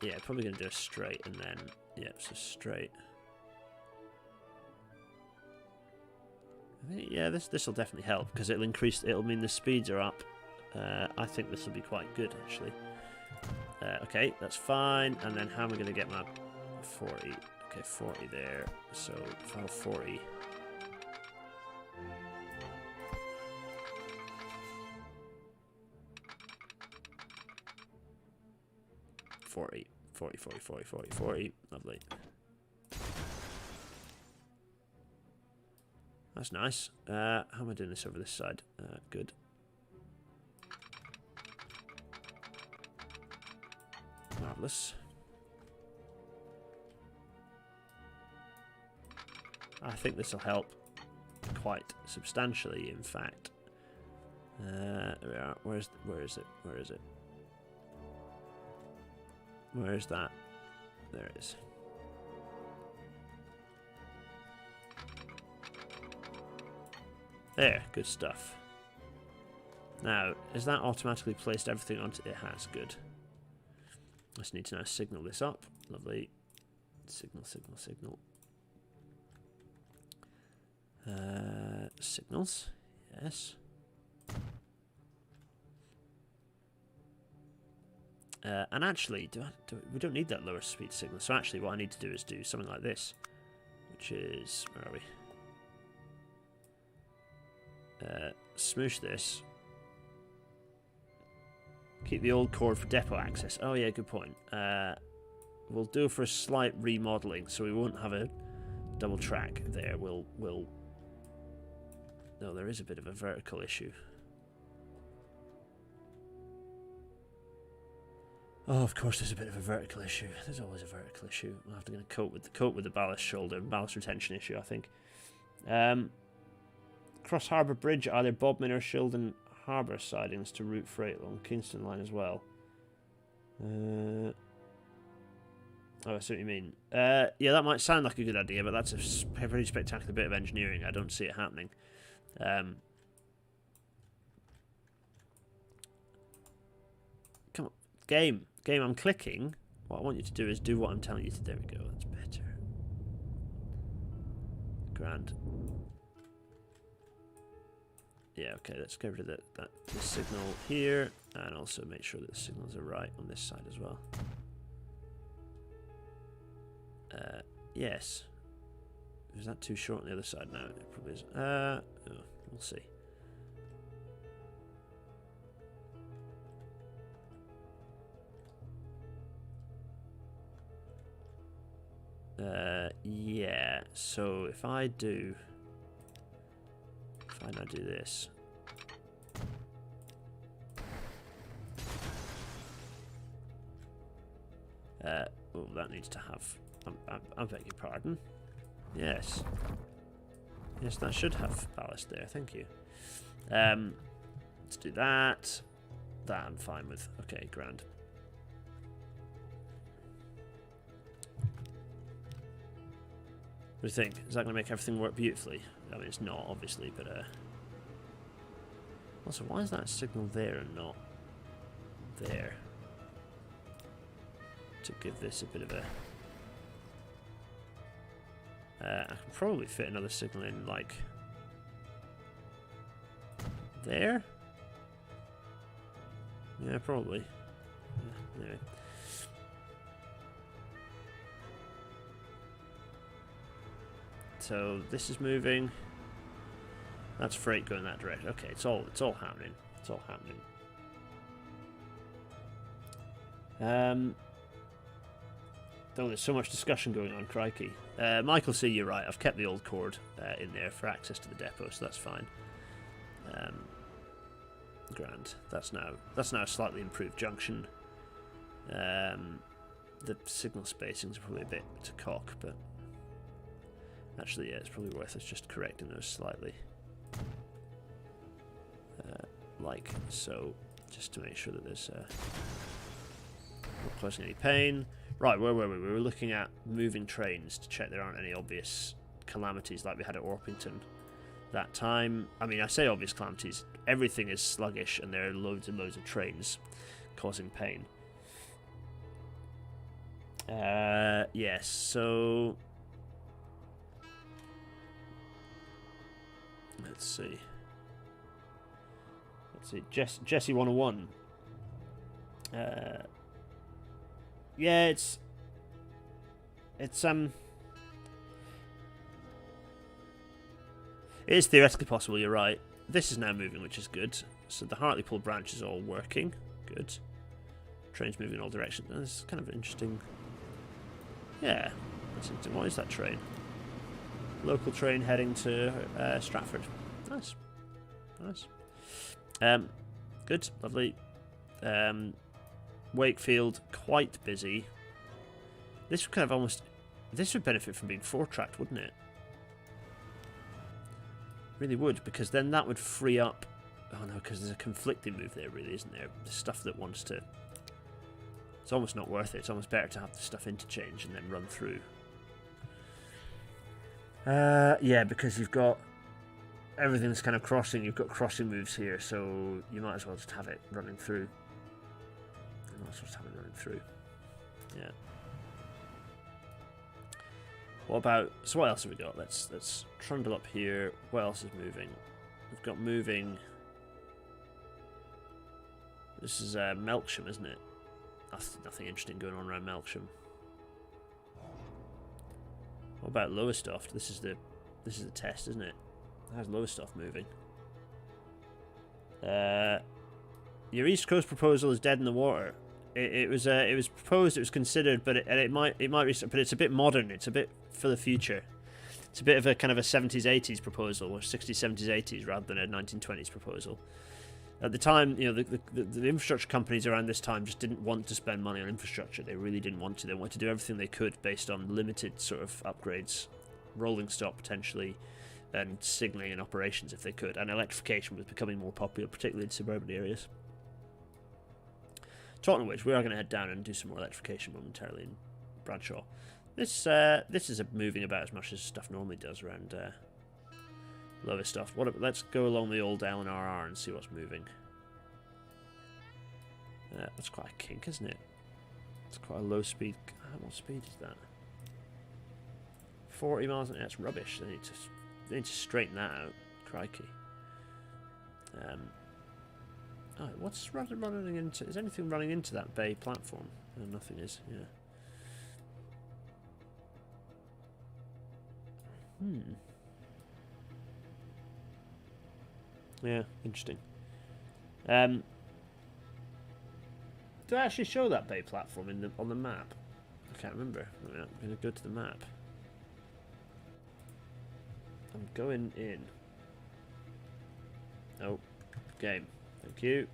Yeah, probably going to do a straight and then... Yeah, so straight. I think, yeah, this will definitely help, because it'll mean the speeds are up. I think this will be quite good, actually. Okay, that's fine. And then how am I going to get my 40? Okay, 40 there. So, if I have 40... 40, 40, 40, 40, 40, 40. Lovely. That's nice. How am I doing this over this side? Good. Marvellous. I think this will help quite substantially, in fact. There we are. Where is it? Where is it? Where is that? There it is. There, good stuff. Now, is that automatically placed everything onto it? Has, good. I just need to now signal this up. Lovely. Signal, signal, signal. Signals, yes. And actually, we don't need that lower speed signal. So actually, what I need to do is do something like this, which is, where are we? Smoosh this. Keep the old cord for depot access. Oh yeah, good point. We'll do it for a slight remodeling, so we won't have a double track there. We'll. No, there is a bit of a vertical issue. Oh, of course, there's a bit of a vertical issue. There's always a vertical issue. We'll have to get a cope with the ballast shoulder, ballast retention issue, I think. Cross Harbour Bridge, either Bodmin or Shildon Harbour sidings to route freight along Kingston Line as well. Oh, I see what you mean. Yeah, that might sound like a good idea, but that's a pretty spectacular bit of engineering. I don't see it happening. Come on, game, I'm clicking. What I want you to do is do what I'm telling you to. There we go, that's better. Grand. Yeah, okay, let's get rid of this signal here, and also make sure that the signals are right on this side as well. Yes. Is that too short on the other side now? It probably is. Oh, we'll see. Yeah, so if I now do this. Oh, that needs to have. I beg your pardon. Yes. Yes, that should have ballast there. Thank you. Let's do that. That I'm fine with. Okay, grand. What do you think? Is that going to make everything work beautifully? I mean, it's not, obviously, but... Also, why is that signal there and not there? To give this a bit of a... I can probably fit another signal in, like... there? Yeah, probably. Yeah, anyway. So this is moving. That's freight going that direction. Okay, it's all happening. It's all happening. Oh, there's so much discussion going on, crikey. Michael C, you're right. I've kept the old cord in there for access to the depot, so that's fine. Grand. That's now a slightly improved junction. The signal spacings are probably a bit to cock, but actually, yeah, it's probably worth us just correcting those slightly. Like so, just to make sure that there's not causing any pain. Right, where were we? We were looking at moving trains to check there aren't any obvious calamities like we had at Orpington that time. I mean, I say obvious calamities. Everything is sluggish and there are loads and loads of trains causing pain. Yes, so... Let's see. Jesse 101. Yeah, it is theoretically possible, you're right. This is now moving, which is good. So the Hartlepool branch is all working. Good. Train's moving in all directions. That's kind of interesting. Yeah. That's interesting. What is that train? Local train heading to Stratford. Nice. Nice. Good. Lovely. Wakefield, quite busy. This would kind of almost... This would benefit from being four-tracked, wouldn't it? Really would, because then that would free up Oh no, because there's a conflicting move there, really, isn't there? The stuff that wants to... It's almost not worth it. It's almost better to have the stuff interchange and then run through. Yeah, because you've got... Everything's kind of crossing. You've got crossing moves here, so you might as well just have it running through. You might as well just have it running through. Yeah. What about... So what else have we got? Let's trundle up here. What else is moving? We've got moving... This is Melksham, isn't it? Nothing interesting going on around Melksham. What about Lowestoft? This is the test, isn't it? How's Lowestoft moving? Your East Coast proposal is dead in the water. It was proposed, it was considered, but it might but it's a bit modern. It's a bit for the future. It's a bit of a kind of a 70s 80s proposal, or 60s 70s 80s rather than a 1920s proposal. At the time, you know, the infrastructure companies around this time just didn't want to spend money on infrastructure. They really didn't want to. They wanted to do everything they could based on limited sort of upgrades, rolling stock potentially, and signalling and operations if they could. And electrification was becoming more popular, particularly in suburban areas. Talking of which, we are going to head down and do some more electrification momentarily in Bradshaw. This is moving about as much as stuff normally does around Lowestoft. Let's go along the old LNRR and see what's moving. That's quite a kink, isn't it? It's quite a low speed. What speed is that? 40 miles an hour. That's rubbish. They need to straighten that out. Crikey. Oh, what's running into? Is anything running into that bay platform? No, nothing is. Yeah. Yeah, interesting. Do I actually show that bay platform on the map? I can't remember. I'm going to go to the map. I'm going in. Oh, game. Thank you.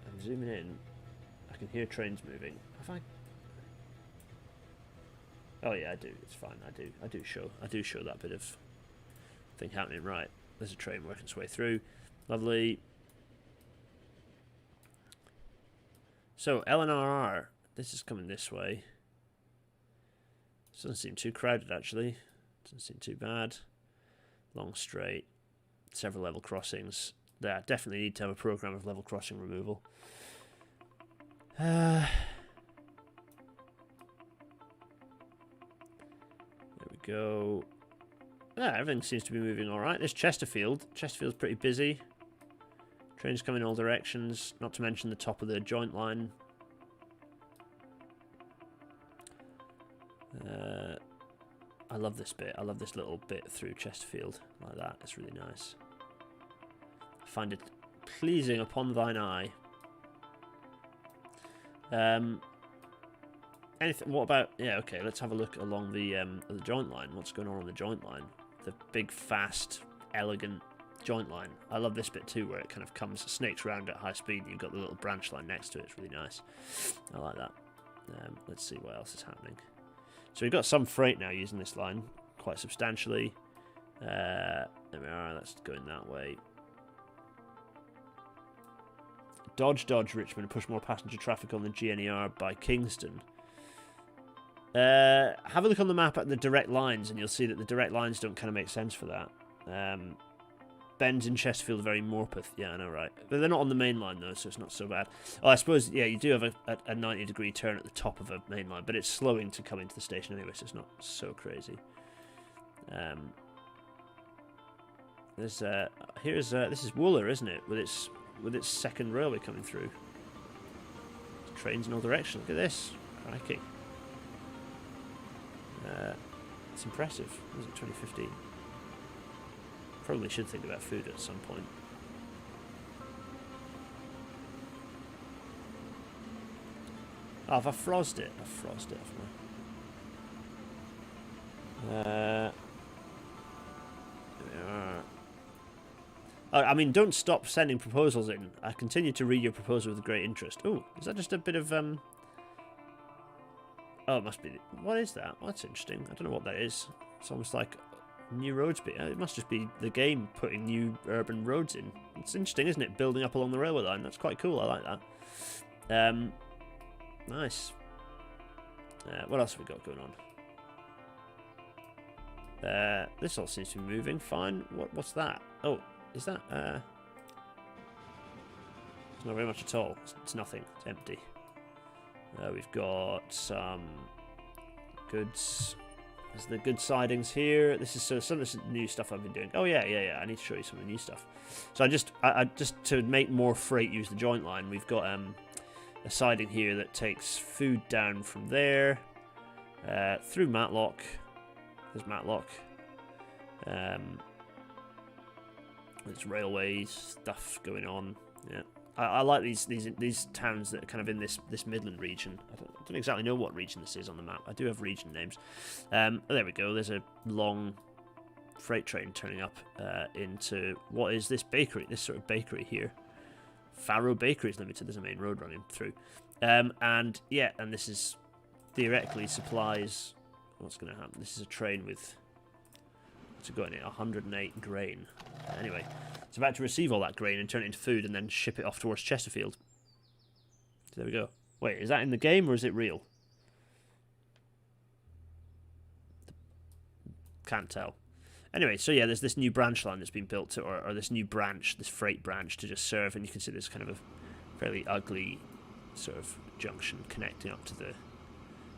I'm zooming in. I can hear trains moving. Have I? Oh yeah, I do. It's fine. I do show that bit of thing happening. Right. There's a train working its way through. Lovely. So LNRR. This is coming this way. Doesn't seem too crowded actually. Doesn't seem too bad. Long straight. Several level crossings. Yeah, definitely need to have a program of level crossing removal. There we go. Everything seems to be moving alright. There's Chesterfield. Chesterfield's pretty busy. Trains come in all directions, not to mention the top of the joint line. I love this bit. I love this little bit through Chesterfield like that. It's really nice. I find it pleasing upon thine eye. Anything? What about? Yeah, okay. Let's have a look along the joint line. What's going on the joint line? The big, fast, elegant joint line. I love this bit too, where it kind of comes, snakes around at high speed. And you've got the little branch line next to it. It's really nice. I like that. Let's see what else is happening. So we've got some freight now using this line quite substantially. There we are. That's going that way. Dodge Richmond, push more passenger traffic on the GNER by Kingston. Have a look on the map at the direct lines, and you'll see that the direct lines don't kind of make sense for that. Bends in Chesterfield are very Morpeth. Yeah, I know, right? But they're not on the main line, though, so it's not so bad. Oh, I suppose, yeah, you do have a 90-degree turn at the top of a main line, but it's slowing to come into the station anyway, so it's not so crazy. This is Wooler, isn't it? With its second railway coming through. Trains in all directions. Look at this. Crikey. It's impressive. Was it 2015? Probably should think about food at some point. Oh, have I frozzed it? I've frozzed it, haven't I? There we are. I mean, don't stop sending proposals in. I continue to read your proposal with great interest. Oh, is that just a bit of Oh, it must be. What is that? Well, that's interesting. I don't know what that is. It's almost like New roads bit. It must just be the game putting new urban roads in. It's interesting, isn't it? Building up along the railway line. That's quite cool. I like that. Nice. What else have we got going on? This all seems to be moving fine. What's that? Oh, is that? It's not very much at all. It's nothing. It's empty. We've got some goods. There's the good sidings here. This is some of this new stuff I've been doing. Oh yeah. I need to show you some of the new stuff. So I just to make more freight use the joint line, we've got a siding here that takes food down from there through Matlock. There's Matlock. There's railway stuff going on. Yeah. I like these towns that are kind of in this Midland region. I don't exactly know what region this is on the map. I do have region names. Oh, there we go. There's a long freight train turning up into what is this bakery? This sort of bakery here. Farrow Bakeries Limited. There's a main road running through. And yeah, and this is theoretically supplies. What's going to happen? This is a train with. What's it got in it? 108 grain. Anyway. It's about to receive all that grain and turn it into food and then ship it off towards Chesterfield. So there we go. Wait, is that in the game or is it real? Can't tell. Anyway, so yeah, there's this new branch line that's been built, or this new branch, this freight branch to just serve, and you can see there's kind of a fairly ugly sort of junction connecting up to the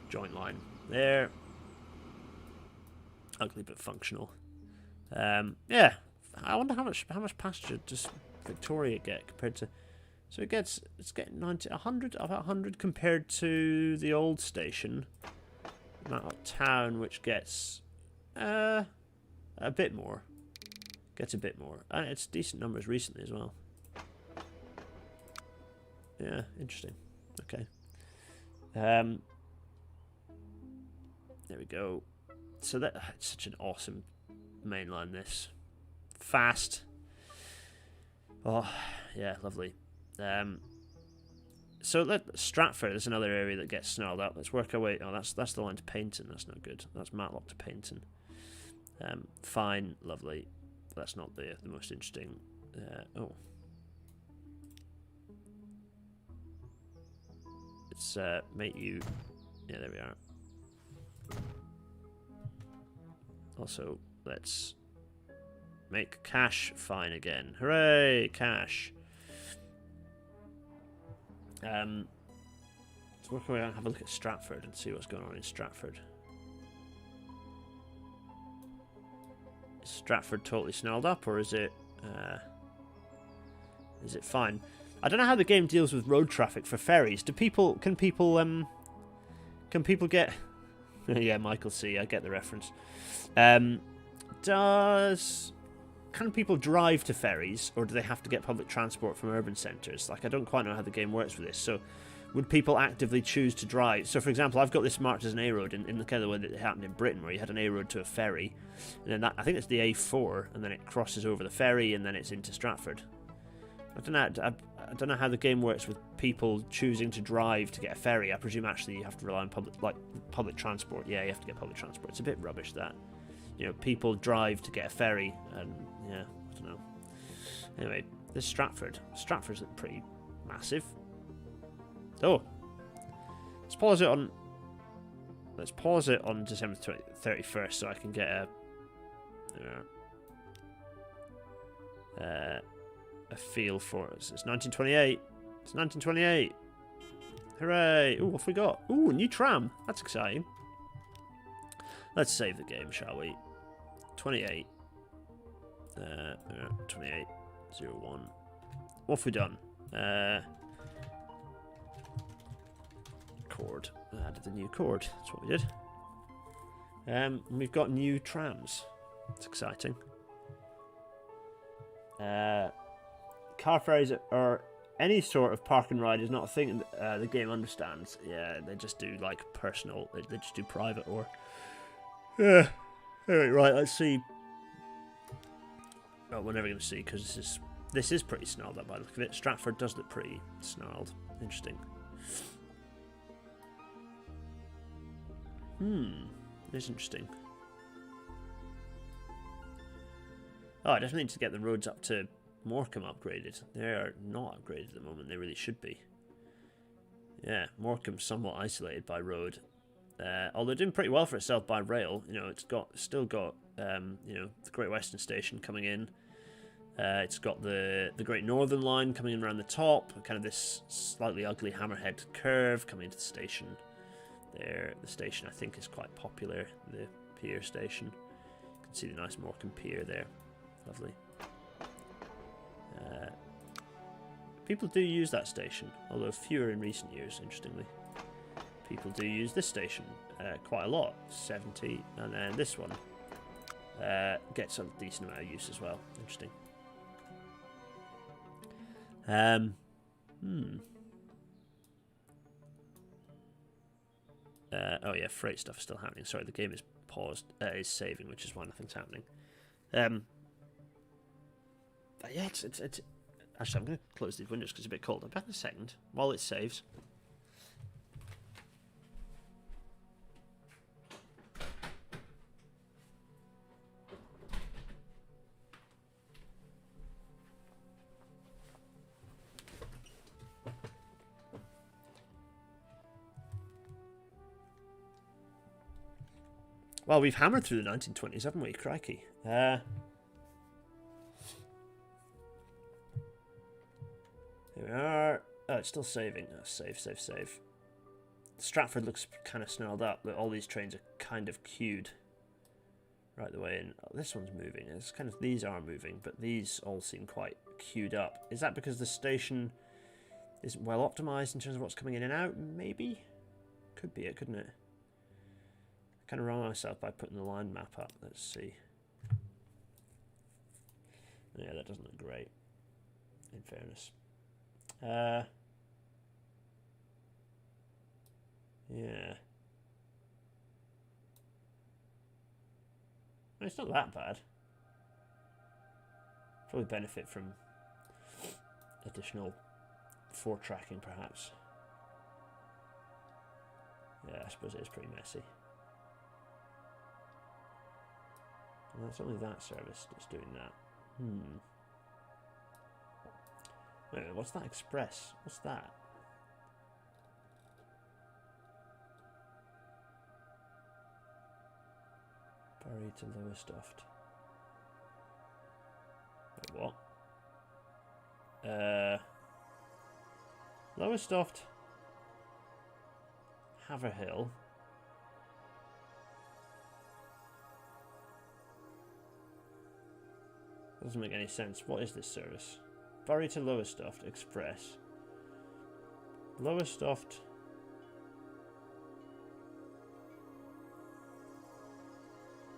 joint line there. Ugly but functional. Yeah. I wonder how much pasture does Victoria get compared to. So it's getting 100 about 100 compared to the old station, Matlock Town, which gets a bit more. Gets a bit more, and it's decent numbers recently as well. Yeah, interesting. Okay. There we go. So it's such an awesome main line. This. Fast. Oh, yeah, lovely. So Stratford is another area that gets snarled up. Let's work our way. Oh, that's the line to Paignton. That's not good. That's Matlock to Paignton. Fine, lovely. That's not the most interesting. Oh, it's make you. Yeah, there we are. Also, let's. Make cash fine again. Hooray, cash. Let's work our way out and have a look at Stratford and see what's going on in Stratford. Is Stratford totally snarled up, or is it fine? I don't know how the game deals with road traffic for ferries. Can people get? Yeah, Michael C. I get the reference. Can people drive to ferries, or do they have to get public transport from urban centres? Like, I don't quite know how the game works with this. So, would people actively choose to drive? So, for example, I've got this marked as an A road in the kind of way that it happened in Britain, where you had an A road to a ferry, and then I think it's the A4, and then it crosses over the ferry, and then it's into Stratford. I don't know how the game works with people choosing to drive to get a ferry. I presume actually you have to rely on public transport. Yeah, you have to get public transport. It's a bit rubbish that. You know, people drive to get a ferry, and yeah, I don't know. Anyway, this Stratford. Stratford's pretty massive. Oh, let's pause it on December 31st so I can get a feel for it. It's 1928. It's 1928. Hooray! Ooh, what have we got? Ooh, a new tram. That's exciting. Let's save the game, shall we? 28. 2801. What have we done? Chord. I added the new chord. That's what we did. We've got new trams. It's exciting. Car ferries or any sort of park and ride is not a thing the game understands. Yeah, they just do like personal. They just do private or. Yeah. Anyway, right. Let's see. Oh, we're never going to see because this is pretty snarled up by the look of it. Stratford does look pretty snarled. Interesting. It's interesting. Oh, I definitely need to get the roads up to Morecambe upgraded. They are not upgraded at the moment. They really should be. Yeah, Morecambe's somewhat isolated by road. Although doing pretty well for itself by rail. You know, it's still got you know, the Great Western Station coming in. It's got the Great Northern Line coming in around the top. Kind of this slightly ugly hammerhead curve coming into the station. There, the station I think is quite popular. The pier station. You can see the nice Morecambe pier there. Lovely. People do use that station, although fewer in recent years, interestingly. People do use this station quite a lot, 70, and then this one gets a decent amount of use as well. Interesting. Oh yeah, freight stuff is still happening. Sorry, the game is paused, is saving, which is why nothing's happening. Yeah, it's actually, I'm going to close these windows because it's a bit cold. I'll be back in a second while it saves. Well, we've hammered through the 1920s, haven't we? Crikey. Here we are. Oh, it's still saving. Oh, save. Stratford looks kind of snarled up. All these trains are kind of queued right the way in. Oh, this one's moving. It's kind of, these are moving, but these all seem quite queued up. Is that because the station isn't well optimized in terms of what's coming in and out? Maybe. Could be it, couldn't it? I kind of wrong myself by putting the line map up. Let's see. Yeah, that doesn't look great, in fairness. Yeah. Well, it's not that bad. Probably benefit from additional foretracking, perhaps. Yeah, I suppose it is pretty messy. And that's only that service that's doing that. Wait a minute, what's that express? What's that? Bury to Lowestoft. Wait, what? Lowestoft. Haverhill. Doesn't make any sense. What is this service? Bury to Lowestoft Express. Lowestoft.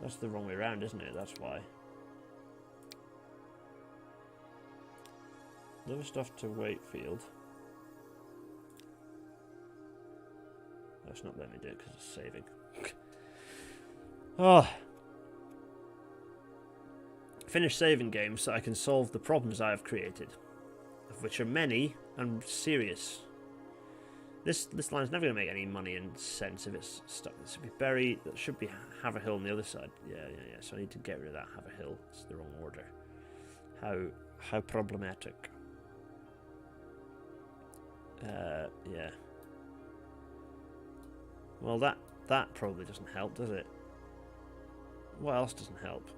That's the wrong way around, isn't it? That's why. Lowestoft to Wakefield. That's not letting me do it because it's saving. Oh. Finish saving games so I can solve the problems I have created, of which are many and serious. This line's never going to make any money and sense if it's stuck. This should be Bury. That should be Haverhill on the other side. Yeah. So I need to get rid of that Haverhill. It's the wrong order. How problematic. Yeah. Well, that probably doesn't help, does it? What else doesn't help?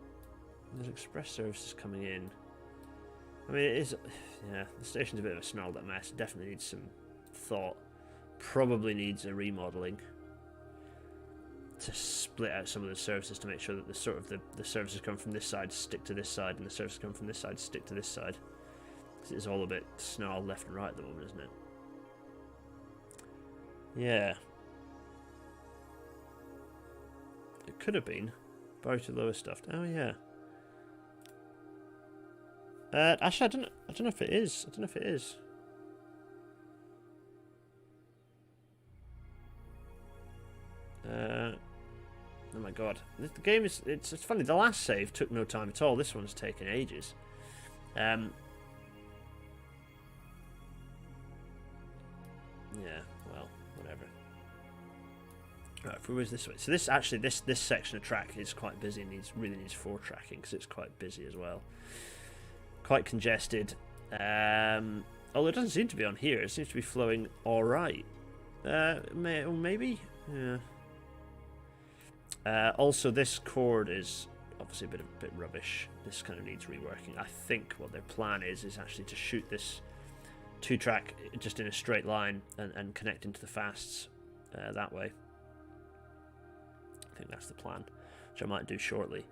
There's express services coming in. I mean, it is... Yeah, the station's a bit of a snarled up mess. It definitely needs some thought. Probably needs a remodelling to split out some of the services to make sure that the services come from this side stick to this side, and the services come from this side stick to this side. Because it's all a bit snarled left and right at the moment, isn't it? Yeah. It could have been Bury to Lowestoft. Oh yeah. Actually, I don't know if it is. I don't know if it is. Oh my god, the game is. It's funny. The last save took no time at all. This one's taken ages. Yeah. Well, whatever. Right, if we was this way, so this actually this section of track is quite busy and really needs 4 tracking because it's quite busy as well, quite congested. Although it doesn't seem to be on here, it seems to be flowing all right. Maybe, yeah. Also, this chord is obviously a bit rubbish. This kind of needs reworking. I think what their plan is actually to shoot this 2-track just in a straight line and connect into the fasts that way. I think that's the plan, which I might do shortly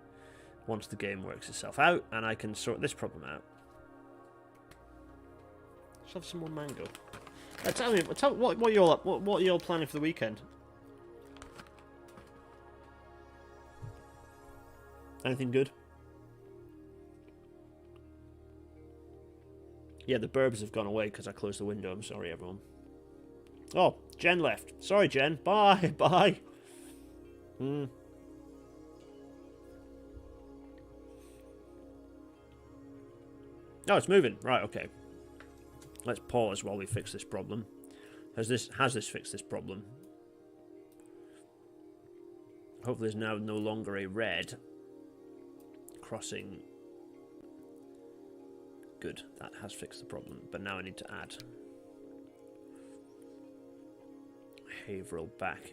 once the game works itself out and I can sort this problem out. Let's have some more mango. Tell me, what you all planning for the weekend? Anything good? Yeah, the burbs have gone away because I closed the window. I'm sorry, everyone. Oh, Jen left. Sorry, Jen. Bye, bye. Oh, it's moving. Right, okay. Let's pause while we fix this problem. Has this fixed this problem? Hopefully there's now no longer a red crossing. Good, that has fixed the problem. But now I need to add Haverhill back.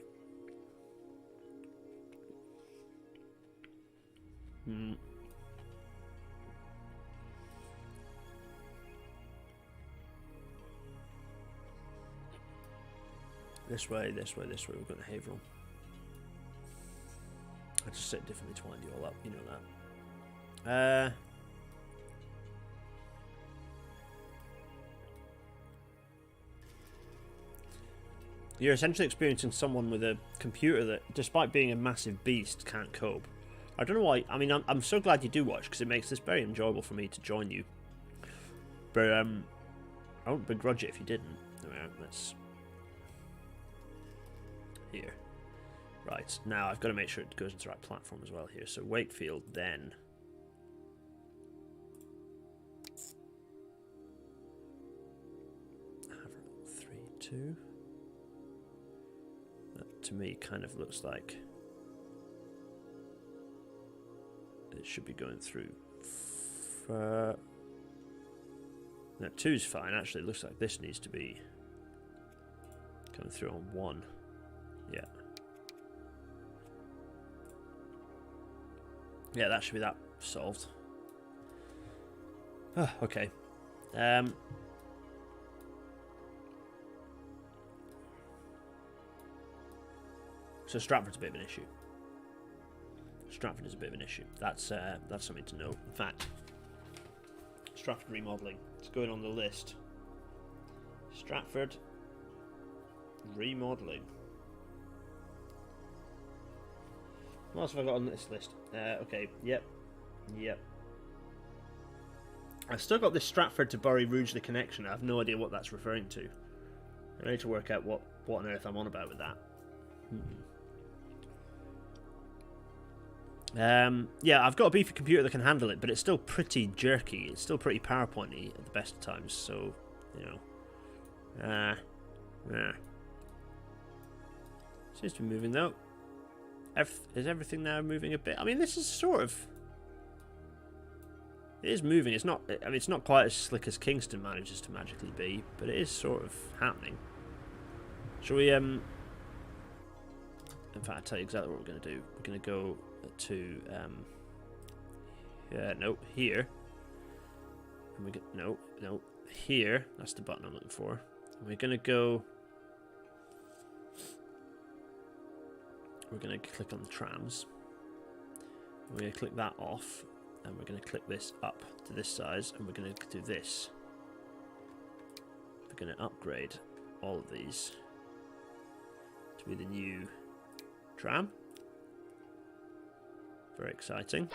This way, this way, this way. We're going to Haverhill. I just set differently to wind you all up. You know that. You're essentially experiencing someone with a computer that, despite being a massive beast, can't cope. I don't know why. I mean, I'm so glad you do watch because it makes this very enjoyable for me to join you. But I won't begrudge it if you didn't. Alright, let's. Here. Right, now I've got to make sure it goes into the right platform as well here. So Wakefield, then. Haverhill 3, 2. That to me kind of looks like it should be going through. No, 2's fine. Actually, it looks like this needs to be coming through on 1. Yeah. Yeah, that should be that solved. Oh, okay. So Stratford's a bit of an issue. Stratford is a bit of an issue. That's something to know. In fact, Stratford remodelling. It's going on the list. Stratford remodelling. What else have I got on this list? Okay, yep. I've still got this Stratford to Bury Rugeley connection. I have no idea what that's referring to. I need to work out what on earth I'm on about with that. Yeah, I've got a beefy computer that can handle it, but it's still pretty jerky. It's still pretty PowerPoint-y at the best of times, so, you know. Seems to be moving, though. Is everything now moving a bit? I mean, this is sort of... It is moving. It's not... I mean, it's not quite as slick as Kingston manages to magically be, but it is sort of happening. Shall we, In fact, I'll tell you exactly what we're going to do. We're going to go to, no, here. And we get, no, here. That's the button I'm looking for. And we're going to go... We're going to click on the trams. We're going to click that off. And we're going to click this up to this size. And we're going to do this. We're going to upgrade all of these to be the new tram. Very exciting.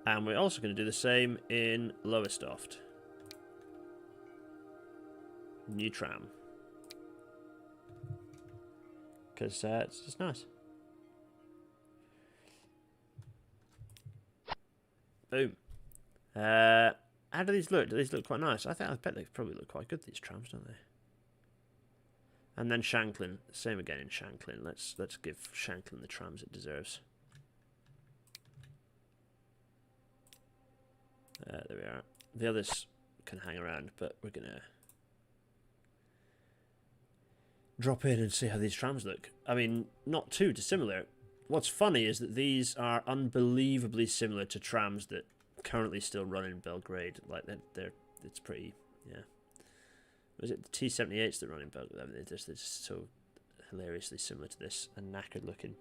And we're also going to do the same in Lowestoft. New tram. Because it's just nice. Boom. How do these look? Do these look quite nice? I bet they probably look quite good, these trams, don't they? And then Shanklin, same again in Shanklin. Let's give Shanklin the trams it deserves. There we are. The others can hang around, but we're gonna drop in and see how these trams look. I mean, not too dissimilar. What's funny is that these are unbelievably similar to trams that currently still run in Belgrade. Like it's pretty, yeah. Was it the T-78s that run in Belgrade? I mean, they're just so hilariously similar to this and knackered looking.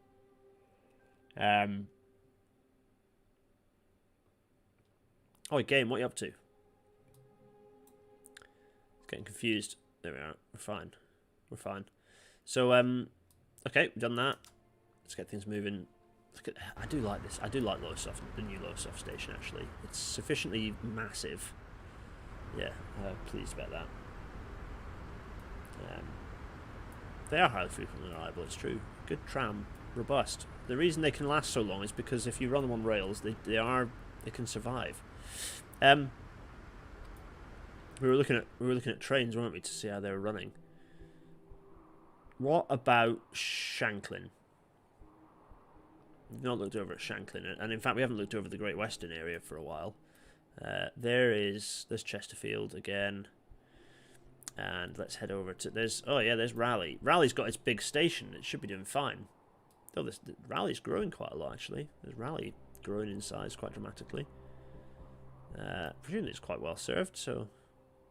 Oh, game, what are you up to? It's getting confused. There we are. We're fine. We're fine. So, okay, we've done that. Let's get things moving. Look at, I do like this. I do like Lowesoft, the new Lowesoft station, actually. It's sufficiently massive. Yeah, pleased about that. They are highly frequent and reliable, it's true. Good tram, robust. The reason they can last so long is because if you run them on rails, they can survive. We were looking at trains, weren't we, to see how they were running. What about Shanklin? We've not looked over at Shanklin, and in fact we haven't looked over the Great Western area for a while. There's Chesterfield again. And let's head over to there's Raleigh. Raleigh's got its big station. It should be doing fine. Oh, Raleigh's growing quite a lot actually. There's Raleigh growing in size quite dramatically. Presumably it's quite well served, so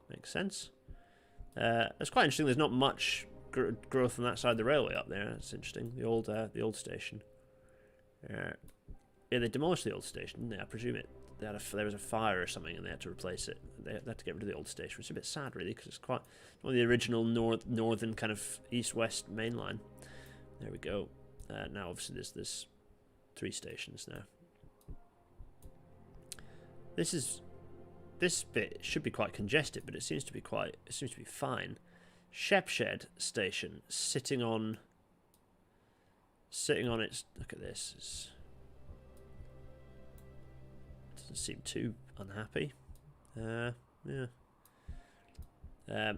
makes sense. It's quite interesting. There's not much growth on that side of the railway up there. That's interesting. The old station. Yeah, they demolished the old station, didn't they? I presume there was a fire or something and they had to replace it. They had to get rid of the old station, which is a bit sad really, because it's quite one of the original northern kind of east-west main line. There we go. Now obviously there's 3 stations now. This bit should be quite congested, but it seems to be fine. Shepshed station sitting on its, look at this. Doesn't seem too unhappy. Yeah.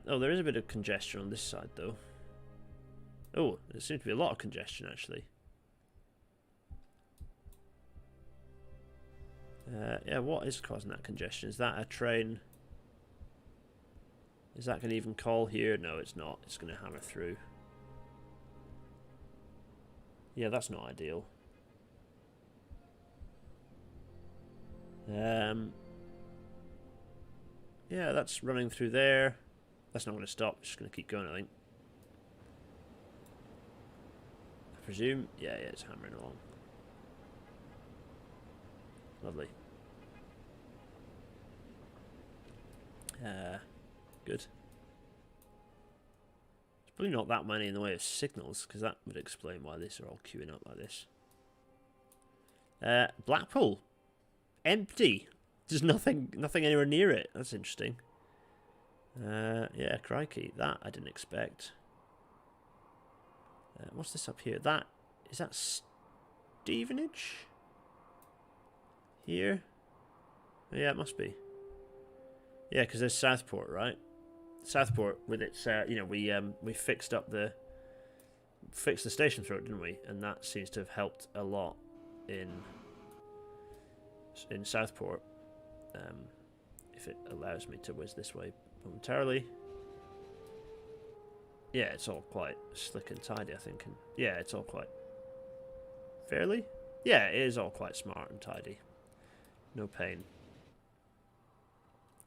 Oh, there is a bit of congestion on this side, though. Oh, there seems to be a lot of congestion, actually. Yeah, what is causing that congestion? Is that a train? Is that going to even call here? No, it's not. It's going to hammer through. Yeah, that's not ideal. Yeah, that's running through there. That's not going to stop. It's just going to keep going, I think. I presume. Yeah, it's hammering along. Lovely. Good. There's probably not that many in the way of signals, because that would explain why these are all queuing up like this. Blackpool. Empty. There's nothing anywhere near it. That's interesting. Yeah, crikey. That I didn't expect. What's this up here? Is that Stevenage? Here? Yeah, it must be. Yeah, because there's Southport, right? Southport with its, we fixed the station through it, didn't we? And that seems to have helped a lot in Southport. If it allows me to whiz this way momentarily. Yeah, it's all quite slick and tidy, I think. And yeah, it's all quite fairly. Yeah, it is all quite smart and tidy. No pain.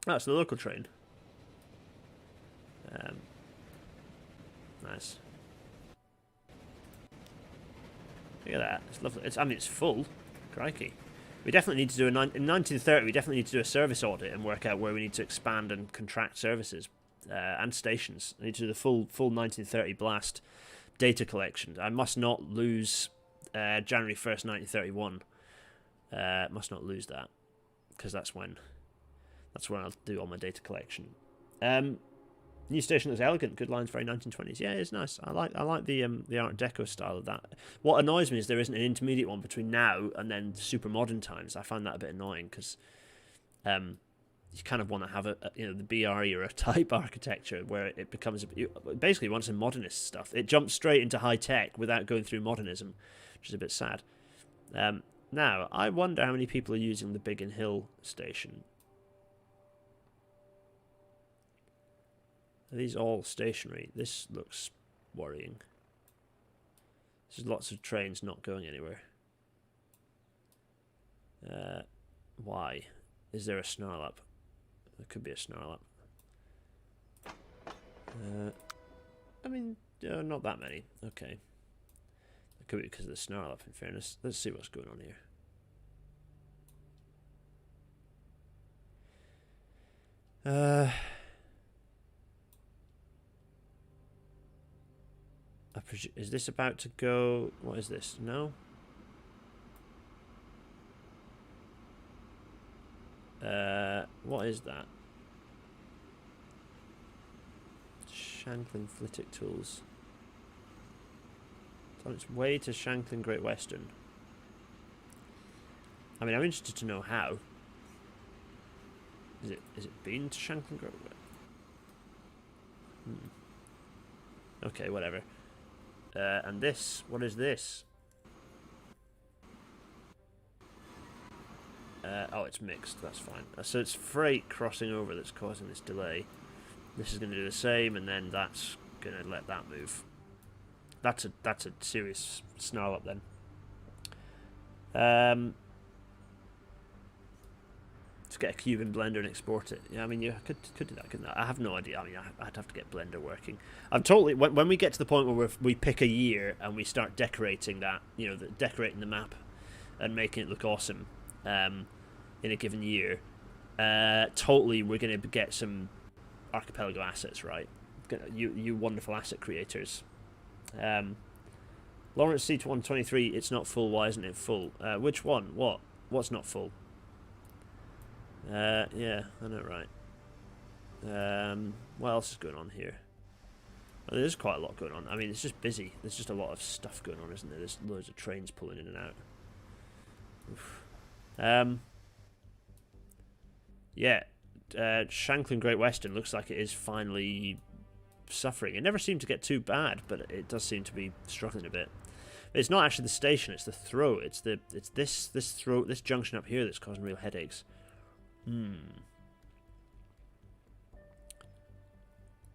Oh, it's the local train. Nice. Look at that. It's lovely. It's full. Crikey. We definitely need to do in 1930. We definitely need to do a service audit and work out where we need to expand and contract services and stations. I need to do the full 1930 blast data collection. I must not lose January 1st, 1931. Must not lose that, because that's when I'll do all my data collection. New station looks elegant. Good lines, very 1920s. Yeah, it's nice. I like the Art Deco style of that. What annoys me is there isn't an intermediate one between now and then super modern times. I find that a bit annoying because you kind of want to have the BR era type architecture where it becomes basically once in modernist stuff. It jumps straight into high tech without going through modernism, which is a bit sad. Now I wonder how many people are using the Biggin Hill station. Are these all stationary? This looks worrying. There's lots of trains not going anywhere. Why? Is there a snarl up? There could be a snarl up. I mean, not that many. Okay. It could be because of the snarl up, in fairness. Let's see what's going on here. Is this about to go? What is this? No? What is that? Shanklin Flitwick Tools. It's on its way to Shanklin Great Western. I mean, I'm interested to know how. Is it been to Shanklin Great Western? Okay, whatever. And this, what is this? Oh, it's mixed, that's fine. So it's freight crossing over that's causing this delay. This is going to do the same, and then that's going to let that move. That's a serious snarl up then. Let's get a Cuban blender and export it. Yeah, I mean, you could do that, couldn't I? I have no idea. I mean, I'd have to get Blender working. I'm totally... When we get to the point where we pick a year and we start decorating that, decorating the map and making it look awesome in a given year, totally we're going to get some Archipelago assets, right? You wonderful asset creators. Lawrence C123, it's not full. Why isn't it full? Which one? What's not full? Yeah, I know, right. What else is going on here? Well, there's quite a lot going on. I mean, it's just busy. There's just a lot of stuff going on, isn't there? There's loads of trains pulling in and out. Oof. Yeah, Shanklin Great Western looks like it is finally suffering. It never seemed to get too bad, but it does seem to be struggling a bit. It's not actually the station; it's the throat. It's this throat, this junction up here that's causing real headaches.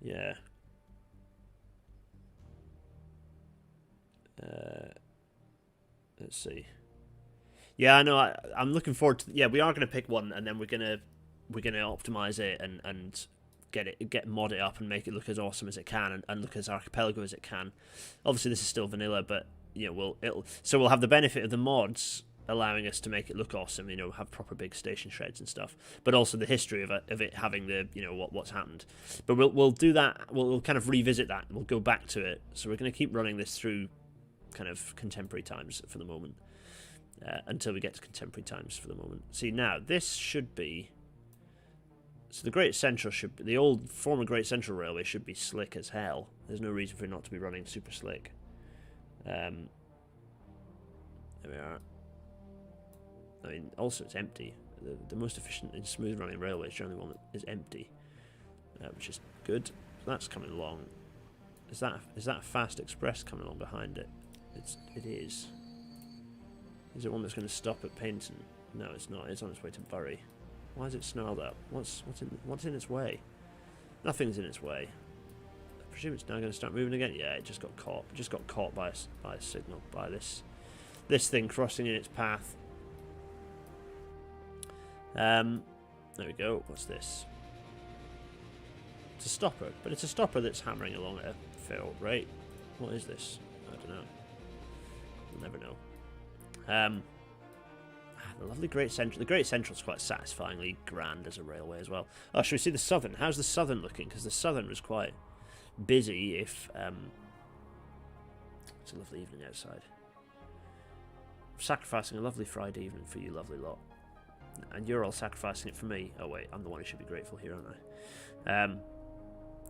Yeah. Let's see. Yeah, I know. I'm looking forward to. Yeah, we are going to pick one, and then we're gonna optimize it and get mod it up and make it look as awesome as it can and look as Archipelago as it can. Obviously, this is still vanilla, but we'll have the benefit of the mods allowing us to make it look awesome. Have proper big station shreds and stuff, but also the history of it having the what's happened. But we'll do that. We'll kind of revisit that. We'll go back to it. So we're going to keep running this through kind of contemporary times for the moment. Until we get to contemporary times for the moment. See, now, this should be... So the Great Central should be... The old former Great Central Railway should be slick as hell. There's no reason for it not to be running super slick. There we are. I mean, also it's empty. The most efficient and smooth running railway is generally one that is empty. Which is good. So that's coming along. Is that a fast express coming along behind it? It is. Is it one that's going to stop at Paynton? No, it's not. It's on its way to Bury. Why is it snarled up? What's in its way? Nothing's in its way. I presume it's now going to start moving again. Yeah, it just got caught. It just got caught by a signal, by this thing crossing in its path. There we go. What's this? It's a stopper, but it's a stopper that's hammering along at a fair old rate. What is this? I don't know. We'll never know. The lovely Great Central. The Great Central's quite satisfyingly grand as a railway as well. Oh, should we see the Southern? How's the Southern looking? Because the Southern was quite busy. It's a lovely evening outside. I'm sacrificing a lovely Friday evening for you, lovely lot. And you're all sacrificing it for me. Oh wait, I'm the one who should be grateful here, aren't I?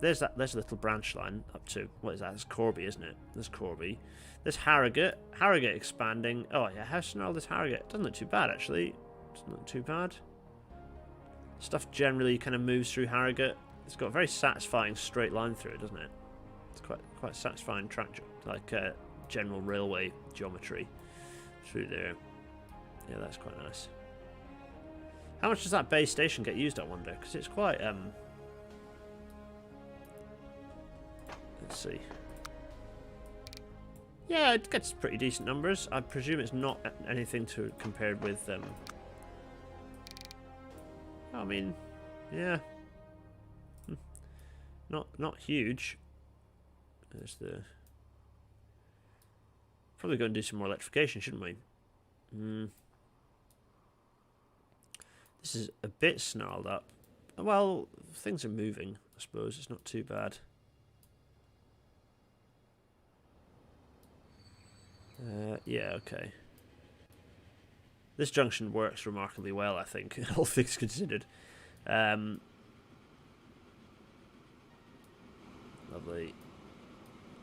There's a little branch line up to, what is that? It's Corby, isn't it? There's Corby. There's Harrogate. Harrogate expanding. Oh yeah, how snarled is Harrogate? Doesn't look too bad, actually. Doesn't look too bad. Stuff generally kind of moves through Harrogate. It's got a very satisfying straight line through it, doesn't it? It's quite satisfying track, like general railway geometry through there. Yeah, that's quite nice. How much does that base station get used, I wonder? Because it's quite let's see. Yeah, it gets pretty decent numbers. I presume it's not anything to compared with I mean, yeah. Not huge. There's the... Probably go and do some more electrification, shouldn't we? This is a bit snarled up. Well, things are moving, I suppose. It's not too bad. Yeah, okay. This junction works remarkably well, I think, all things considered. Lovely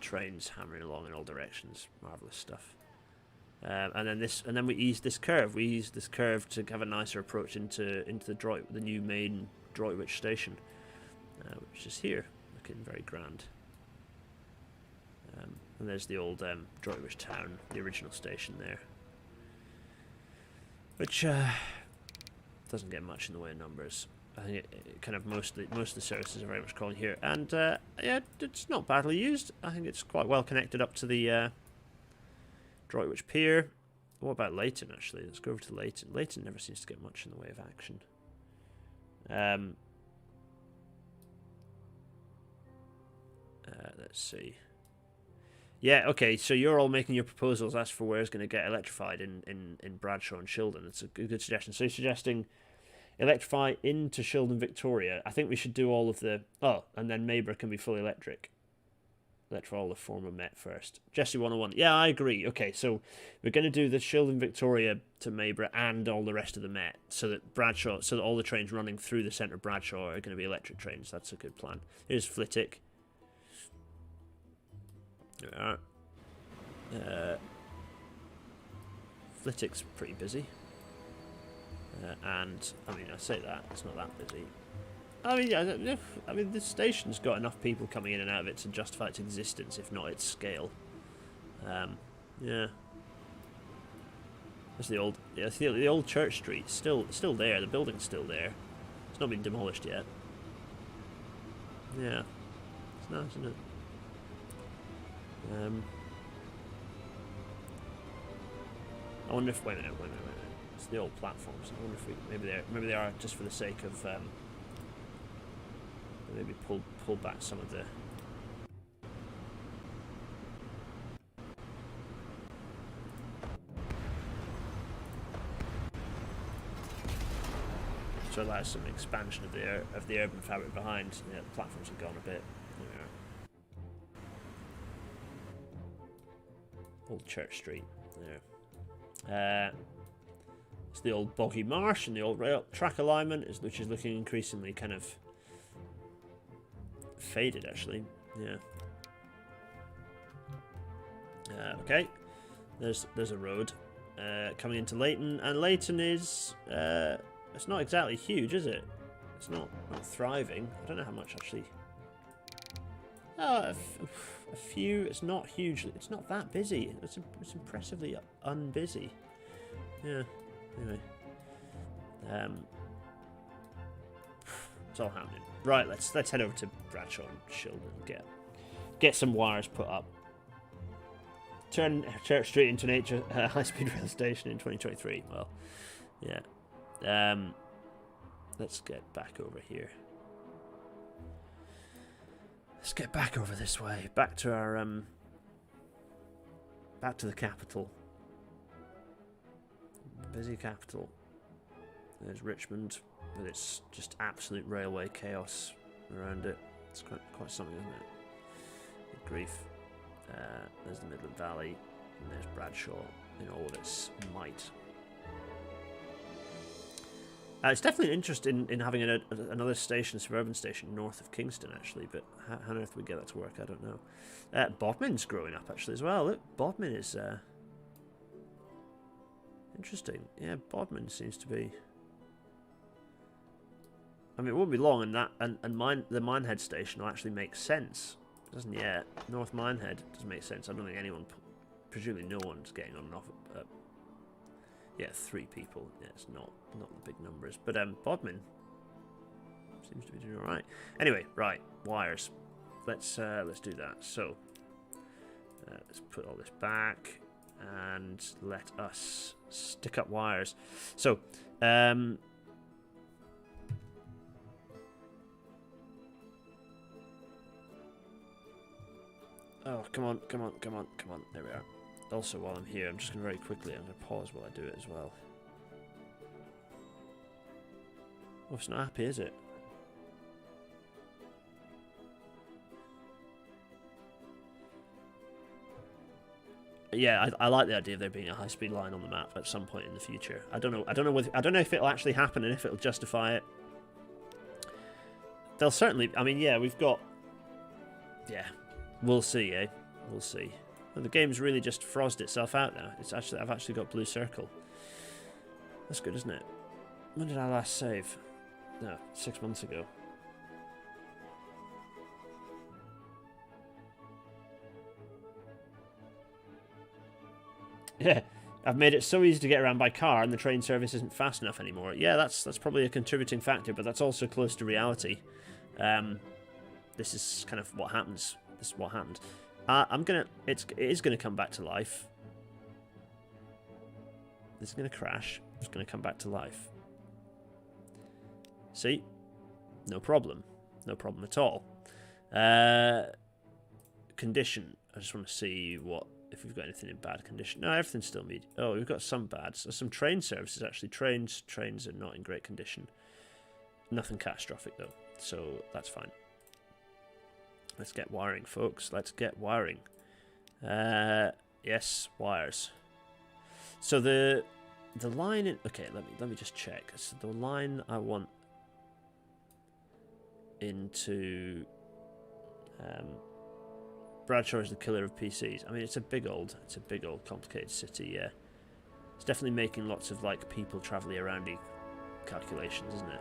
trains hammering along in all directions. Marvelous stuff. And then we ease this curve. We ease this curve to have a nicer approach into the new main Droitwich station, which is here, looking very grand. And there's the old Droitwich town, the original station there, which doesn't get much in the way of numbers. I think it kind of most of the services are very much calling here, and yeah, it's not badly used. I think it's quite well connected up to the Droitwich Pier. What about Leighton, actually? Let's go over to Leighton. Leighton never seems to get much in the way of action. Let's see. Yeah, okay, so you're all making your proposals as for where it's going to get electrified in Bradshaw and Shildon. It's a good suggestion. So you're suggesting electrify into Shildon Victoria. I think we should do all of the... Oh, and then Mayborough can be fully electric. Electrify all the former Met first. Jesse 101. Yeah, I agree. Okay, so we're going to do the Shildon Victoria to Mayborough and all the rest of the Met, so that all the trains running through the centre of Bradshaw are going to be electric trains. That's a good plan. Here's Flitwick. There we are. Flitwick's pretty busy. And, I mean, I say that, it's not that busy. I mean, this station's got enough people coming in and out of it to justify its existence, if not its scale. Yeah. There's the old Church Street, still there. The building's still there. It's not been demolished yet. Yeah, it's nice, isn't it? I wonder if wait a minute. It's the old platforms. I wonder if maybe they are just for the sake of maybe pull back some of the. So that's some expansion of the urban fabric behind. Yeah, the platforms have gone a bit. Yeah. Old Church Street. Yeah. It's the old boggy marsh and the old rail track alignment, which is looking increasingly kind of faded, actually. Yeah. Okay. There's a road coming into Leighton, and Leighton is it's not exactly huge, is it? It's not thriving. I don't know how much actually. A few. It's not hugely. It's not that busy. It's impressively unbusy. Yeah. Anyway. It's all happening. Right. Let's head over to Bradshaw and Shildon and get some wires put up. Turn Church Street into an high-speed rail station in 2023. Well, yeah. Let's get back over here. Let's get back over this way. Back to our back to the capital. Busy capital. There's Richmond with its just absolute railway chaos around it. It's quite something, isn't it? Good grief. There's the Midland Valley, and there's Bradshaw in all of its might. It's definitely an interest in having another station, suburban station, north of Kingston, actually, but how on earth we get that to work, I don't know. Bodmin's growing up, actually, as well. Look, Bodmin is interesting. Yeah, Bodmin seems to be I mean, it won't be long, and the Minehead station will actually make sense. It doesn't yet. North Minehead doesn't make sense. I don't think anyone, presumably no one's getting on and off. Yeah, 3 people. Yeah, it's not the big numbers. But Bodmin seems to be doing all right. Anyway, right, wires. Let's do that. So let's put all this back and let us stick up wires. So oh, come on. There we are. Also, while I'm here, I'm just going to very quickly, I'm going to pause while I do it as well. Oh, it's not happy, is it? Yeah, I like the idea of there being a high-speed line on the map at some point in the future. I don't know if it'll actually happen and if it'll justify it. They'll certainly. I mean, yeah, we've got. Yeah, we'll see, eh? We'll see. Well, the game's really just frosted itself out now. I've actually got blue circle. That's good, isn't it? When did I last save? No, 6 months ago. Yeah, I've made it so easy to get around by car, and the train service isn't fast enough anymore. Yeah, that's probably a contributing factor, but that's also close to reality. This is kind of what happens. This is what happened. It is gonna come back to life. This is gonna crash. It's gonna come back to life. See, no problem at all. Condition. I just want to see if we've got anything in bad condition. No, everything's still medium. Oh, we've got some bad. So some train services actually. Trains are not in great condition. Nothing catastrophic though, so that's fine. Let's get wiring, folks. Let's get wiring. Yes, wires. So the line in, okay, let me just check. So the line I want into Bradshaw is the killer of PCs. I mean, it's a big old complicated city. Yeah, it's definitely making lots of like people traveling aroundy calculations, isn't it?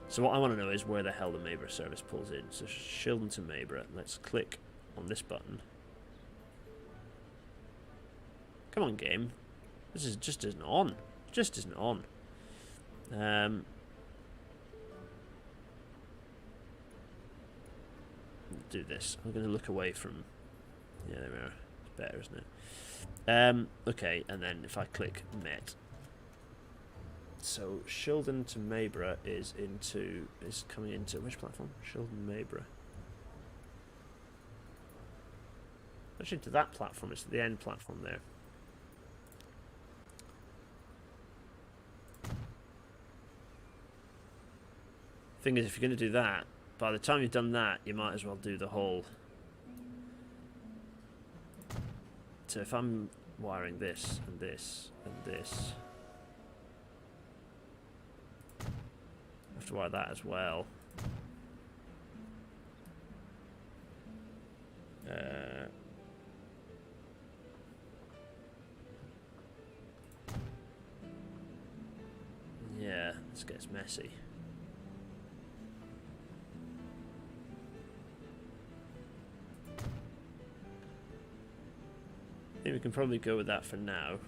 So what I want to know is where the hell the Mayborough service pulls in. So Shildon to Mayborough. Let's click on this button. Come on, game. This is just isn't on. It just isn't on. Do this. I'm going to look away from. Yeah, there we are. It's better, isn't it? Okay, and then if I click Met. So Shildon to Mayborough is coming into which platform? Shildon Mayborough. Actually, to that platform. It's the end platform there. Thing is, if you're going to do that, by the time you've done that, you might as well do the whole. So if I'm wiring this and this and this. I have to wire that as well. Yeah, this gets messy. I think we can probably go with that for now.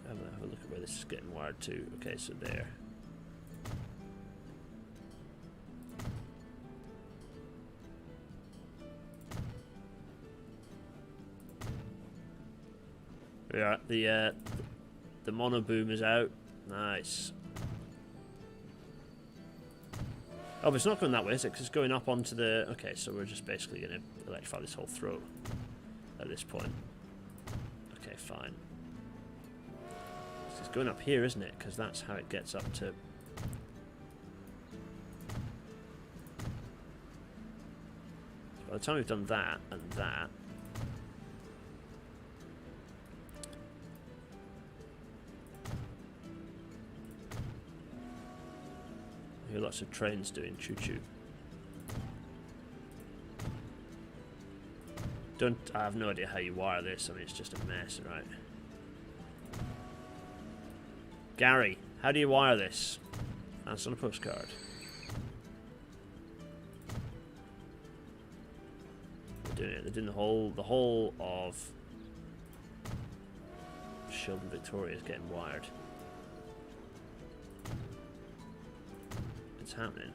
Have a look at where this is getting wired to. Okay, so there. Yeah, the mono boom is out. Nice. Oh, but it's not going that way, is it? Because it's going up onto the. Okay, so we're just basically going to electrify this whole throat at this point. Okay, fine. It's going up here, isn't it? Because that's how it gets up to. By the time we've done that and that. I hear lots of trains doing choo-choo. I have no idea how you wire this. I mean, it's just a mess, right? Gary, how do you wire this? That's on a postcard. They're doing it. They're doing the whole of Shield and Victoria is getting wired. It's happening.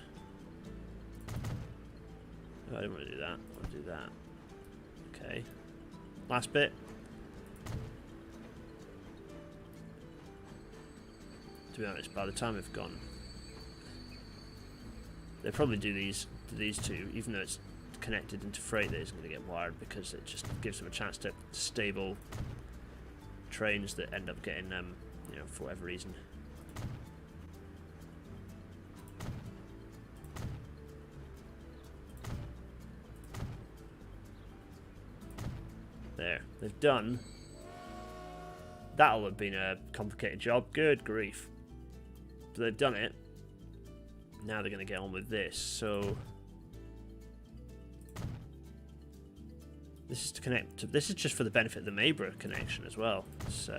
Oh, I didn't want to do that. I want to do that. Okay. Last bit. To be honest, by the time we've gone, they probably do these two, even though it's connected into freight that isn't going to get wired, because it just gives them a chance to stable trains that end up getting you know, for whatever reason. There, they've done. That'll have been a complicated job. Good grief. But they've done it. Now they're going to get on with this. So this is to connect to. This is just for the benefit of the Mayborough connection as well. It's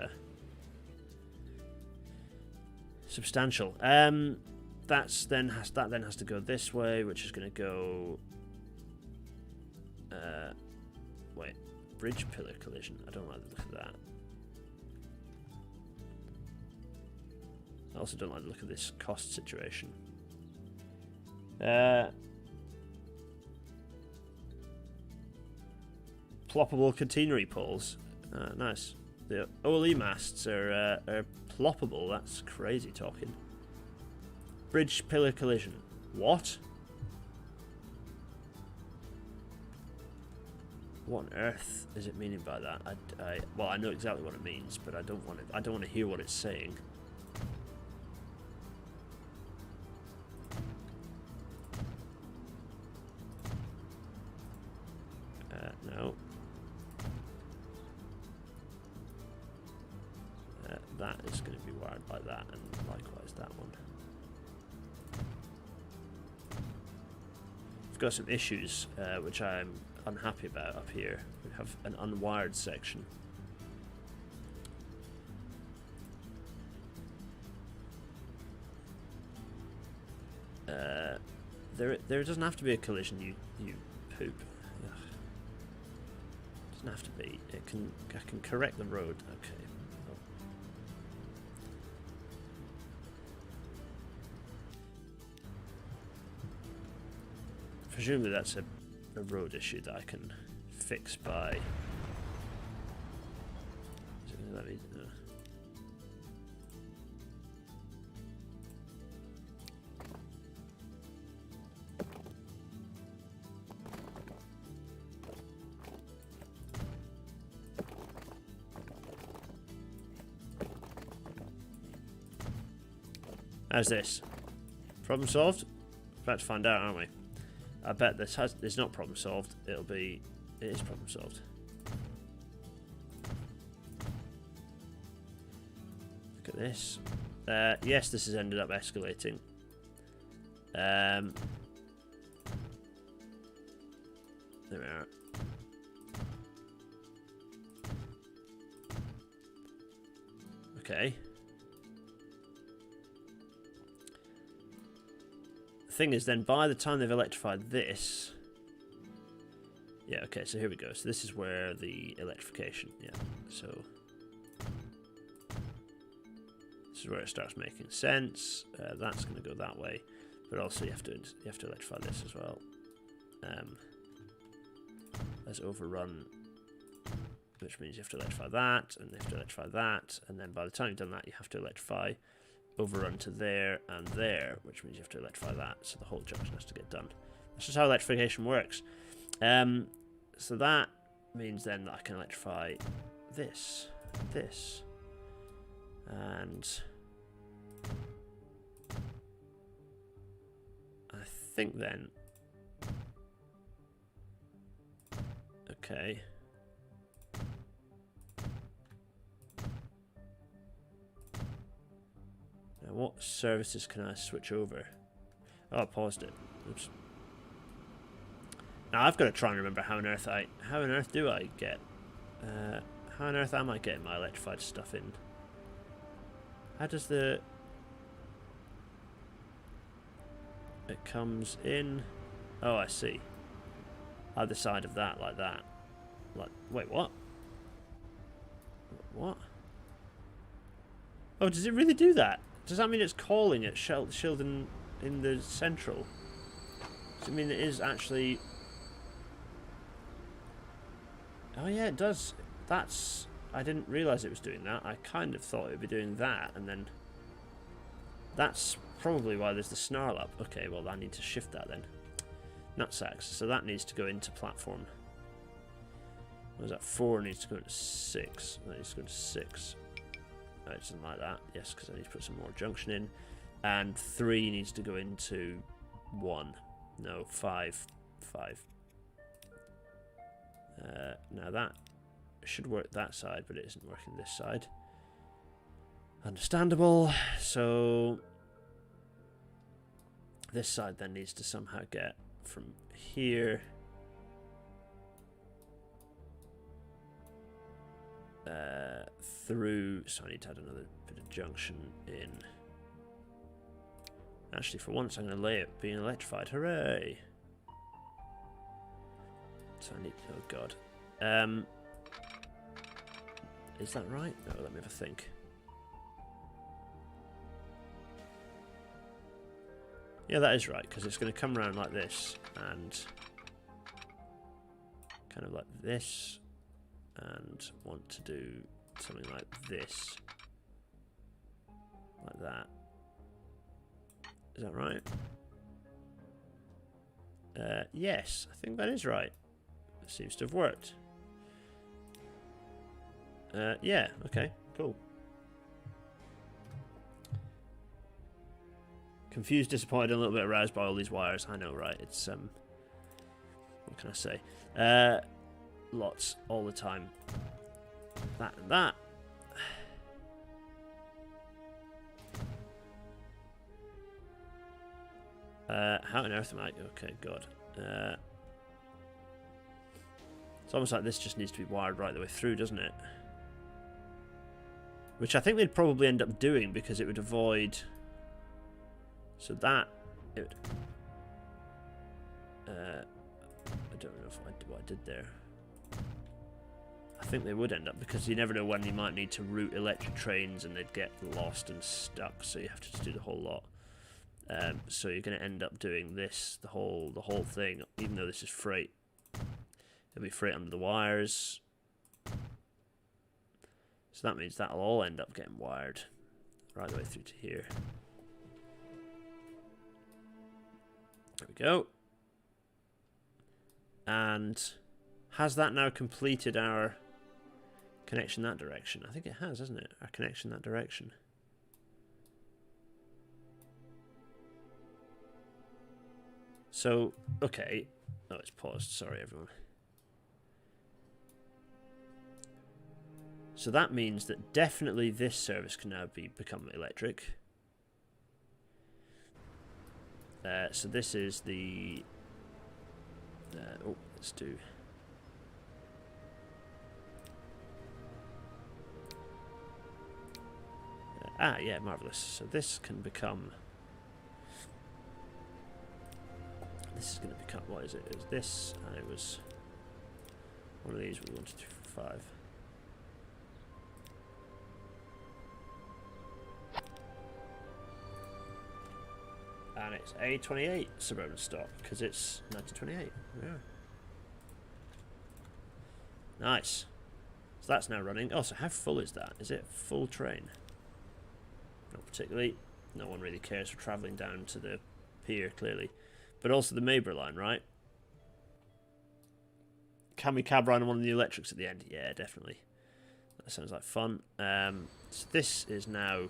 substantial. That then has to go this way, which is going to go. Wait, bridge pillar collision. I don't like the look of that. I also don't like the look of this cost situation. Ploppable catenary poles. Nice. The OLE masts are ploppable. That's crazy talking. Bridge pillar collision. What? What on earth is it meaning by that? Well, I know exactly what it means, but I don't want to hear what it's saying. No. That is going to be wired like that, and likewise that one. We've got some issues, which I'm unhappy about up here. We have an unwired section. There doesn't have to be a collision, you poop. Ugh. Doesn't have to be. I can correct the road. Okay. Oh. Presumably that's a road issue that I can fix by. Let me. How's this? Problem solved? About to find out, aren't we? I bet it's not problem solved. It is problem solved. Look at this. Yes, this has ended up escalating. There we are. Okay. Thing is, then by the time they've electrified this, yeah, okay, so here we go. So this is where the electrification, yeah, so this is where it starts making sense. That's going to go that way, but also you have to electrify this as well. Let's overrun, which means you have to electrify that, and you have to electrify that, and then by the time you've done that, you have to electrify overrun to there and there, which means you have to electrify that, so the whole junction has to get done. That's just how electrification works. So that means then that I can electrify this, and I think then, okay. Now what services can I switch over? Oh, I paused it. Oops. Now I've got to try and remember how on earth do I get how on earth am I getting my electrified stuff in? How does it comes in? Oh, I see. Either side of that, like that. Like, wait, what? What? Oh, does it really do that? Does that mean it's calling at Shildon in the central? Does it mean it is actually... Oh yeah, it does. That's... I didn't realise it was doing that. I kind of thought it would be doing that, and then... That's probably why there's the snarl up. Okay, well I need to shift that then. Nutsacks. So that needs to go into platform. What is that? 4 needs to go into 6. That needs to go into 6. Right, something like that. Yes, because I need to put some more junction in. And 3 needs to go into 1. No, 5. 5. Now that should work that side, but it isn't working this side. Understandable. So this side then needs to somehow get from here through. So I need to add another bit of junction in. Actually, for once, I'm going to lay it being electrified. Hooray! So I need. Oh god. Is that right? No, let me have a think. Yeah, that is right, because it's going to come around like this, and kind of like this, and want to do something like this, like that. Is that right? Yes, I think that is right. It seems to have worked. Yeah, okay, cool. Confused, disappointed, and a little bit aroused by all these wires. I know, right? It's, what can I say? Lots, all the time. That and that. How on earth am I? Okay, God. It's almost like this just needs to be wired right the way through, doesn't it? Which I think they'd probably end up doing because it would avoid... So that... It would... I don't know if what I did there. I think they would end up, because you never know when you might need to route electric trains and they'd get lost and stuck, so you have to just do the whole lot. So you're going to end up doing this, the whole thing, even though this is freight. It'll be freight under the wires. So that means that'll all end up getting wired right the way through to here. There we go. And has that now completed our connection that direction? I think it has, hasn't it? Our connection that direction. So, okay. Oh, it's paused. Sorry, everyone. So that means that definitely this service can now become electric. So this is the... oh, let's do... yeah, marvellous. So this can become... This is going to become... What is it? It was this, and it was... One of these we wanted to 5. And it's A28 suburban stock, because it's 1928. Yeah. Nice. So that's now running. Oh, so how full is that? Is it full train? Not particularly. No one really cares for travelling down to the pier, clearly. But also the Maber line, right? Can we cab ride on one of the electrics at the end? Yeah, definitely. That sounds like fun. So this is now...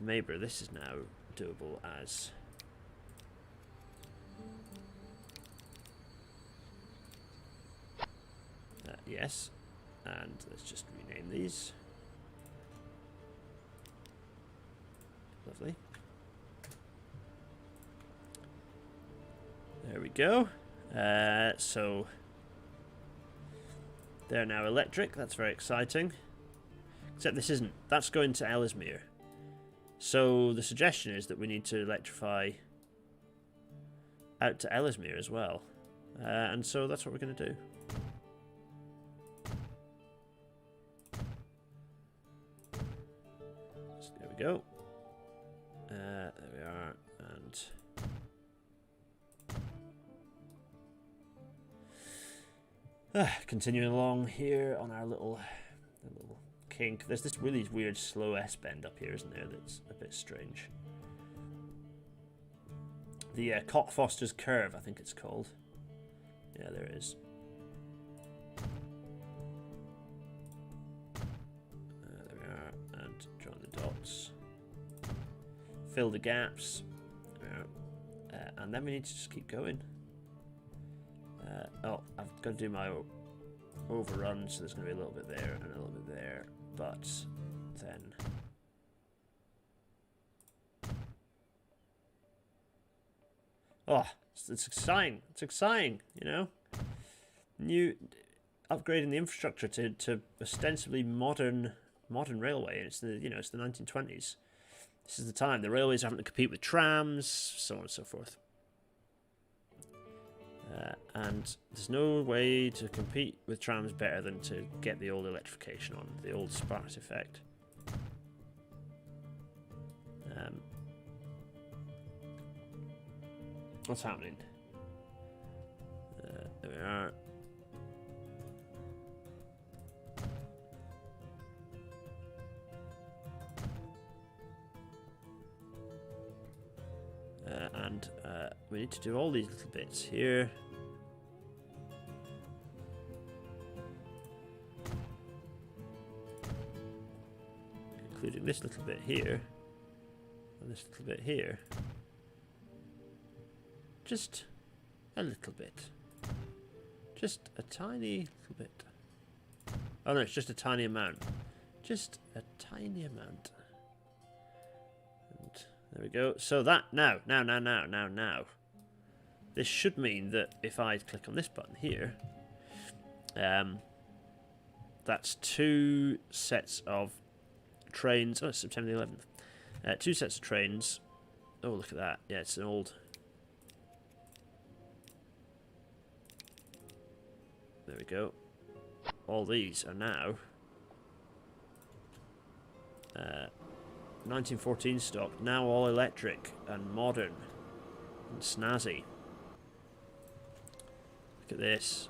Maber, this is now doable as... yes. And let's just rename these. Lovely. There we go. So they're now electric. That's very exciting. Except this isn't. That's going to Ellesmere. So the suggestion is that we need to electrify out to Ellesmere as well. And so that's what we're going to do. So there we go. There we are. And continuing along here on our little kink. There's this really weird slow S-bend up here, isn't there? That's a bit strange. The Cockfoster's Curve, I think it's called. Yeah, there it is. There we are. And join the dots. Fill the gaps. And then we need to just keep going. Oh, I've got to do my overrun, so there's going to be a little bit there and a little bit there. But then... Oh, it's exciting. It's exciting, you know? Upgrading the infrastructure to ostensibly modern railway. And it's the, you know, it's the 1920s. This is the time. The railways are having to compete with trams, so on and so forth. And there's no way to compete with trams better than to get the old electrification on, the old spark effect. What's happening? There we are. And we need to do all these little bits here. Including this little bit here. And this little bit here. Just a little bit. Just a tiny little bit. Oh no, it's just a tiny amount. Just a tiny amount. And there we go. So that, now. This should mean that if I click on this button here, that's 2 sets of trains. Oh, it's September the 11th. 2 sets of trains. Oh, look at that. Yeah, it's an old... There we go. All these are now 1914 stock, now all electric and modern and snazzy. Look at this.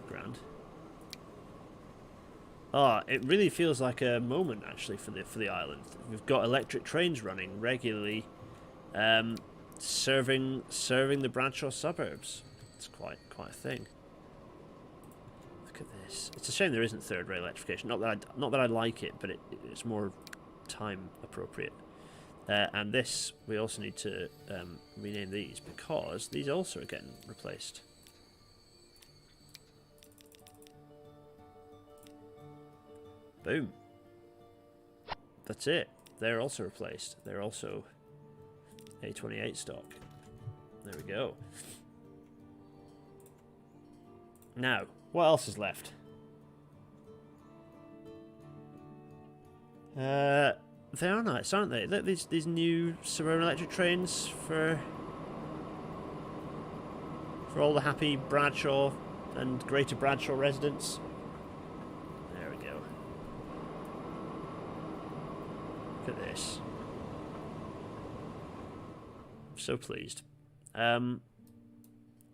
Grand. Oh, it really feels like a moment actually for the island. We've got electric trains running regularly, serving the Bradshaw suburbs. It's quite a thing. Look at this. It's a shame there isn't third rail electrification. Not that I like it, but it's more time appropriate. And this, we also need to rename these because these also are getting replaced. Boom. That's it. They're also replaced. They're also A28 stock. There we go. Now, what else is left? They are nice, aren't they? Look, these new suburban electric trains for all the happy Bradshaw and Greater Bradshaw residents. There we go. Look at this. I'm so pleased. And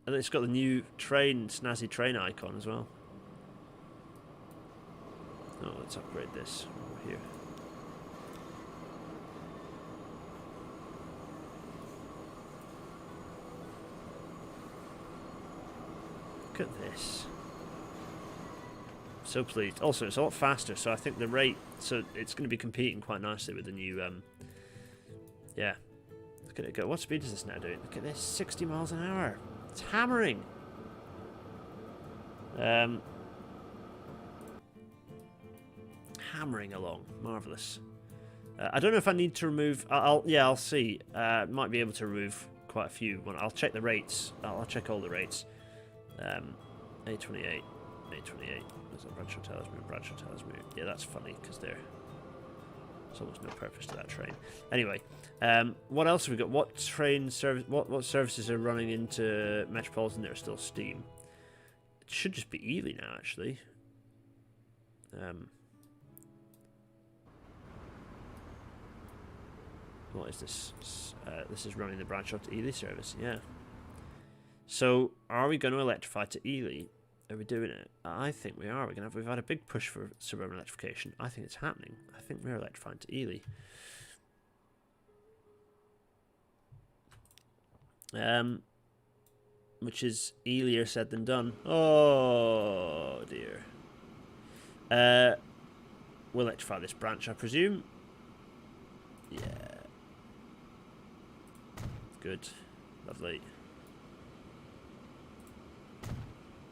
it's got the new snazzy train icon as well. Oh, let's upgrade this over here. Look at this. So pleased. Also, it's a lot faster, so I think the rate... So it's going to be competing quite nicely with the new... yeah. Look at it go. What speed is this now doing? Look at this. 60 miles an hour. It's hammering. Hammering along. Marvellous. I don't know if I need to remove... I'll see. Might be able to remove quite a few. Well, I'll check the rates. I'll check all the rates. A28, A28. There's a Bradshaw Talisman, Bradshaw Talisman. Yeah, that's funny because there's almost no purpose to that train. Anyway, what else have we got? What train service? What services are running into Metropolitan that are still steam? It should just be Ely now, actually. What is this? This is running the Bradshaw to Ely service, yeah. So, are we going to electrify to Ely? Are we doing it? I think we are. We've had a big push for suburban electrification. I think it's happening. I think we're electrifying to Ely. Which is easier said than done. Oh dear. We'll electrify this branch, I presume. Yeah. Good. Lovely.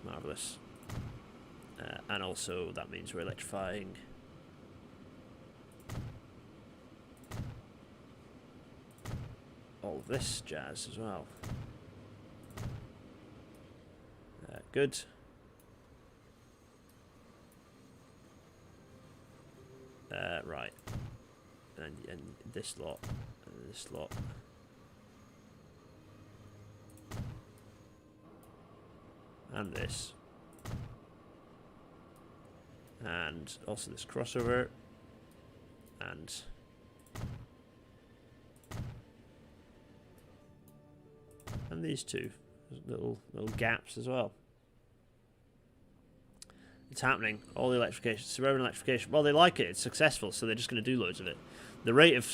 Marvellous. And also that means we're electrifying all of this jazz as well. Good. Right. And this lot. And this lot. And this. And also this crossover. And these two little gaps as well. It's happening. All the electrification, suburban electrification. Well, they like it. It's successful, so they're just going to do loads of it. The rate of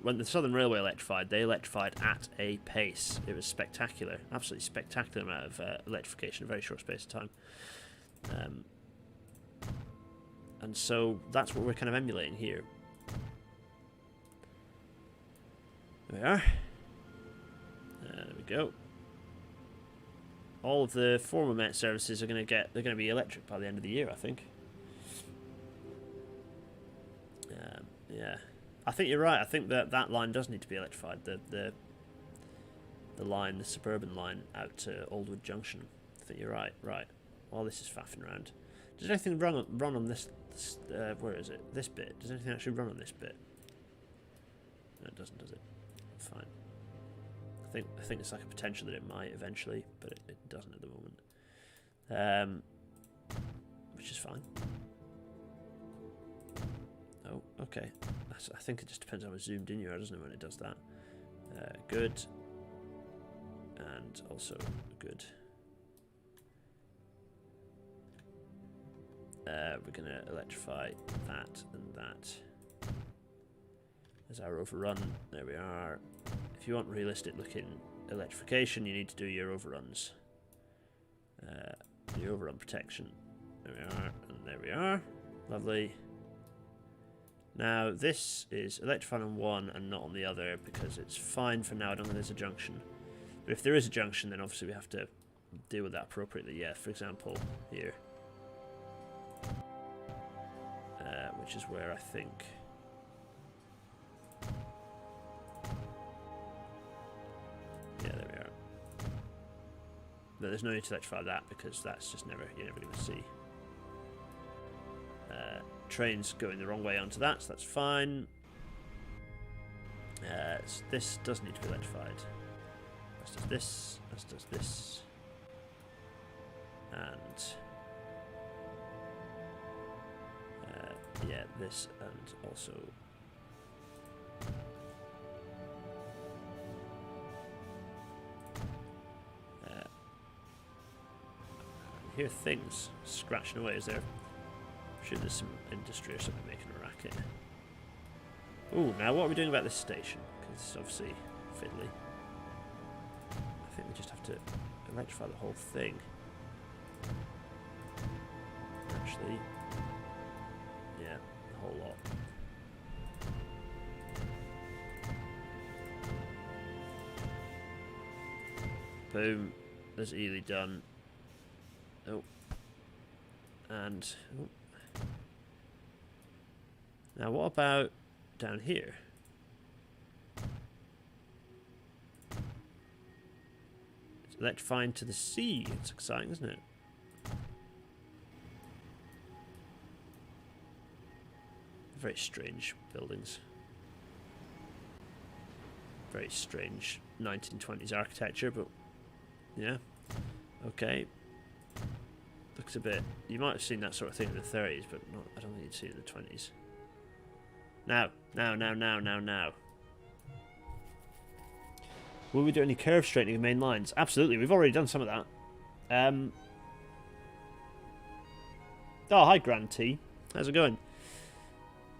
when the Southern Railway electrified, they electrified at a pace. It was spectacular, absolutely spectacular amount of electrification in a very short space of time. And so that's what we're kind of emulating here. There we are. There we go. All of the former Met services are going to be electric by the end of the year, I think. Yeah, I think you're right. I think that line does need to be electrified. The line, the suburban line out to Aldwood Junction. I think you're right. Right. While this is faffing around, does anything run on this? Where is it? This bit. Does anything actually run on this bit? No, it doesn't, does it? Fine. I think it's like a potential that it might eventually, but it doesn't at the moment. Which is fine. Oh, okay. I think it just depends on how zoomed in you are, doesn't it, when it does that? Good. And also good. We're going to electrify that and that. There's our overrun. There we are. If you want realistic looking electrification, you need to do your overruns. The overrun protection. There we are, and there we are. Lovely. Now this is electrifying on one and not on the other because it's fine for now. I don't think there's a junction. But if there is a junction, then obviously we have to deal with that appropriately. Yeah, for example, here. Which is where I think... Yeah, there we are. But there's no need to electrify that because that's just you're never going to see. Trains going the wrong way onto that, so that's fine. So this does need to be electrified. As does this, as does this. And yeah, this and also I hear things scratching away. Is there? I'm sure there's some industry or something making a racket. Ooh, now what are we doing about this station? Because it's obviously fiddly. I think we just have to electrify the whole thing. Actually, yeah, the whole lot. Boom. There's Ely done. Oh. And... Oh. Now what about down here? Electrifying to the sea. It's exciting, isn't it? Very strange buildings. Very strange 1920s architecture, but yeah. Okay. Looks a bit... You might have seen that sort of thing in the 30s, but not, I don't think you'd see it in the 20s. Now. Will we do any curve straightening of main lines? Absolutely, we've already done some of that. Oh, hi, Grand T. How's it going?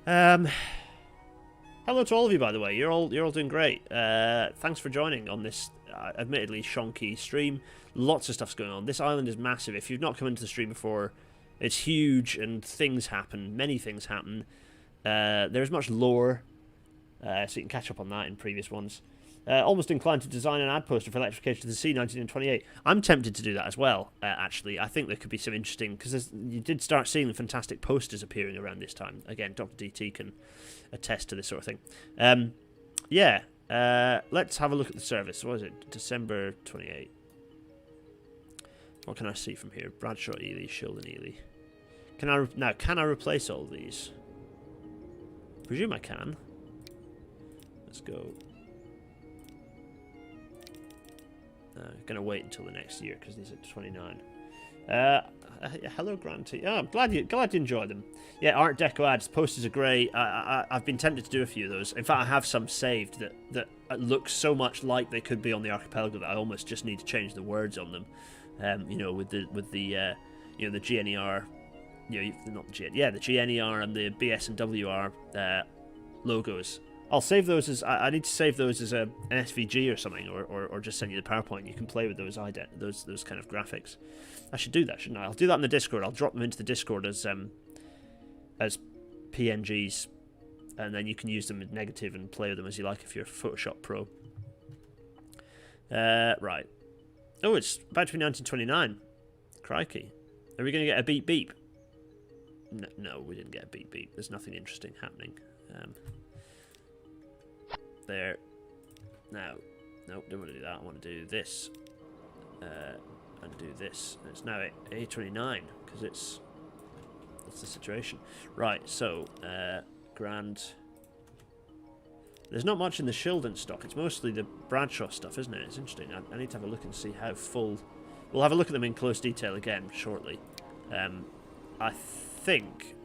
Hello to all of you, by the way. You're all doing great. Thanks for joining on this admittedly shonky stream. Lots of stuff's going on. This island is massive. If you've not come into the stream before, it's huge and things happen. Many things happen. There's much lore, so you can catch up on that in previous ones. Almost inclined to design an ad poster for Electrification to the Sea 1928. I'm tempted to do that as well, actually. I think there could be some interesting... Because you did start seeing fantastic posters appearing around this time. Again, Dr. DT can attest to this sort of thing. Yeah, let's have a look at the service. What is it? December 28. What can I see from here? Bradshaw, Ely, Shildon, Ely. Can I replace all these? Presume I can. Let's go... Gonna wait until the next year because these are 29. Hello, Granty. Oh, I'm glad you enjoy them. Yeah, Art Deco ads. Posters are great. I've been tempted to do a few of those. In fact, I have some saved that look so much like they could be on the Archipelago that I almost just need to change the words on them. You know, with the you know, the GNER, you know, not the the GNER and the BS and WR logos. I'll save those as... I need to save those as an SVG or something, or just send you the PowerPoint. You can play with those those kind of graphics. I should do that, shouldn't I? I'll do that in the Discord. I'll drop them into the Discord as PNGs, and then you can use them as negative and play with them as you like if you're Photoshop Pro. Right. Oh, it's about to be 1929. Crikey. Are we going to get a beep beep? No, we didn't get a beep beep. There's nothing interesting happening. There. Now. Nope, don't want to do that. I want to do this. And do this. And it's now A29, because it's... That's the situation. Right, so, Grand... There's not much in the Shildon stock. It's mostly the Bradshaw stuff, isn't it? It's interesting. I need to have a look and see how full... We'll have a look at them in close detail again shortly. I think...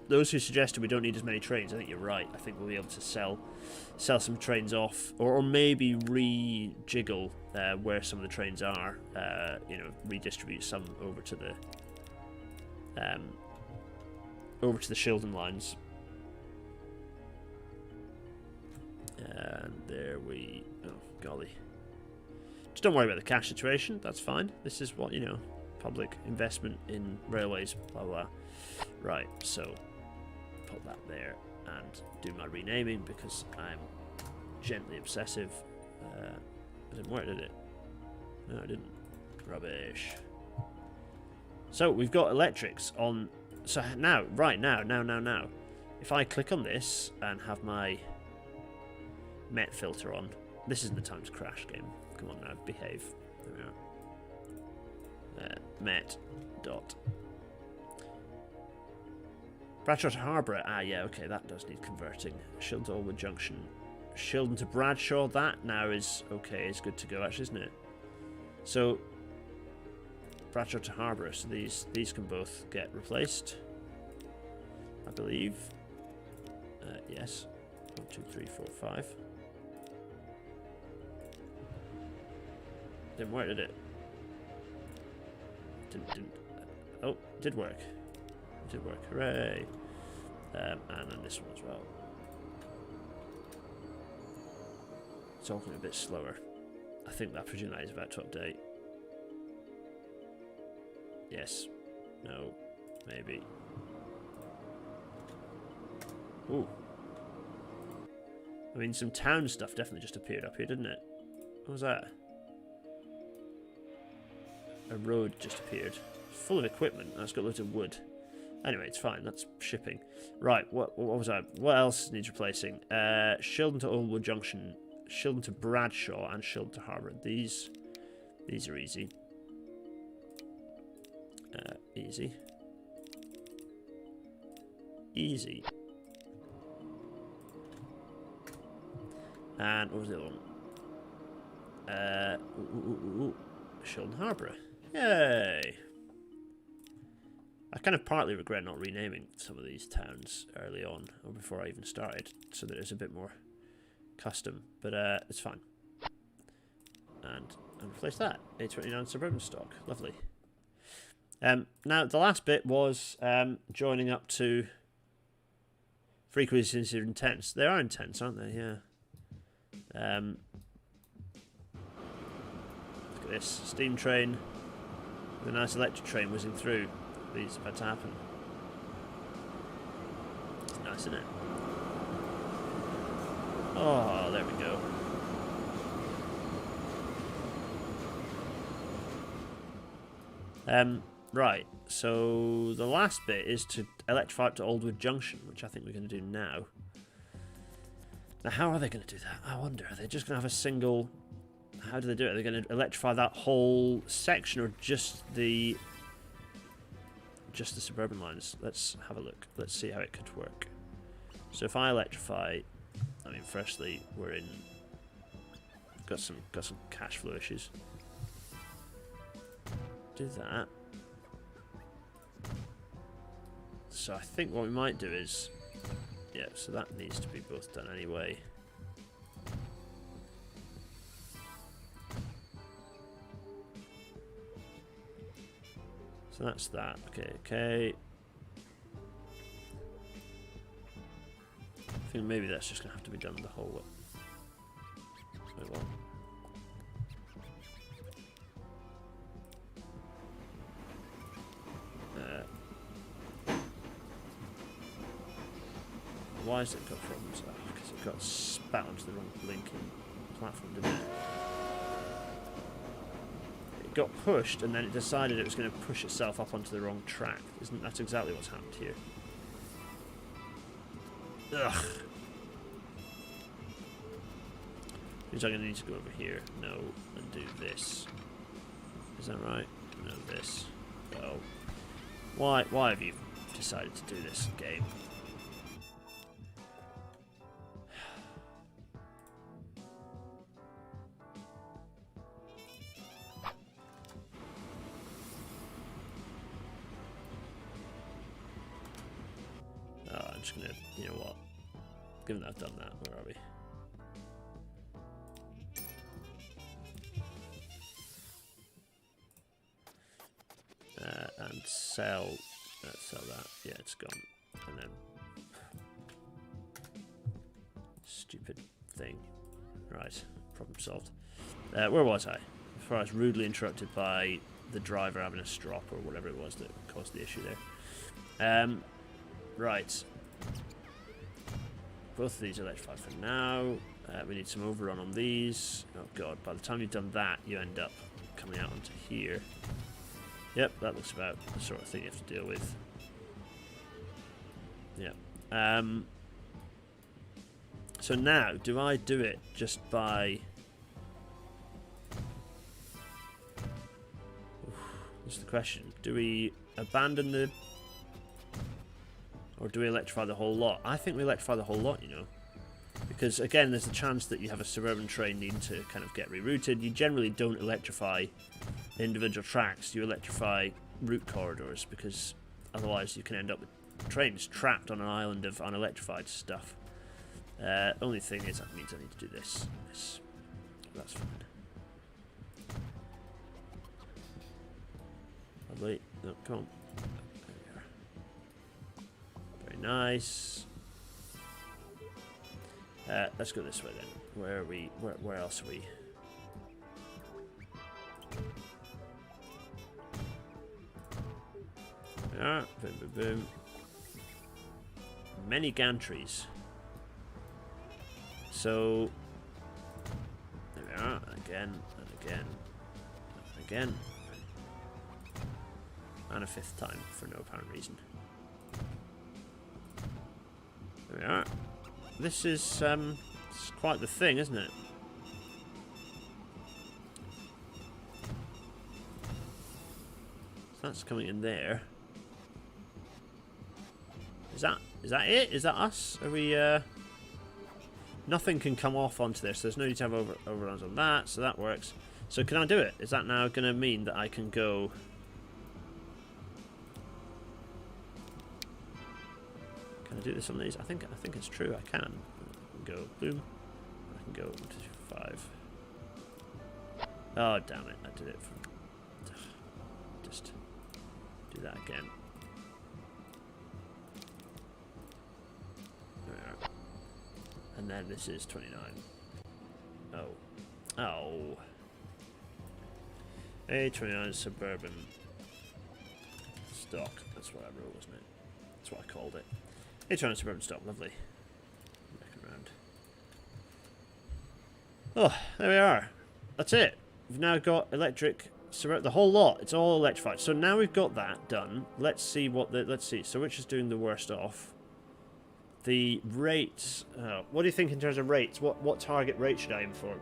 those who suggested we don't need as many trains, I think you're right. I think we'll be able to sell some trains off, or maybe rejiggle where some of the trains are. You know, redistribute some over to the Shildon lines. And there we... Oh, golly. Just don't worry about the cash situation. That's fine. This is what, you know... Public investment in railways, blah blah. Right, so put that there and do my renaming because I'm gently obsessive. It didn't work, did it? No, it didn't. Rubbish. So we've got electrics on. So now, right now. If I click on this and have my Met filter on, this isn't the time to crash, game. Come on now, behave. There we are. Met dot Bradshaw to Harborough. Ah, yeah, okay, that does need converting. Shildon to Allwood Junction. Shildon to Bradshaw. That now is okay. It's good to go, actually, isn't it? So Bradshaw to Harborough. So these can both get replaced, I believe. Yes. 1, 2, 3, 4, 5. Didn't work, did it? Didn't. Oh, it did work. It did work. Hooray! And then this one as well. It's all going a bit slower. I think that, I presume that is about to update. Yes. No. Maybe. Ooh. I mean, some town stuff definitely just appeared up here, didn't it? What was that? A road just appeared. It's full of equipment. That's got loads of wood. Anyway, it's fine. That's shipping. Right, what was that? What else needs replacing? Shildon to Allwood Junction. Shildon to Bradshaw and Shildon to Harbour. These are easy. Easy. Easy. And what was the other one? Shildon Harbour. Yay! I kind of partly regret not renaming some of these towns early on, or before I even started, so that it's a bit more custom, but it's fine. And replace that. A29 suburban stock. Lovely. Now, the last bit was joining up to frequencies are intense. They are intense, aren't they? Yeah. Look at this. Steam train with a nice electric train whizzing through. These about to happen. It's nice, isn't it? Oh, there we go. Right, so the last bit is to electrify up to Aldwood Junction, which I think we're going to do now. Now, how are they going to do that? I wonder. Are they just going to have a single... How do they do it? Are they going to electrify that whole section, or just the suburban lines? Let's have a look. Let's see how it could work. So if I electrify... I mean, firstly, we're in... Got some cash flow issues. Do that. So I think what we might do is, yeah, so that needs to be both done anyway. So that's that. Okay. I think maybe that's just gonna have to be done the whole way. Wait, what? Why has it got problems? Oh, because it got spat onto the wrong blinking platform, didn't it? It got pushed, and then it decided it was going to push itself up onto the wrong track. Isn't that exactly what's happened here? Ugh. Means I'm going to need to go over here. No, and do this. Is that right? No, this. Oh. Why have you decided to do this game? I'm just gonna, you know what? Given that I've done that, where are we? And sell that. Yeah, it's gone. And then stupid thing. Right, problem solved. Where was I? Before I was rudely interrupted by the driver having a strop or whatever it was that caused the issue there. Right. Both of these are electrified for now. We need some overrun on these. Oh god, by the time you've done that, you end up coming out onto here. Yep, that looks about the sort of thing you have to deal with. Yeah. So now, do I do it just by... That's the question. Do we abandon the... Or do we electrify the whole lot? I think we electrify the whole lot, you know. Because, again, there's a chance that you have a suburban train needing to kind of get rerouted. You generally don't electrify individual tracks. You electrify route corridors, because otherwise you can end up with trains trapped on an island of unelectrified stuff. Only thing is, that means I need to do this. That's fine. Lovely. No, come on. There we are. Very nice. Let's go this way then. Where are we? Where else are we? Yeah, boom, boom, boom. Many gantries. So there we are. Again and again and again. And a fifth time for no apparent reason. There we are. This is it's quite the thing, isn't it? That's coming in there. Is that it? Is that us? Are we, nothing can come off onto this, so there's no need to have overruns on that, so that works. So can I do it? Is that now going to mean that I can go... Can I do this on these? I think it's true, I can. I can go boom. I can go 1, 2, 5. Oh, damn it, I did it from... Just do that again. And then this is 29. Oh. Oh. A29 Suburban Stock. That's what I wrote, wasn't it? That's what I called it. A29 Suburban Stock. Lovely. Back around. Oh, there we are. That's it. We've now got electric... the whole lot. It's all electrified. So now we've got that done. Let's see what the... Let's see. So which is doing the worst off? The rates. What do you think in terms of rates? What target rate should I aim for?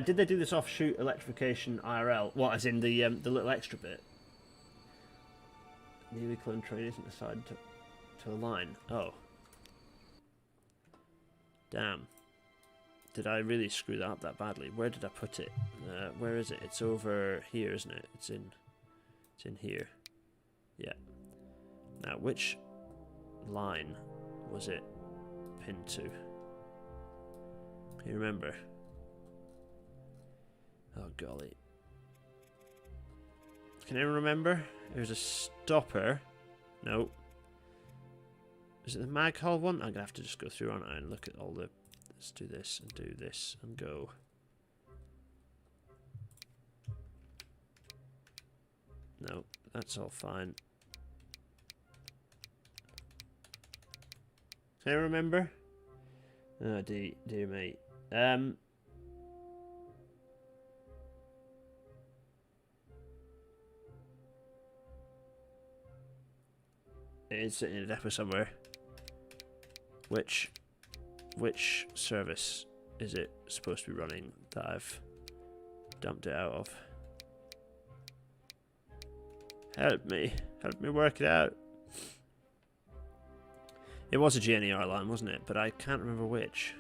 Did they do this offshoot electrification IRL? What, as in the little extra bit? Newly cloned train isn't assigned to a line. Oh. Damn. Did I really screw that up that badly? Where did I put it? Where is it? It's over here, isn't it? It's in here. Yeah. Now, which line was it pinned to? Can you remember? Oh, golly. Can anyone remember? There's a stopper. No. Is it the mag hull one? I'm going to have to just go through, aren't I, and look at all the... Let's do this and do this and go. No, that's all fine. Can I remember? Oh, dear me. It is sitting in a depot somewhere. Which service is it supposed to be running that I've dumped it out of? Help me work it out. It was a GNER line, wasn't it? But I can't remember which.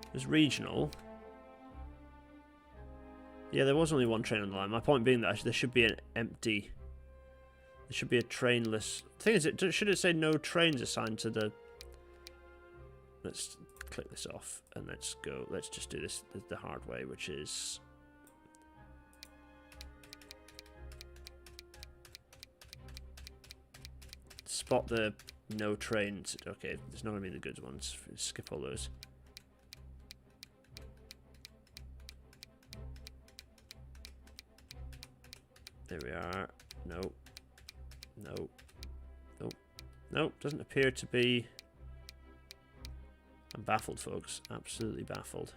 It was regional. Yeah, there was only one train on the line. My point being that there should be an empty... There should be a trainless... The thing is, should it say no trains assigned to the... Let's click this off and let's go. Let's just do this the hard way, which is... Spot the no trains. Okay, there's not going to be the good ones. Skip all those. There we are. No. No. Nope. Nope. Doesn't appear to be. I'm baffled, folks. Absolutely baffled.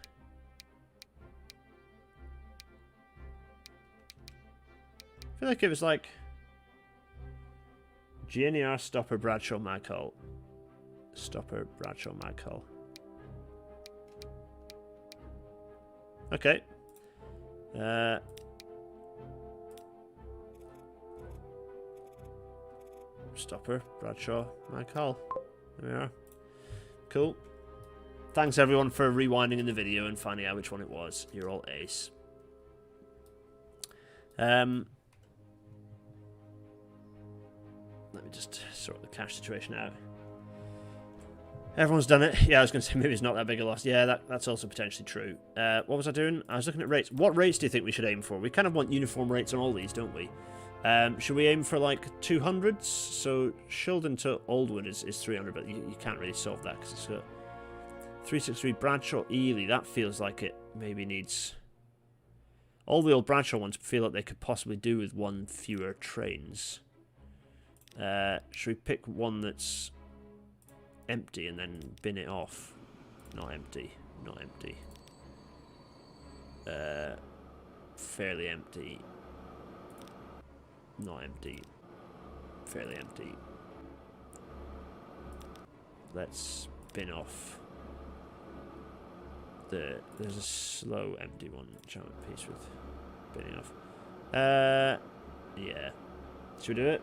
I feel like it was like GNER Stopper Bradshaw Maghull. Stopper Bradshaw Maghull. Okay. Stopper Bradshaw Maghull. There we are. Cool. Thanks everyone for rewinding in the video and finding out which one it was. You're all ace. Let me just sort the cash situation out. Everyone's done it. Yeah, I was going to say maybe it's not that big a loss. Yeah, that's also potentially true. What was I doing? I was looking at rates. What rates do you think we should aim for? We kind of want uniform rates on all these, don't we? Should we aim for like 200s? So Shildon to Oldwood is 300, but you can't really solve that because it's got 363 Bradshaw Ely. That feels like it maybe needs... All the old Bradshaw ones feel like they could possibly do with one fewer trains. Should we pick one that's empty and then bin it off? Not empty. Not empty. Fairly empty. Not empty. Fairly empty. Let's bin off There's a slow empty one, which I'm at peace with bidding off. Yeah. Should we do it?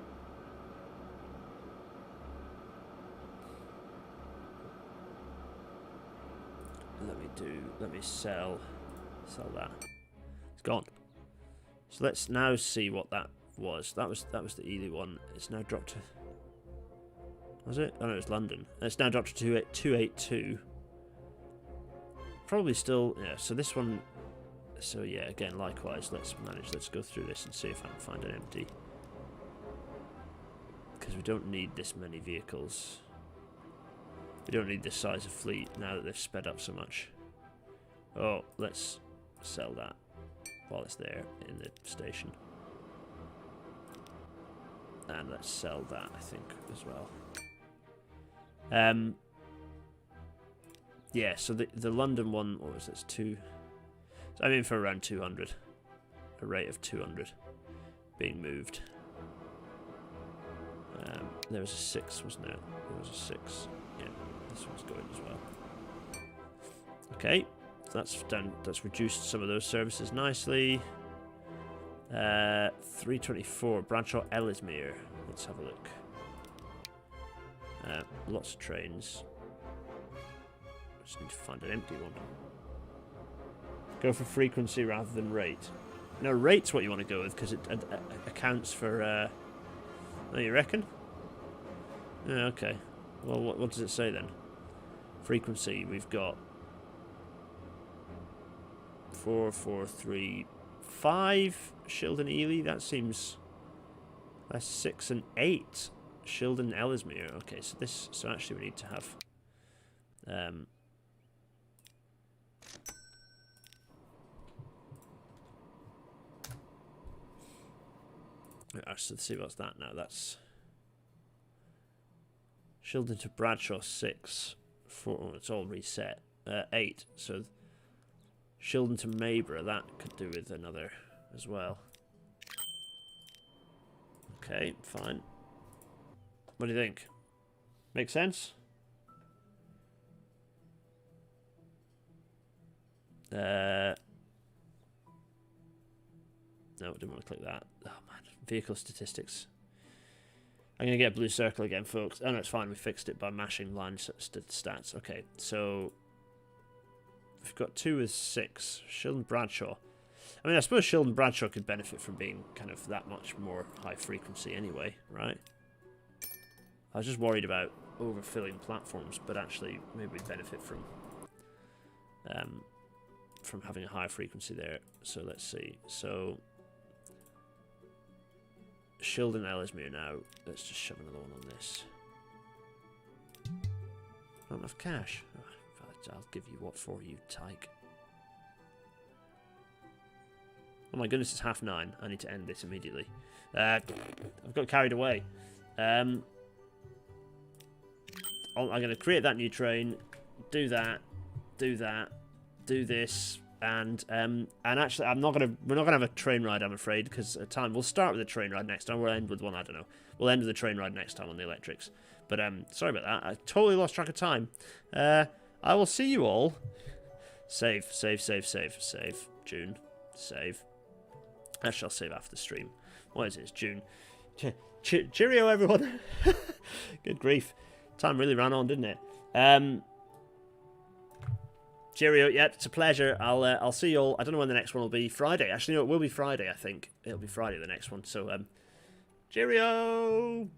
Let me sell that. It's gone. So let's now see what that was. That was the Ely one. It's now dropped to... Was it? Oh no, it's London. It's now dropped to 282. Probably still... Yeah, so this one... So yeah, again, likewise, let's go through this and see if I can find an empty. Because we don't need this many vehicles. We don't need this size of fleet now that they've sped up so much. Oh, let's sell that while it's there in the station. And let's sell that, I think, as well. Yeah, so the London one, what was this, 2... So I'm in for around 200. A rate of 200 being moved. There was a 6, wasn't there? There was a 6. Yeah, this one's going as well. Okay, so that's done. That's reduced some of those services nicely. 324 Bradshaw Ellesmere. Let's have a look. Lots of trains. Just need to find an empty one. Go for frequency rather than rate. No, rate's what you want to go with because it accounts for. Oh, you reckon? Yeah, okay. Well, what does it say then? Frequency, we've got 4, 4, 3, 5 Shildon Ely. That seems... That's 6 and 8 Shildon Ellesmere. Okay, so actually we need to have... So let's see what's that now. That's Shildon to Bradshaw 6. 4. Oh, it's all reset. 8. So Shildon to Mayborough, that could do with another as well. Okay, fine. What do you think? Make sense? No, didn't want to click that. Oh man, vehicle statistics. I'm going to get a blue circle again, folks. Oh no, it's fine. We fixed it by mashing line stats. Okay, so we've got 2 with 6. Shildon Bradshaw. I mean, I suppose Shildon Bradshaw could benefit from being kind of that much more high frequency anyway, right? I was just worried about overfilling platforms, but actually maybe we'd benefit from having a higher frequency there. So let's see. So Shildon Ellesmere now. Let's just shove another one on this. Not enough cash. Oh, I'll give you what for, you tyke. Oh my goodness, it's 9:30. I need to end this immediately. I've got carried away. I'm going to create that new train, do that, do this, and actually, we're not gonna have a train ride, I'm afraid, because we'll start with a train ride next time. We'll end with one, I don't know. We'll end with a train ride next time on the electrics. But sorry about that. I totally lost track of time. I will see you all. Save. June. Save. Actually, I'll save after the stream. What is it? It's June. Cheerio, everyone. Good grief. Time really ran on, didn't it? Cheerio. Yeah, it's a pleasure. I'll see you all. I don't know when the next one will be. Friday. Actually, no, it will be Friday, I think. It'll be Friday, the next one. So, cheerio.